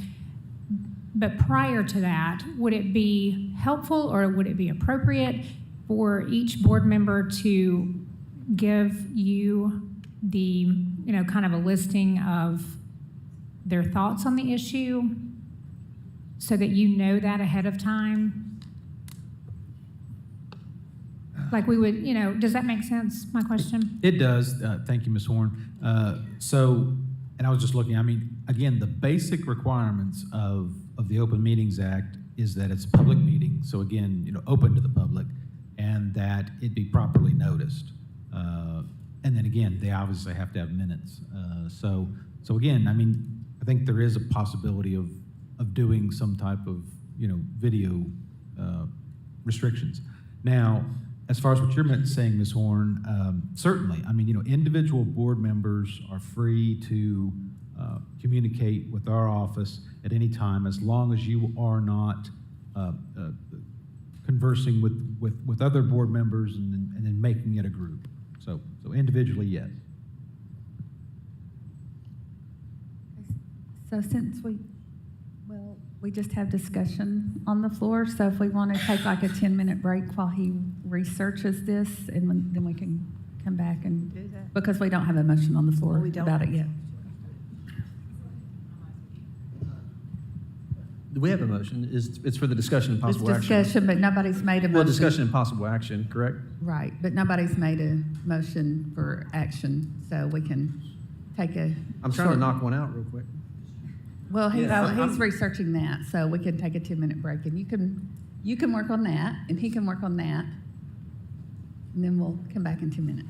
but prior to that, would it be helpful or would it be appropriate for each board member to give you the, kind of a listing of their thoughts on the issue so that you know that ahead of time? Like we would, does that make sense, my question? It does. Thank you, Ms. Horn. And I was just looking, I mean, again, the basic requirements of the Open Meetings Act is that it's a public meeting. So again, open to the public, and that it be properly noticed. And then again, they obviously have to have minutes. So again, I mean, I think there is a possibility of doing some type of, video restrictions. Now, as far as what you're saying, Ms. Horn, certainly, I mean, individual board members are free to communicate with our office at any time, as long as you are not conversing with other board members and then making it a group. So individually, yes. So since we just have discussion on the floor, so if we want to take like a 10-minute break while he researches this, and then we can come back and do that. Because we don't have a motion on the floor about it yet. We have a motion. It's for the discussion and possible It's discussion, but nobody's made a motion. Well, discussion and possible action, correct? Right, but nobody's made a motion for action, so we can take a I'm trying to knock one out real quick. Well, he's researching that, so we can take a 10-minute break, and you can work on that, and he can work on that, and then we'll come back in 2 minutes.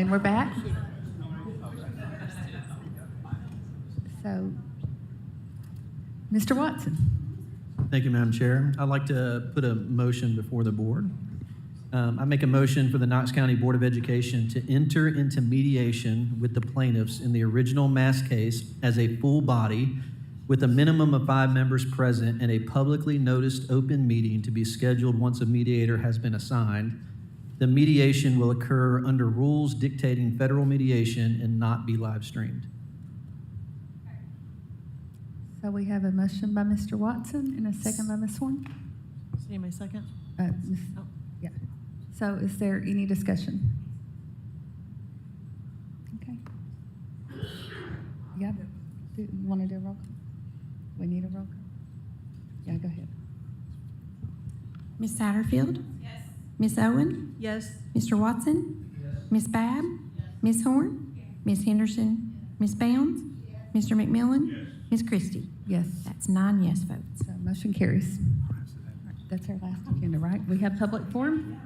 And we're back. So, Mr. Watson. Thank you, Madam Chair. I'd like to put a motion before the board. I make a motion for the Knox County Board of Education to enter into mediation with the plaintiffs in the original mass case as a full body with a minimum of 5 members present and a publicly noticed open meeting to be scheduled once a mediator has been assigned. The mediation will occur under rules dictating federal mediation and not be live streamed. So we have a motion by Mr. Watson and a second by Ms. Horn. Does anybody second? Yeah. So is there any discussion? Okay. Yeah. Do you want to do a roll call? We need a roll call. Yeah, go ahead. Ms. Satterfield? Yes. Ms. Owen? Yes. Mr. Watson? Yes. Ms. Babb? Yes. Ms. Horn? Yes. Ms. Henderson? Ms. Bounds? Yes. Mr. McMillan? Yes. Ms. Christie? Yes. That's 9 yes votes. So motion carries. That's our last agenda, right? We have public forum.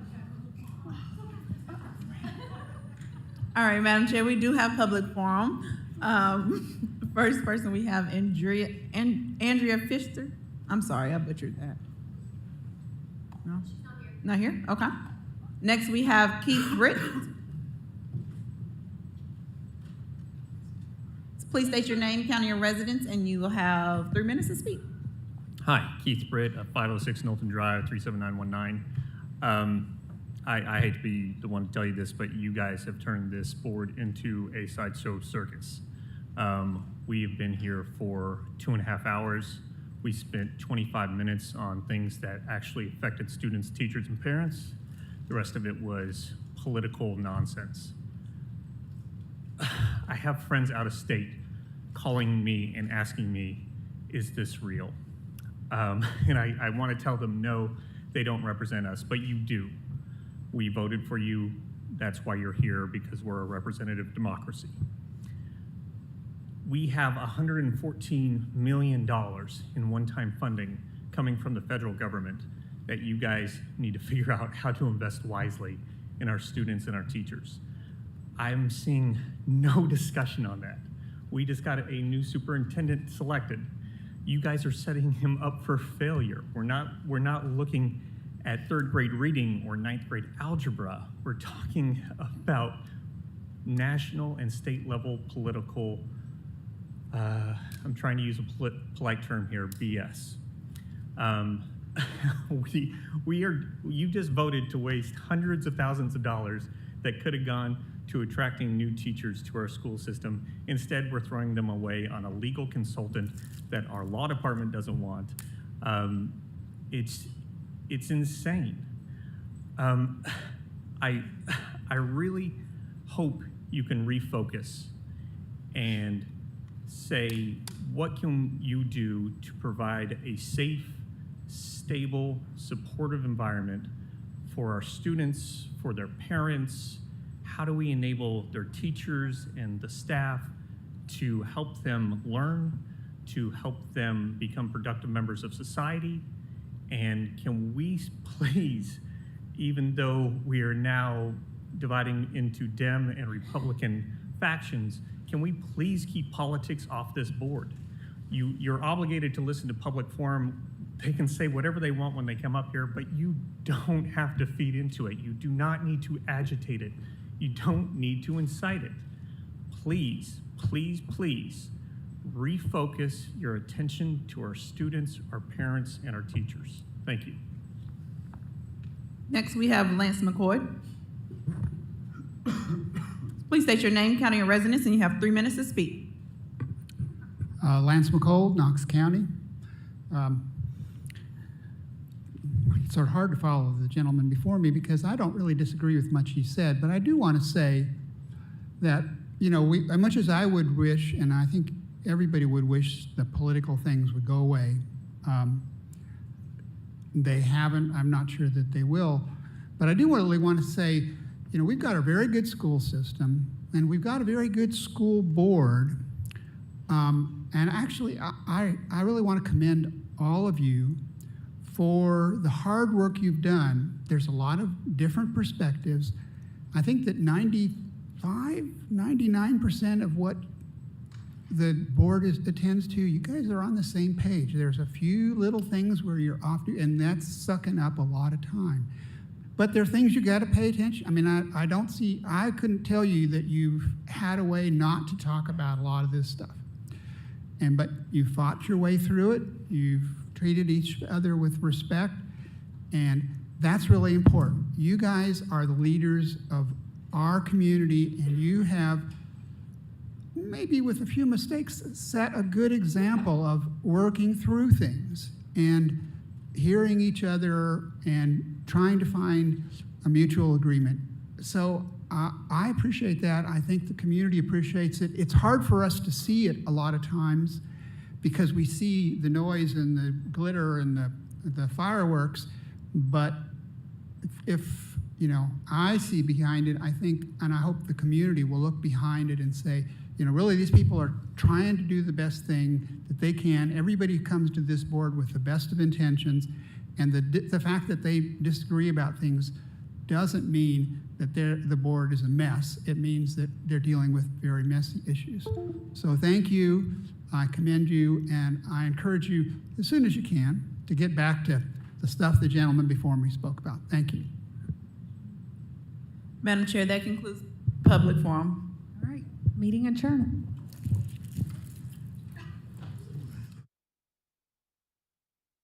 All right, Madam Chair, we do have public forum. The first person we have Andrea Fisher. I'm sorry, I butchered that. No? Not here? Okay. Next, we have Keith Britt. Please state your name, county, and residence, and you will have 3 minutes to speak. Hi, Keith Britt, 506 Knowlton Drive, 37919. I hate to be the one to tell you this, but you guys have turned this board into a sideshow circus. We have been here for 2.5 hours. We spent 25 minutes on things that actually affected students, teachers, and parents. The rest of it was political nonsense. I have friends out of state calling me and asking me, is this real? And I want to tell them, no, they don't represent us, but you do. We voted for you. That's why you're here, because we're a representative democracy. We have $114 million in one-time funding coming from the federal government that you guys need to figure out how to invest wisely in our students and our teachers. I'm seeing no discussion on that. We just got a new superintendent selected. You guys are setting him up for failure. We're not looking at 3rd grade reading or 9th grade algebra. We're talking about national and state level political, I'm trying to use a polite term here, BS. You just voted to waste hundreds of thousands of dollars that could have gone to attracting new teachers to our school system. Instead, we're throwing them away on a legal consultant that our law department doesn't want. It's insane. I really hope you can refocus and say, what can you do to provide a safe, stable, supportive environment for our students, for their parents? How do we enable their teachers and the staff to help them learn, to help them become productive members of society? And can we please, even though we are now dividing into Dem and Republican factions, can we please keep politics off this board? You're obligated to listen to public forum. They can say whatever they want when they come up here, but you don't have to feed into it. You do not need to agitate it. You don't need to incite it. Please, please, please refocus your attention to our students, our parents, and our teachers. Thank you. Next, we have Lance McCoy. Please state your name, county, and residence, and you have 3 minutes to speak. Lance McCold, Knox County. It's sort of hard to follow the gentleman before me because I don't really disagree with much he said, but I do want to say that, you know, as much as I would wish, and I think everybody would wish that political things would go away, they haven't. I'm not sure that they will. But I do really want to say, you know, we've got a very good school system, and we've got a very good school board. And actually, I really want to commend all of you for the hard work you've done. There's a lot of different perspectives. I think that 95% 99% of what the board attends to, you guys are on the same page. There's a few little things where you're off, and that's sucking up a lot of time. But there are things you got to pay attention. I mean, I couldn't tell you that you've had a way not to talk about a lot of this stuff. But you fought your way through it. You've treated each other with respect, and that's really important. You guys are the leaders of our community, and you have, maybe with a few mistakes, set a good example of working through things and hearing each other and trying to find a mutual agreement. So I appreciate that. I think the community appreciates it. It's hard for us to see it a lot of times because we see the noise and the glitter and the fireworks, but if I see behind it, I think, and I hope the community will look behind it and say, really these people are trying to do the best thing that they can. Everybody comes to this board with the best of intentions, and the fact that they disagree about things doesn't mean that the board is a mess. It means that they're dealing with very messy issues. So thank you, I commend you, and I encourage you, as soon as you can, to get back to the stuff the gentleman before me spoke about. Thank you. Madam Chair, that concludes public forum. All right, meeting adjourned.